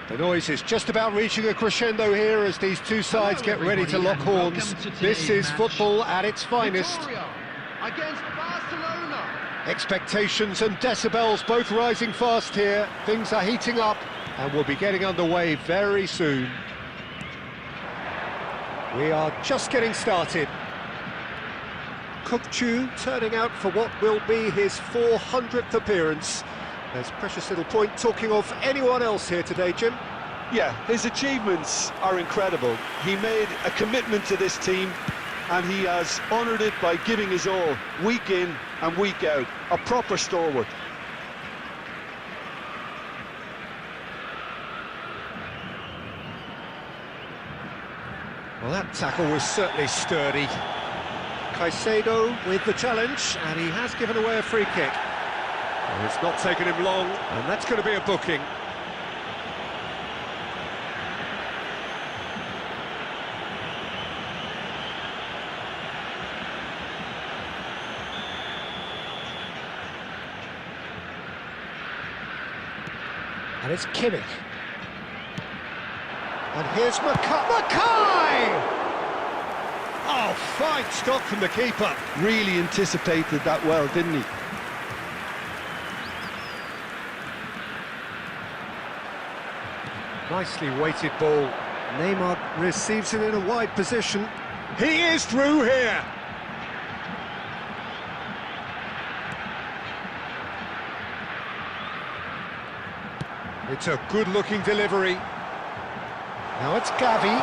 The noise is just about reaching a crescendo here as these two sides get ready to lock horns. This is football at its finest. Vitoria against Barcelona. Expectations and decibels both rising fast here. Things are heating up and we'll be getting underway very soon. We are just getting started. Kukçu turning out for what will be his 400th appearance. There's precious little point talking of anyone else here today, Jim. Yeah, his achievements are incredible. He made a commitment to this team and he has honoured it by giving his all, week in and week out. A proper stalwart. Well, that tackle was certainly sturdy. Caicedo with the challenge, and he has given away a free kick. Well, it's not taken him long, and that's going to be a booking. And it's Kimmich. And here's Makaay! Oh, fine stop from the keeper. Really anticipated that well, didn't he? Nicely weighted ball. Neymar receives it in a wide position. He is through here. It's a good-looking delivery. Now it's Gavi.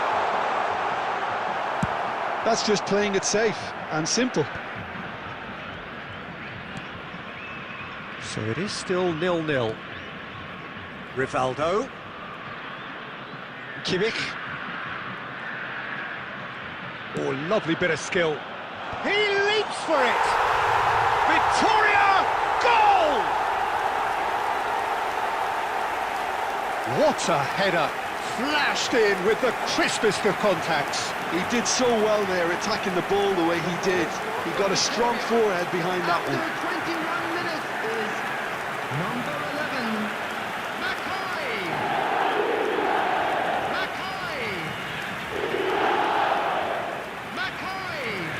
That's just playing it safe and simple. So it is still 0-0. Rivaldo. Kimmich. Oh, lovely bit of skill. He leaps for it! Vitoria! Goal! What a header! Flashed in with the crispest of contacts. He did so well there, attacking the ball the way he did. He got a strong forehead behind that After one. 21 minutes is number 11, Makaay. Makaay. Makaay.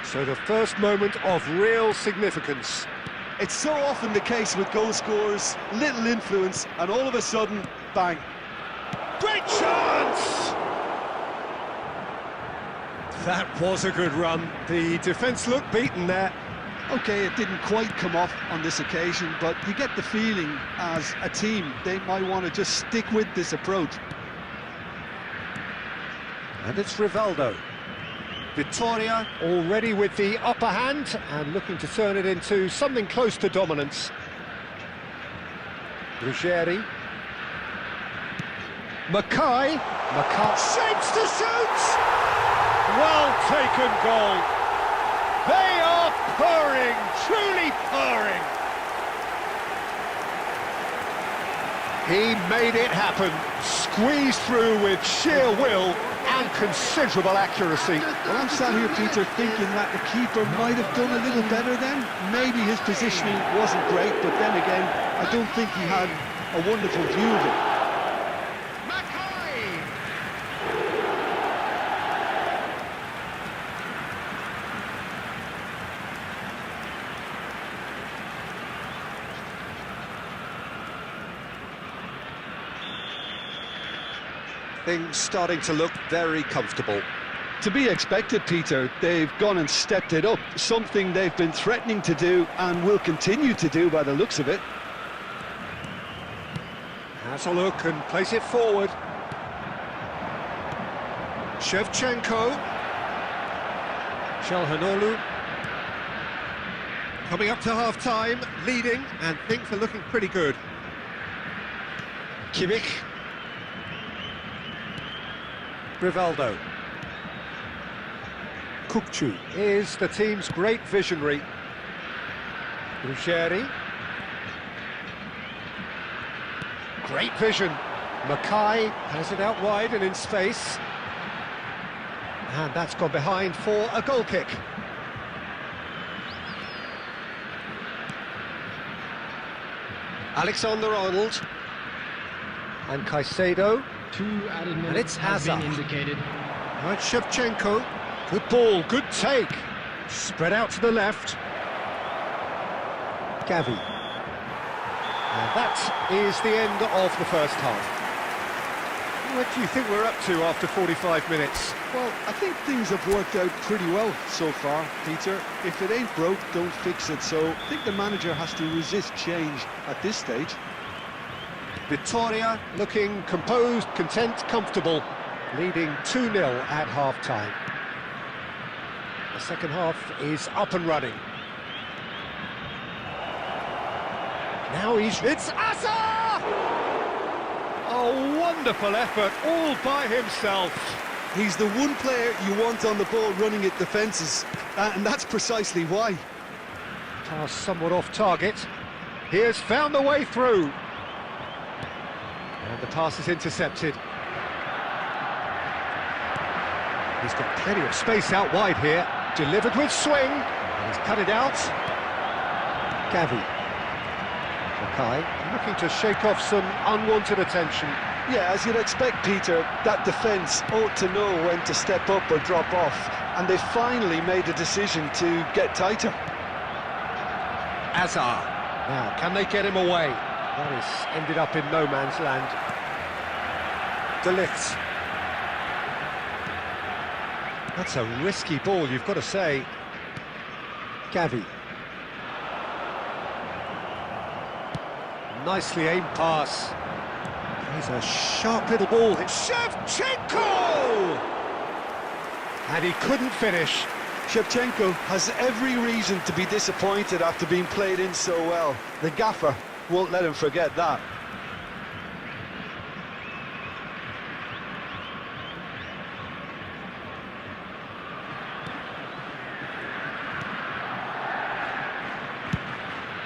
So the first moment of real significance. It's so often the case with goal scorers, little influence, and all of a sudden, bang. Great chance! That was a good run. The defence looked beaten there. Okay, it didn't quite come off on this occasion, but you get the feeling as a team they might want to just stick with this approach. And it's Rivaldo. Vitoria already with the upper hand and looking to turn it into something close to dominance. Ruggeri. Makaay. Makaay shapes to shoot! Well taken goal. They are purring, truly purring. He made it happen, squeezed through with sheer will and considerable accuracy. Well, I'm sat here, Peter, thinking that the keeper might have done a little better then. Maybe his positioning wasn't great, but then again, I don't think he had a wonderful view of it. Makaay. Things starting to look very comfortable. To be expected, Peter. They've gone and stepped it up, something they've been threatening to do and will continue to do by the looks of it. Has a look and plays it forward. Shevchenko. Çalhanoğlu. Coming up to half-time, leading, and things are looking pretty good. Kimmich. Rivaldo. Kukçu is the team's great visionary. Ruggeri. Great vision. Makaay has it out wide and in space. And that's gone behind for a goal kick. Alexander-Arnold. And Caicedo. 2 added And minutes it's has been Hazard. indicated. Right, Shevchenko. Good ball, good take. Spread out to the left. Gavi. And that is the end of the first half. What do you think we're up to after 45 minutes? Well, I think things have worked out pretty well so far, Peter. If it ain't broke, don't fix it. So I think the manager has to resist change at this stage. Vitoria looking composed, content, comfortable, leading 2-0 at half-time. The second half is up and running. Now it's Asa! A wonderful effort, all by himself. He's the one player you want on the ball running at defences, and that's precisely why. Pass somewhat off target. He has found the way through. And the pass is intercepted. He's got plenty of space out wide here. Delivered with swing. And he's cut it out. Gavi. Makaay looking to shake off some unwanted attention. Yeah, as you'd expect, Peter, that defence ought to know when to step up or drop off, and they finally made a decision to get tighter. Azar. Now, can they get him away? That has ended up in no man's land. De Ligt. That's a risky ball, you've got to say. Gavi. Nicely aimed pass. He's a sharp little ball. It's Shevchenko! And he couldn't finish. Shevchenko has every reason to be disappointed after being played in so well. The gaffer won't let him forget that.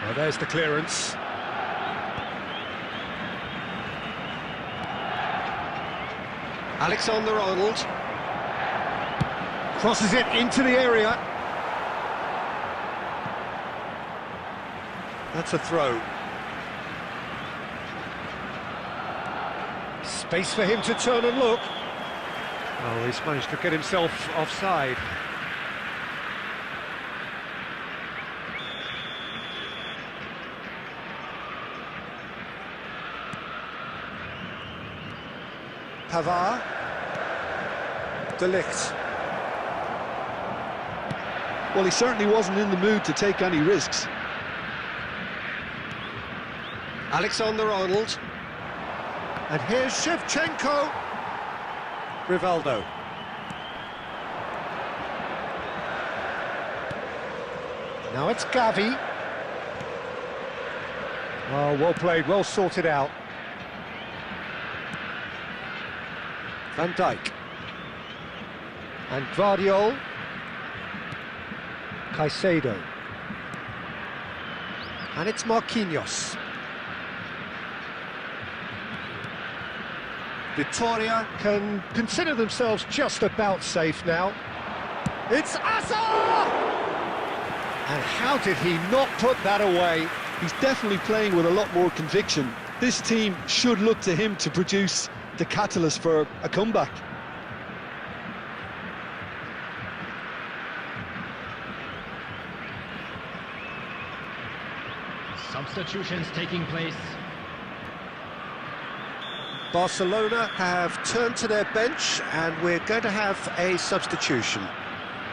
Well, there's the clearance. Alexander-Arnold crosses it into the area. That's a throw. Space for him to turn and look. Oh, he's managed to get himself offside. Pavard. De Ligt. Well, he certainly wasn't in the mood to take any risks. Alexander-Arnold. And here's Shevchenko. Rivaldo. Now it's Gavi. Oh, well played, well sorted out. Van Dijk. And Guardiola. Caicedo. And it's Marquinhos. Vitoria can consider themselves just about safe now. It's Asa! And how did he not put that away? He's definitely playing with a lot more conviction. This team should look to him to produce the catalyst for a comeback. Substitutions taking place. Barcelona have turned to their bench and we're going to have a substitution.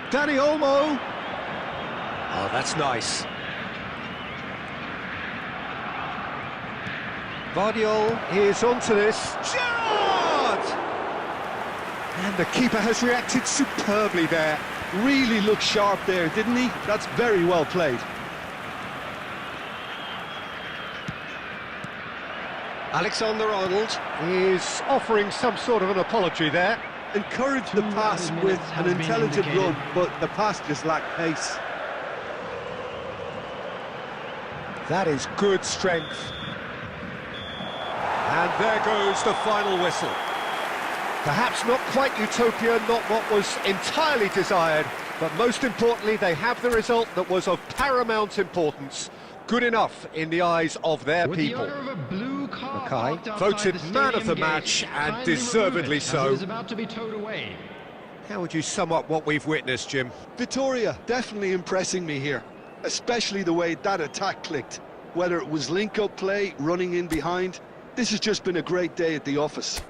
Dani Olmo. Oh, that's nice. Guardiola is onto this. Gerrard! And the keeper has reacted superbly there. Really looked sharp there, didn't he? That's very well played. Alexander-Arnold is offering some sort of an apology there. Encouraged the pass with an intelligent run, but the pass just lacked pace. That is good strength. And there goes the final whistle. Perhaps not quite utopia, not what was entirely desired, but most importantly, they have the result that was of paramount importance. Good enough in the eyes of their With people. the owner of a blue car parked Makaay, outside voted the man of the stadium match, gate, and kindly deservedly remove it, as so. it is about to be towed away. How would you sum up what we've witnessed, Jim? Vitoria definitely impressing me here, especially the way that attack clicked. Whether it was link-up play, running in behind, this has just been a great day at the office.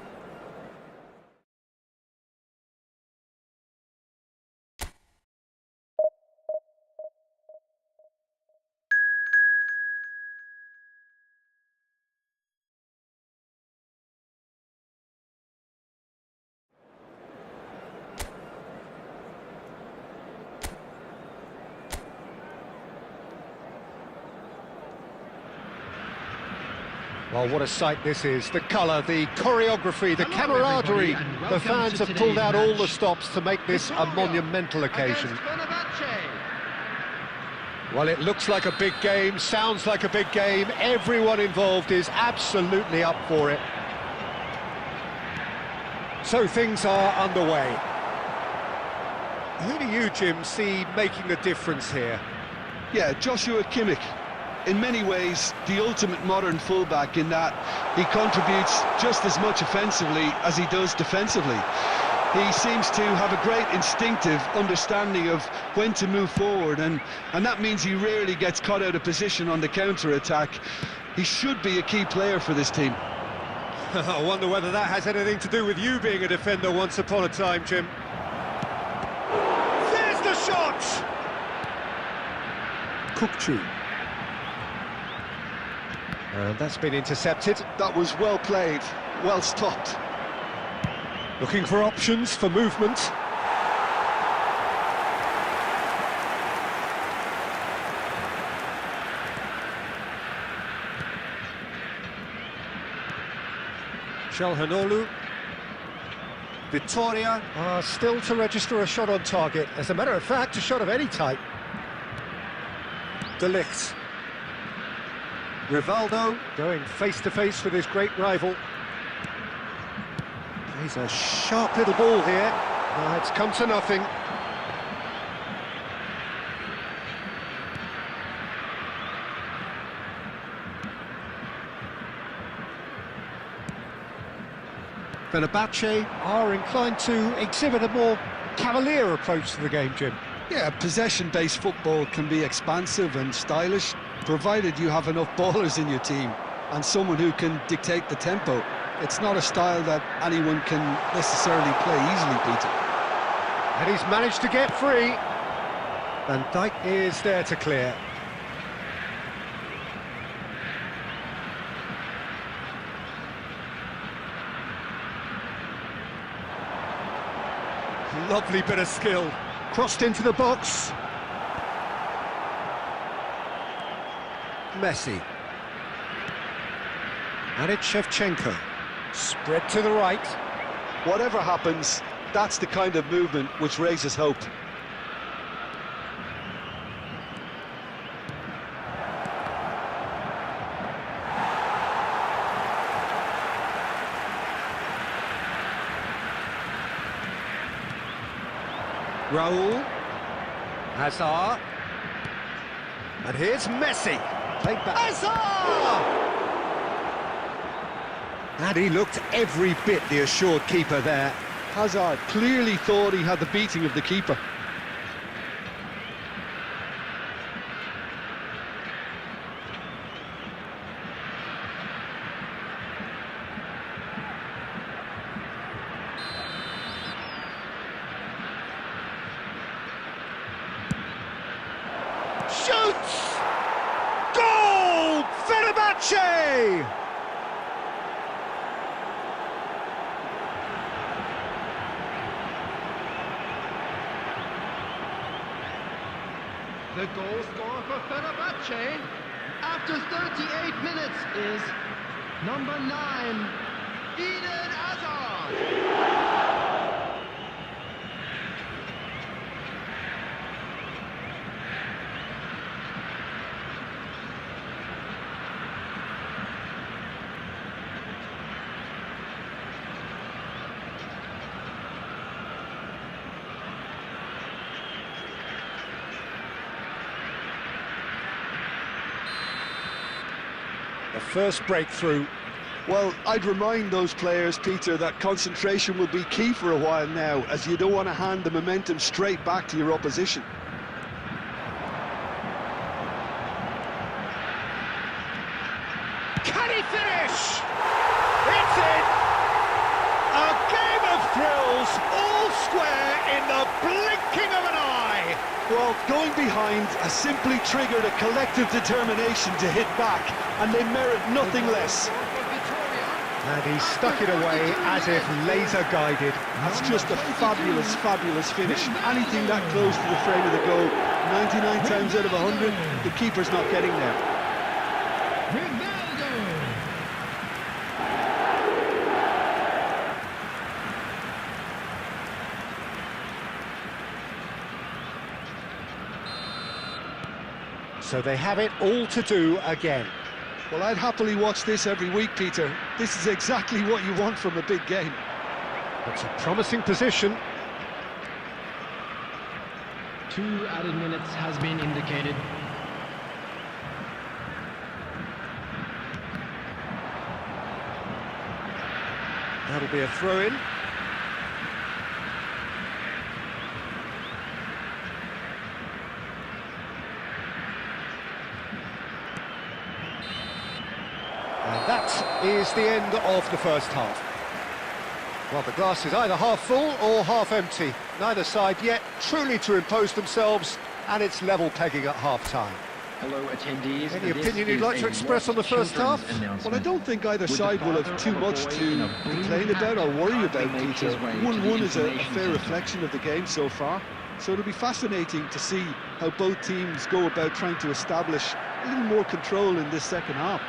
Well, what a sight this is. The colour, the choreography, the Hello, camaraderie. everybody, and The welcome fans to have pulled out today's all the match. stops to make this a Victoria monumental occasion. against Fenerbahce. Well, it looks like a big game, sounds like a big game. Everyone involved is absolutely up for it. So things are underway. Who do you, Jim, see making the difference here? Yeah, Joshua Kimmich. In many ways, the ultimate modern fullback in that he contributes just as much offensively as he does defensively. He seems to have a great instinctive understanding of when to move forward, and that means he rarely gets caught out of position on the counter-attack. He should be a key player for this team. I wonder whether that has anything to do with you being a defender once upon a time, Jim. There's the shot! Kukçu. And that's been intercepted. That was well played, well stopped. Looking for options for movement. Çalhanoğlu. Vitoria are still to register a shot on target. As a matter of fact, a shot of any type. De Ligt. Rivaldo going face-to-face with his great rival. He's a sharp little ball here. It's come to nothing. Fenerbahce are inclined to exhibit a more cavalier approach to the game, Jim. Yeah, possession-based football can be expansive and stylish, provided you have enough ballers in your team and someone who can dictate the tempo. It's not a style that anyone can necessarily play easily, Peter. And he's managed to get free. Van Dijk is there to clear. Lovely bit of skill. Crossed into the box. Messi. And it's Shevchenko. Spread to the right. Whatever happens, that's the kind of movement which raises hope. Raul. Hazard. And here's Messi. Played back. Hazard! And he looked every bit the assured keeper there. Hazard clearly thought he had the beating of the keeper. Shoots! Goal! Fenerbahce! The goal scorer for Fenerbahce after 38 minutes is number 9, Eden Hazard. The first breakthrough. Well, I'd remind those players, Peter, that concentration will be key for a while now, as you don't want to hand the momentum straight back to your opposition. Can he finish? It's in! A game of thrills, all square in the blinking of an eye. Well, going behind has simply triggered a collective determination to hit back, and they merit nothing less. And he stuck it away as if laser guided. That's just a fabulous, fabulous finish. Anything that close to the frame of the goal, 99 times out of 100, the keeper's not getting there. So they have it all to do again. Well, I'd happily watch this every week, Peter. This is exactly what you want from a big game. It's a promising position. 2 added minutes has been indicated. That'll be a throw-in. And that is the end of the first half. Well, the glass is either half full or half empty. Neither side yet truly to impose themselves, and it's level pegging at half-time. Hello, attendees. Any opinion you'd like to express on the first half? Well, I don't think either side will have too much to complain about or worry about, Peter. 1-1 is a fair reflection of the game so far. So it'll be fascinating to see how both teams go about trying to establish a little more control in this second half.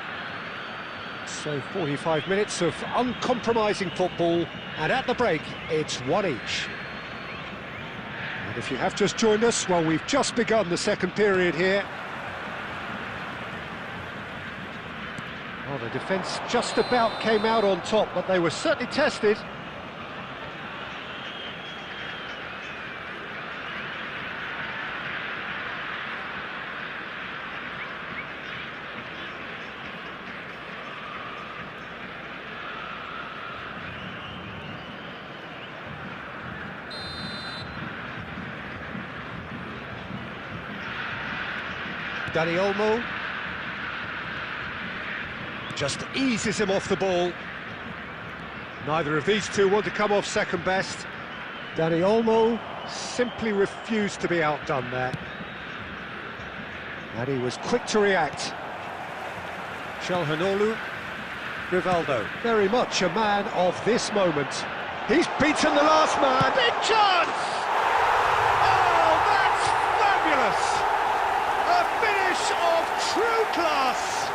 So 45 minutes of uncompromising football, and at the break, it's 1 each. And if you have just joined us, well, we've just begun the second period here. Well, the defence just about came out on top, but they were certainly tested. Dani Olmo just eases him off the ball. Neither of these two want to come off second best. Dani Olmo simply refused to be outdone there. And he was quick to react. Çalhanoğlu, Rivaldo, very much a man of this moment. He's beaten the last man. Big chance! Oh, that's fabulous! A finish of true class,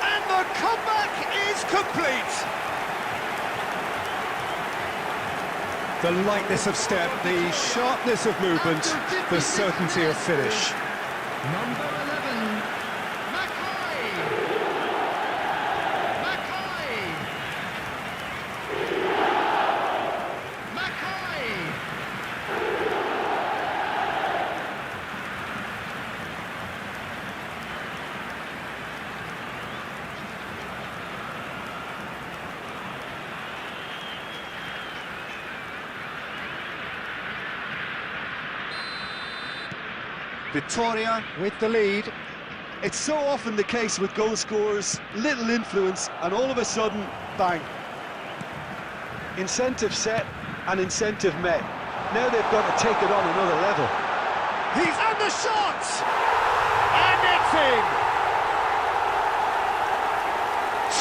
and the comeback is complete. The lightness of step, the sharpness of movement, the certainty of finish. Number 11, Makaay. Makaay. Makaay. Vitoria with the lead. It's so often the case with goal scorers, little influence, and all of a sudden, bang. Incentive set and incentive met. Now they've got to take it on another level. He's on the shot! And it's in!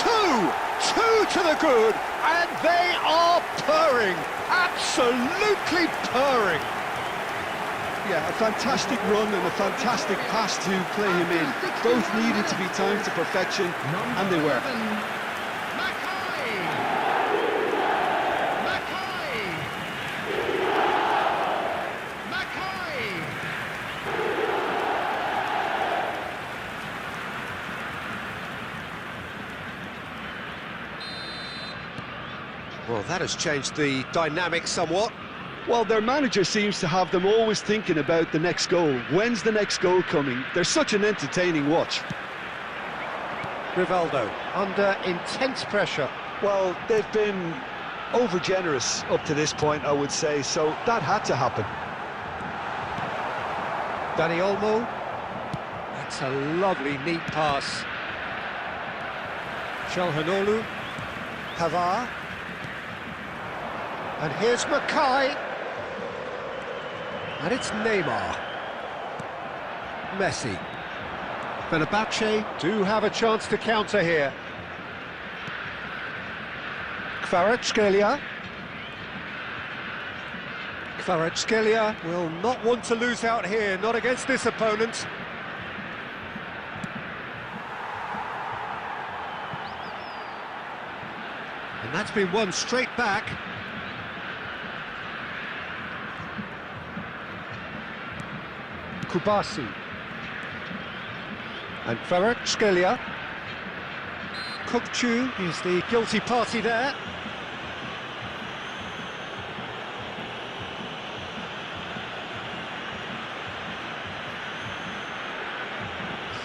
Two to the good, and they are purring. Absolutely purring. Yeah, a fantastic run and a fantastic pass to play him in. Both needed to be timed to perfection, and they were. Makaay. Makaay. Makaay. Well, that has changed the dynamic somewhat. Well, their manager seems to have them always thinking about the next goal. When's the next goal coming? They're such an entertaining watch. Rivaldo, under intense pressure. Well, they've been over-generous up to this point, I would say, so that had to happen. Dani Olmo. That's a lovely, neat pass. Çalhanoğlu. Pavard. And here's Makaay. And it's Neymar. Messi. Fenerbahce do have a chance to counter here. Kvaratskhelia. Kvaratskhelia will not want to lose out here, not against this opponent. And that's been won straight back. Kubasi. And Kvaratskhelia. Kokchu is the guilty party there.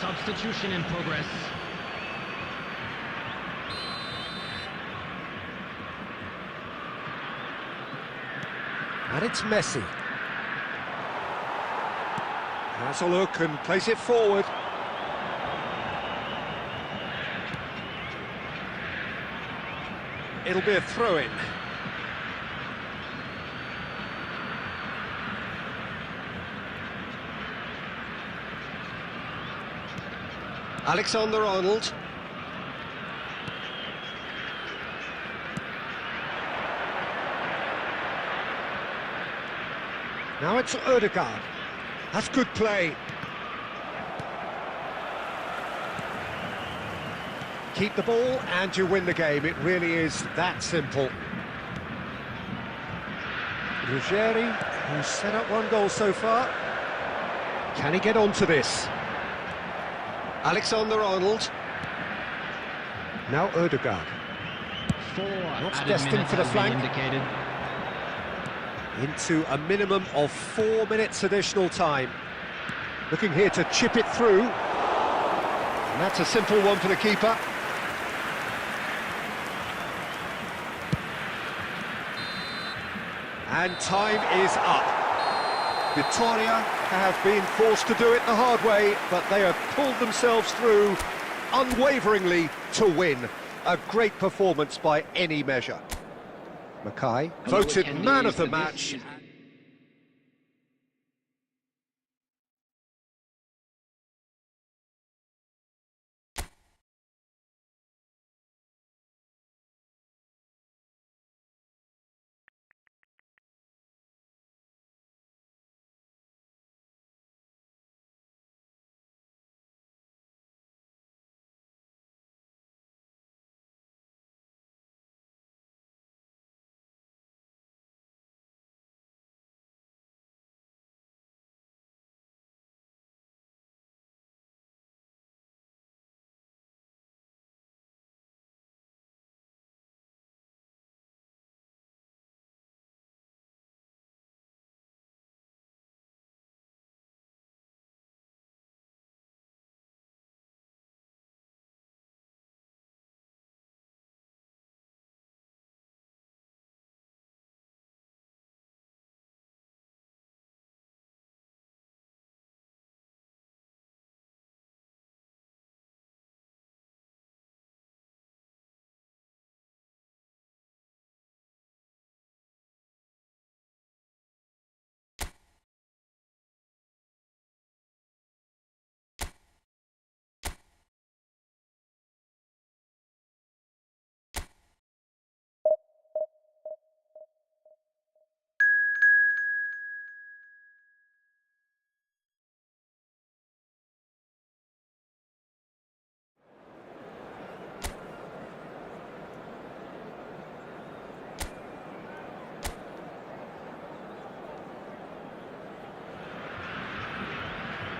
Substitution in progress. And it's Messi. Has a look and plays it forward. It'll be a throw-in. Alexander-Arnold. Now it's Ødegaard. That's good play. Keep the ball and you win the game. It really is that simple. Ruggeri, who's set up one goal so far. Can he get onto this? Alexander-Arnold. Now Ødegaard. Not destined for the flank. Indicated. Into a minimum of 4 minutes additional time. Looking here to chip it through. And that's a simple one for the keeper. And time is up. Vitoria have been forced to do it the hard way, but they have pulled themselves through unwaveringly to win. A great performance by any measure. Makaay, voted man of the match.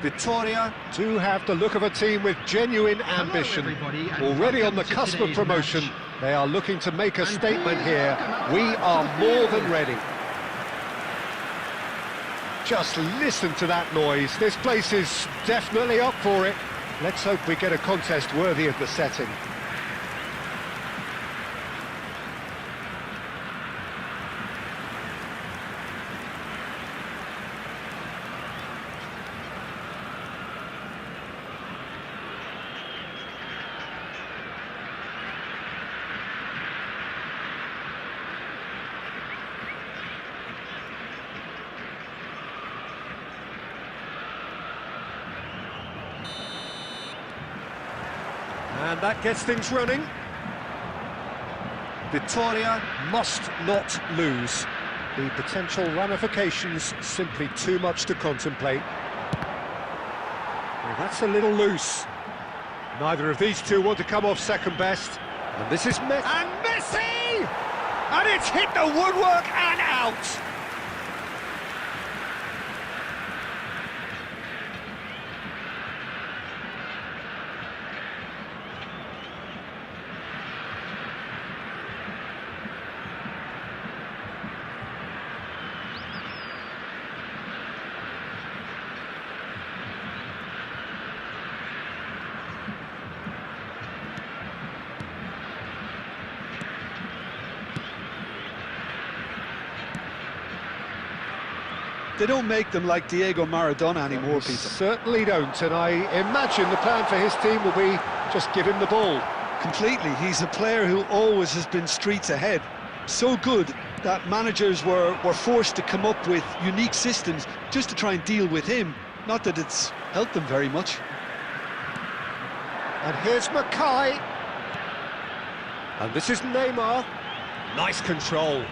Vitoria do have the look of a team with genuine ambition. everybody, and Already on the welcome to cusp of today's promotion, match. they are looking to make a statement here. We are more than ready. Just listen to that noise. This place is definitely up for it. Let's hope we get a contest worthy of the setting. And that gets things running. Vitoria must not lose. The potential ramifications simply too much to contemplate. Well, that's a little loose. Neither of these two want to come off second best. And this is Messi. And Messi! And it's hit the woodwork and out! They don't make them like Diego Maradona anymore, Peter. Certainly don't, and I imagine the plan for his team will be just give him the ball. Completely. He's a player who always has been streets ahead. So good that managers were forced to come up with unique systems just to try and deal with him. Not that it's helped them very much. And here's Makaay. And this is Neymar. Nice control.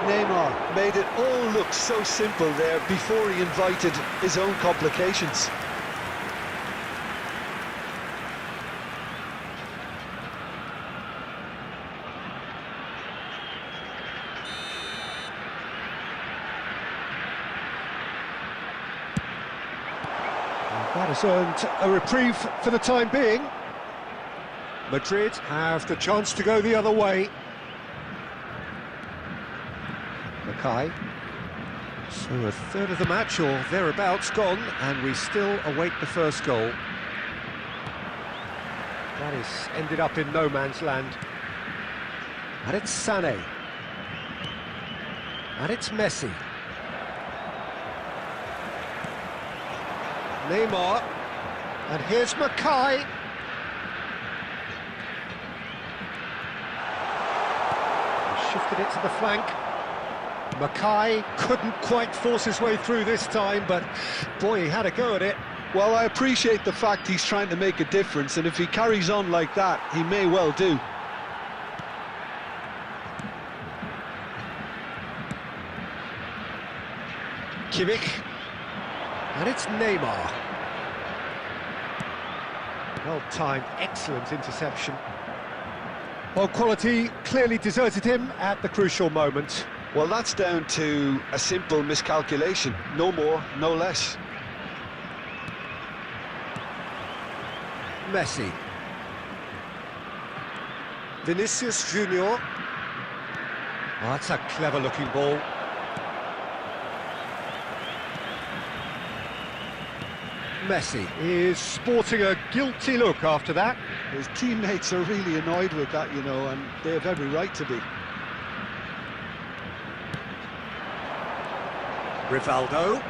Neymar made it all look so simple there before he invited his own complications. That has earned a reprieve for the time being. Madrid have the chance to go the other way. Makaay. So a third of the match or thereabouts gone, and we still await the first goal. That is ended up in no man's land. And it's Sané. And it's Messi. Neymar. And here's Makaay. Shifted it to the flank. Makaay couldn't quite force his way through this time, but boy, he had a go at it. Well, I appreciate the fact he's trying to make a difference, and if he carries on like that, he may well do. Kimmich. And it's Neymar. Well-timed, excellent interception. Well, quality clearly deserted him at the crucial moment. Well, that's down to a simple miscalculation. No more, no less. Messi. Vinicius Junior. Oh, that's a clever-looking ball. Messi is sporting a guilty look after that. His teammates are really annoyed with that, you know, and they have every right to be. Rivaldo.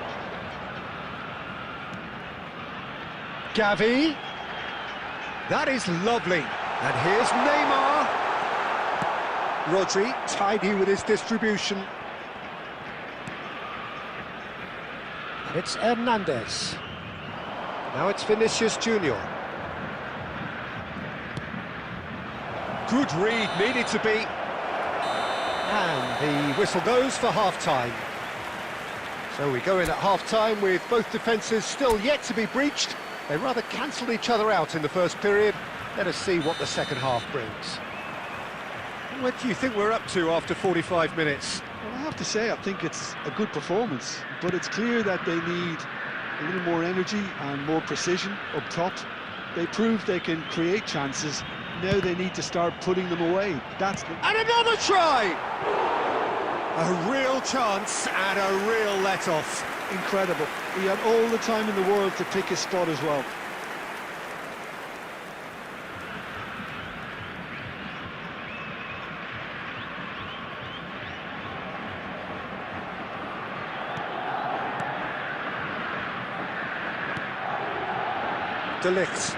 Gavi. That is lovely. And here's Neymar. Rodri, tidy with his distribution. And it's Hernandez. Now it's Vinicius Junior. Good read, needed to be. And the whistle goes for half-time. So we go in at half-time with both defences still yet to be breached. They rather cancelled each other out in the first period. Let us see what the second half brings. What do you think we're up to after 45 minutes? Well, I have to say, I think it's a good performance, but it's clear that they need a little more energy and more precision up top. They proved they can create chances. Now they need to start putting them away. And another try! A real chance and a real let-off. incredible. He had all the time in the world to pick his spot as well. De Ligt.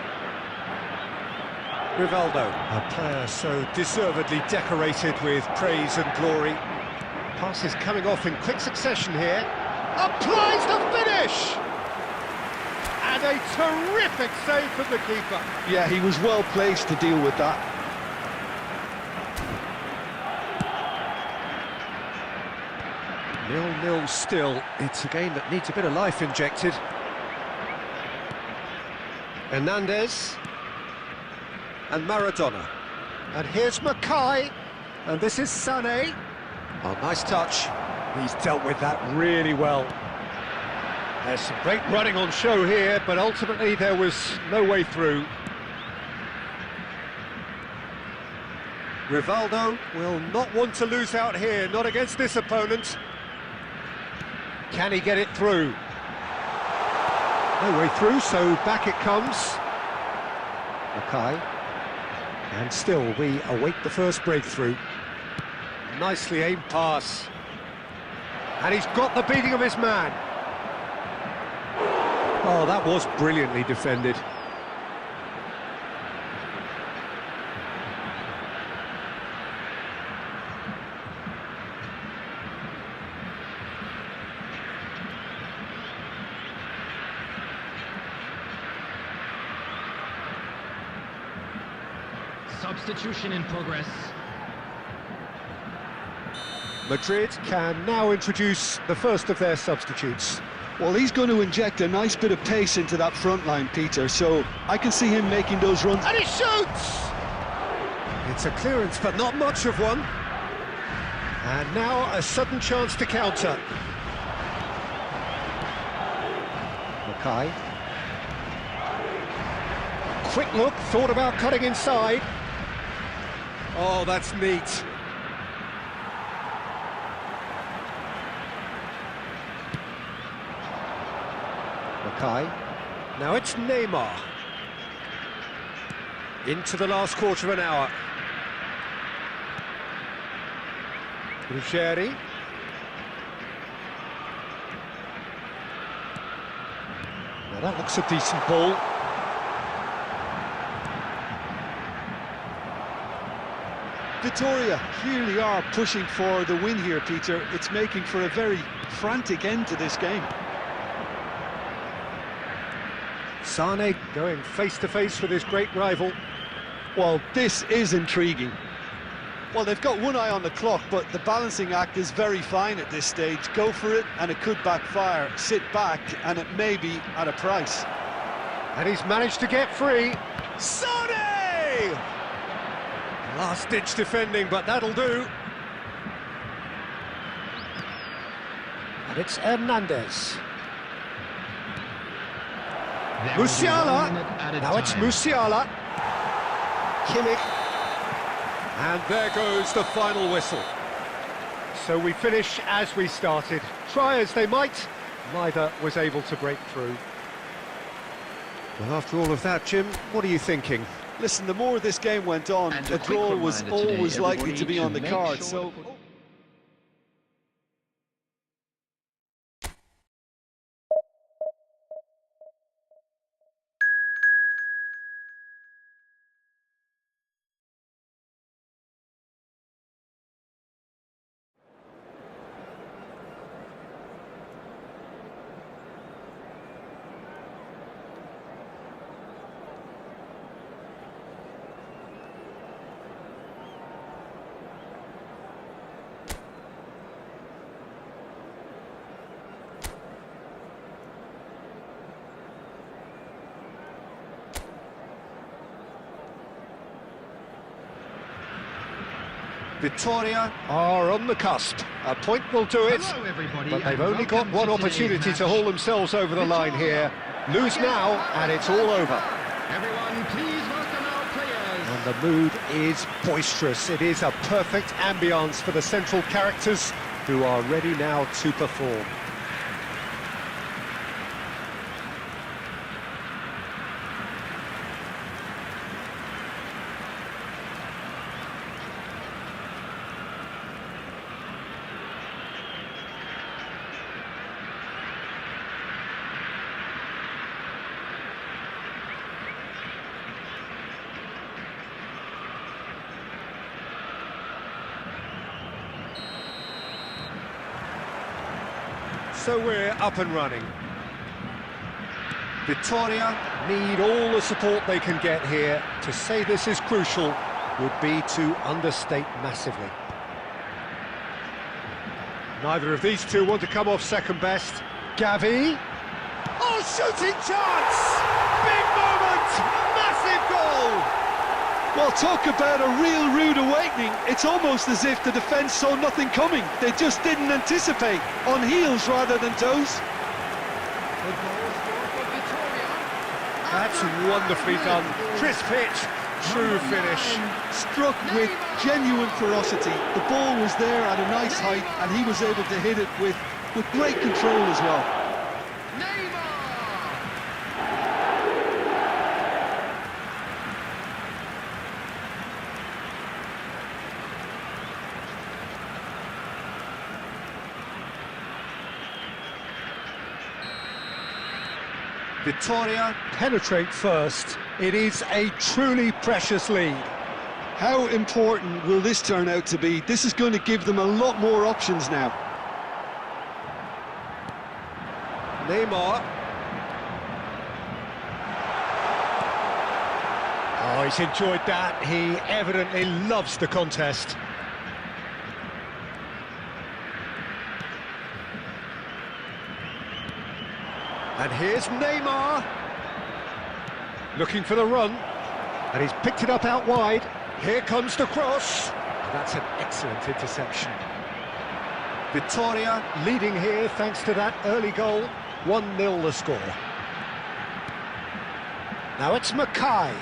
Rivaldo, a player so deservedly decorated with praise and glory. Passes coming off in quick succession here. Applies the finish! And a terrific save from the keeper. Yeah, he was well placed to deal with that. 0-0 still. It's a game that needs a bit of life injected. Hernandez. And Maradona. And here's Makaay. And this is Sané. Oh, nice touch. He's dealt with that really well. There's some great running on show here, but ultimately there was no way through. Rivaldo will not want to lose out here, not against this opponent. Can he get it through? No way through, so back it comes. Makaay. And still, we await the first breakthrough. Nicely aimed pass. And he's got the beating of his man. Oh, that was brilliantly defended. Substitution in progress. Madrid can now introduce the first of their substitutes. Well, he's going to inject a nice bit of pace into that front line, Peter, so I can see him making those runs. And he shoots! It's a clearance, but not much of one. And now a sudden chance to counter. Makaay. Quick look, thought about cutting inside. Oh, that's neat. Makaay. Now it's Neymar. Into the last quarter of an hour. Ruggeri. Now that looks a decent ball. Vitoria clearly are pushing for the win here, Peter. It's making for a very frantic end to this game. Sané going face-to-face with his great rival. Well, this is intriguing. Well, they've got one eye on the clock, but the balancing act is very fine at this stage. Go for it, and it could backfire. Sit back, and it may be at a price. And he's managed to get free. Sané! Last-ditch defending, but that'll do. And it's Hernandez. Musiala. Now it's Musiala. Kimmich. And there goes the final whistle. So we finish as we started. Try as they might, neither was able to break through. Well, after all of that, Jim, what are you thinking? Listen, the more this game went on, And a a quick draw was reminder today, always likely everybody, to be to on the make card, sure so... to put- Vitoria are on the cusp. A point will do it, Hello, everybody, but they've and only got welcome one to today's opportunity to match. haul themselves over the line here. Lose now, and it's all over. Everyone, please welcome our players. And the mood is boisterous. It is a perfect ambience for the central characters who are ready now to perform. So we're up and running. Victoria need all the support they can get here. To say this is crucial would be to understate massively. Neither of these two want to come off second best. Gavi. Oh, shooting chance! Big moment! Massive goal! Well, talk about a real rude awakening. It's almost as if the defence saw nothing coming. They just didn't anticipate, on heels rather than toes. That's wonderfully done. Crisp hit, true finish. Struck with genuine ferocity. The ball was there at a nice height, and he was able to hit it with great control as well. Victoria penetrate first. It is a truly precious lead. How important will this turn out to be? This is going to give them a lot more options now. Neymar. Oh, he's enjoyed that. He evidently loves the contest. And here's Neymar, looking for the run, and he's picked it up out wide. Here comes the cross. That's an excellent interception. Victoria leading here thanks to that early goal. 1-0 the score. Now it's Makaay.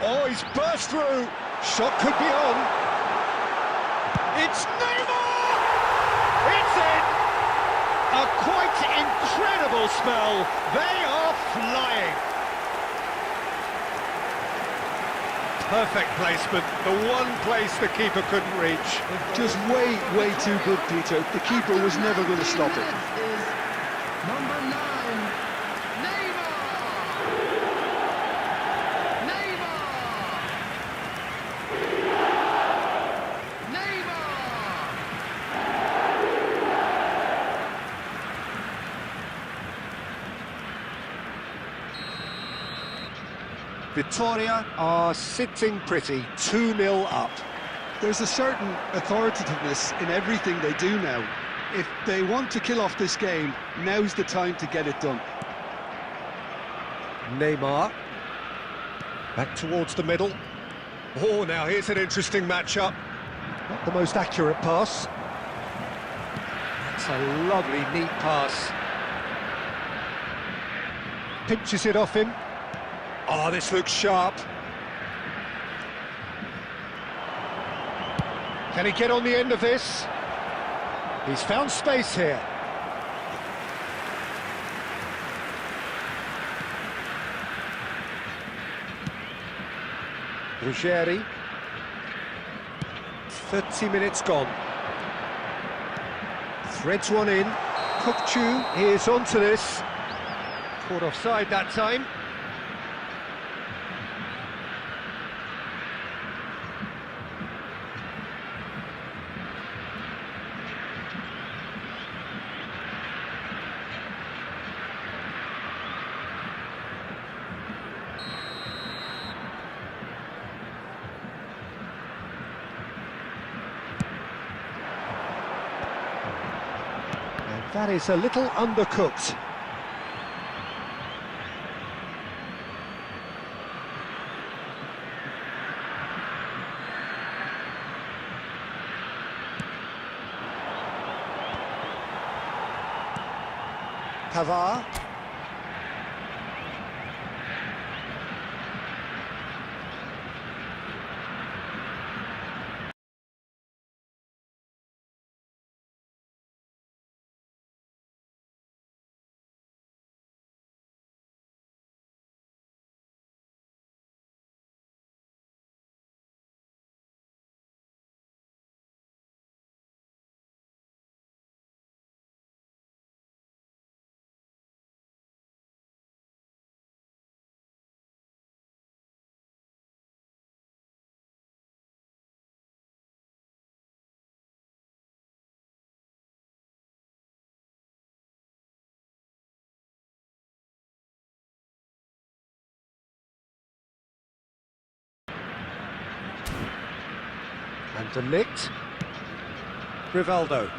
Oh, he's burst through. Shot could be on. It's Neymar! It's in! A quite incredible spell. They are flying. Perfect placement, the one place the keeper couldn't reach. Just way too good, Peter. The keeper was never going to stop it. Number 9, Neymar! Neymar! Neymar! Victoria are sitting pretty, 2-0 up. There's a certain authoritativeness in everything they do now. If they want to kill off this game, now's the time to get it done. Neymar, back towards the middle. Oh, now here's an interesting matchup. Not the most accurate pass. That's a lovely, neat pass. Pinches it off him. Oh, this looks sharp. Can he get on the end of this? He's found space here. Ruggeri. 30 minutes gone. Threads one in. Kukchu is onto this. Caught offside that time. That is a little undercooked. Pavard. And De Ligt. Rivaldo.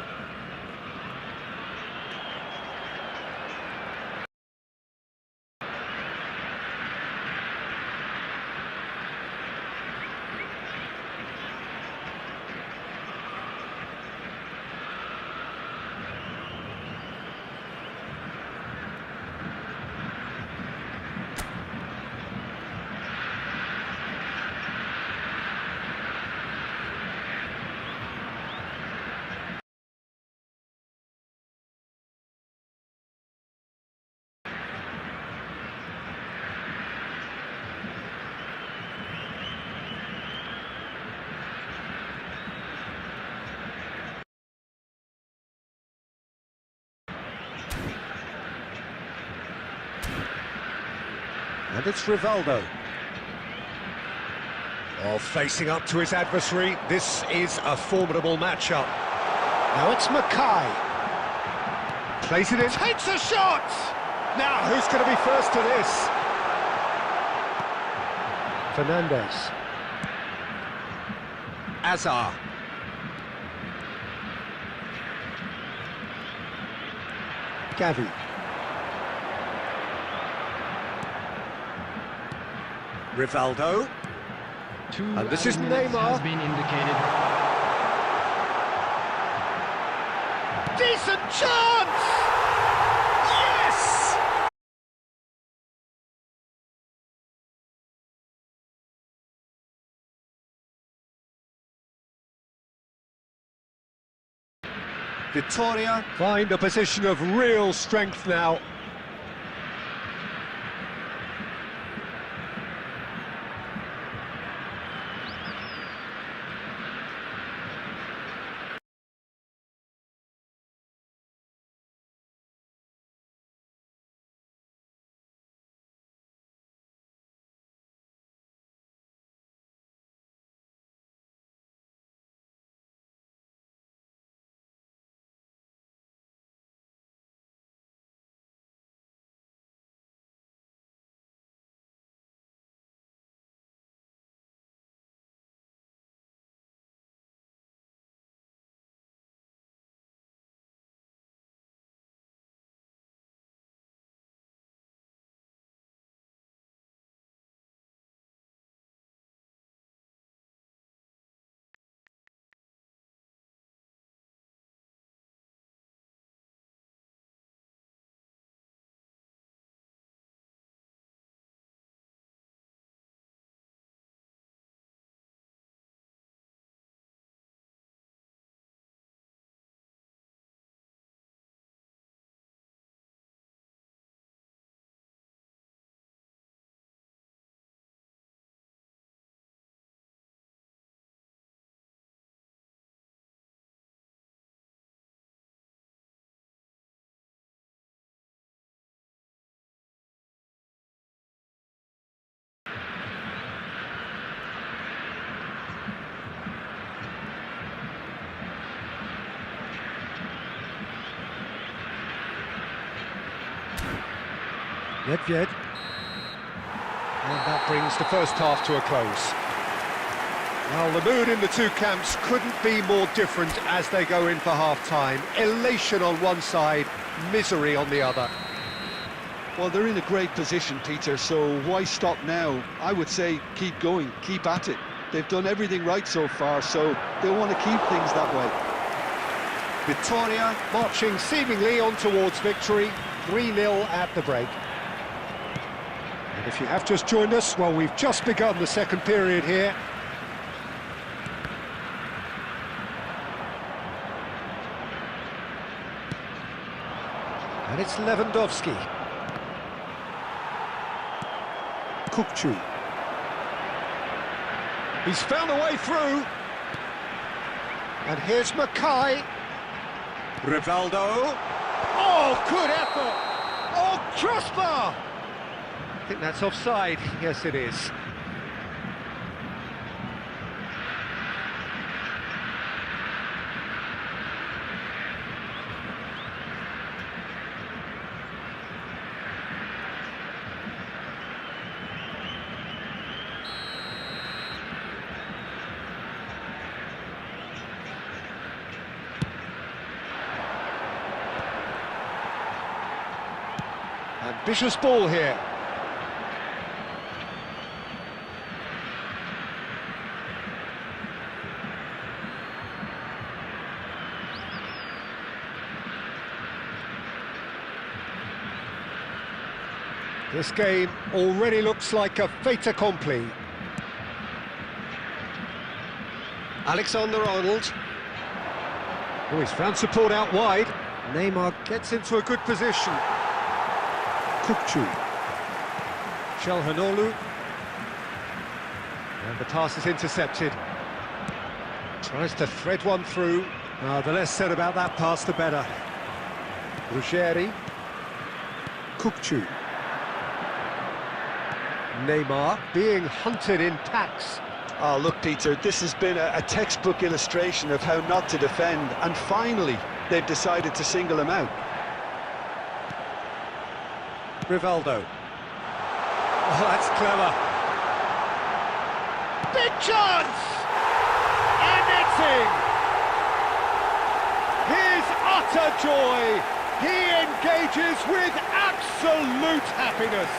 And it's Rivaldo. Oh, facing up to his adversary, this is a formidable matchup. Now it's Makaay. Plays it in, takes a shot! Now, who's going to be first to this? Fernandez. Azar. Gavi. Rivaldo. And this is minutes Neymar. has been indicated. Decent chance! Yes! Vitoria find a position of real strength now. Nedved. And that brings the first half to a close. Well, the mood in the two camps couldn't be more different as they go in for half-time. Elation on one side, misery on the other. Well, they're in a great position, Peter, so why stop now? I would say keep going, keep at it. They've done everything right so far, so they want to keep things that way. Vitoria marching seemingly on towards victory, 3-0 at the break. And if you have just joined us, well, we've just begun the second period here. And it's Lewandowski. Kukçu. He's found a way through. And here's Makaay. Rivaldo. Oh, good effort. Oh, crossbar. I think that's offside. Yes, it is. Ambitious ball here. This game already looks like a fait accompli. Alexander-Arnold. Oh, he's found support out wide. Neymar gets into a good position. Kukçu. Çalhanoğlu. And the pass is intercepted. Tries to thread one through. The less said about that pass, the better. Ruggeri. Kukçu. Neymar being hunted in packs. Oh, look, Peter, this has been a textbook illustration of how not to defend, and finally they've decided to single him out. Rivaldo. Oh, that's clever. Big chance! And it's in! His utter joy! He engages with absolute happiness.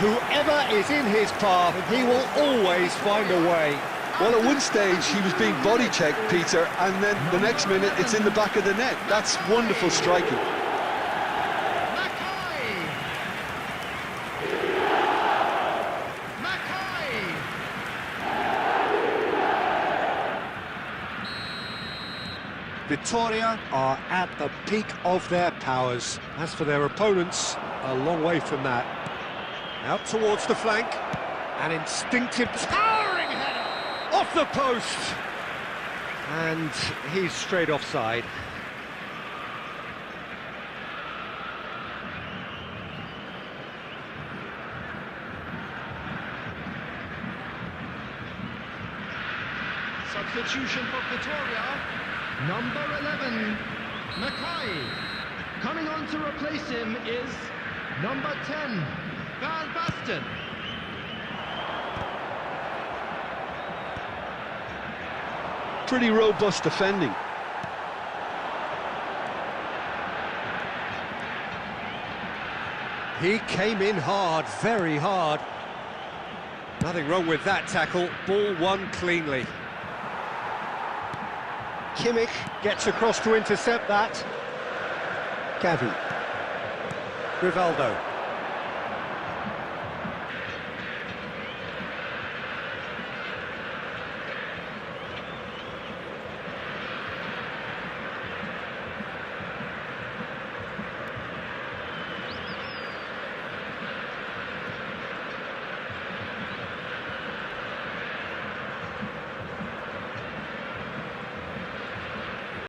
Whoever is in his path, he will always find a way. Well, at one stage he was being body checked, Peter, and then the next minute it's in the back of the net. That's wonderful striking. Makaay! Vitoria are at the peak of their powers. As for their opponents, a long way from that. Out towards the flank, an instinctive towering header off the post, and he's straight offside. Substitution for Pretoria, number 11, Makaay. Coming on to replace him is number 10, Van Basten. Pretty robust defending. He came in hard, very hard. Nothing wrong with that tackle, ball won cleanly. Kimmich gets across to intercept that. Gavi. Rivaldo.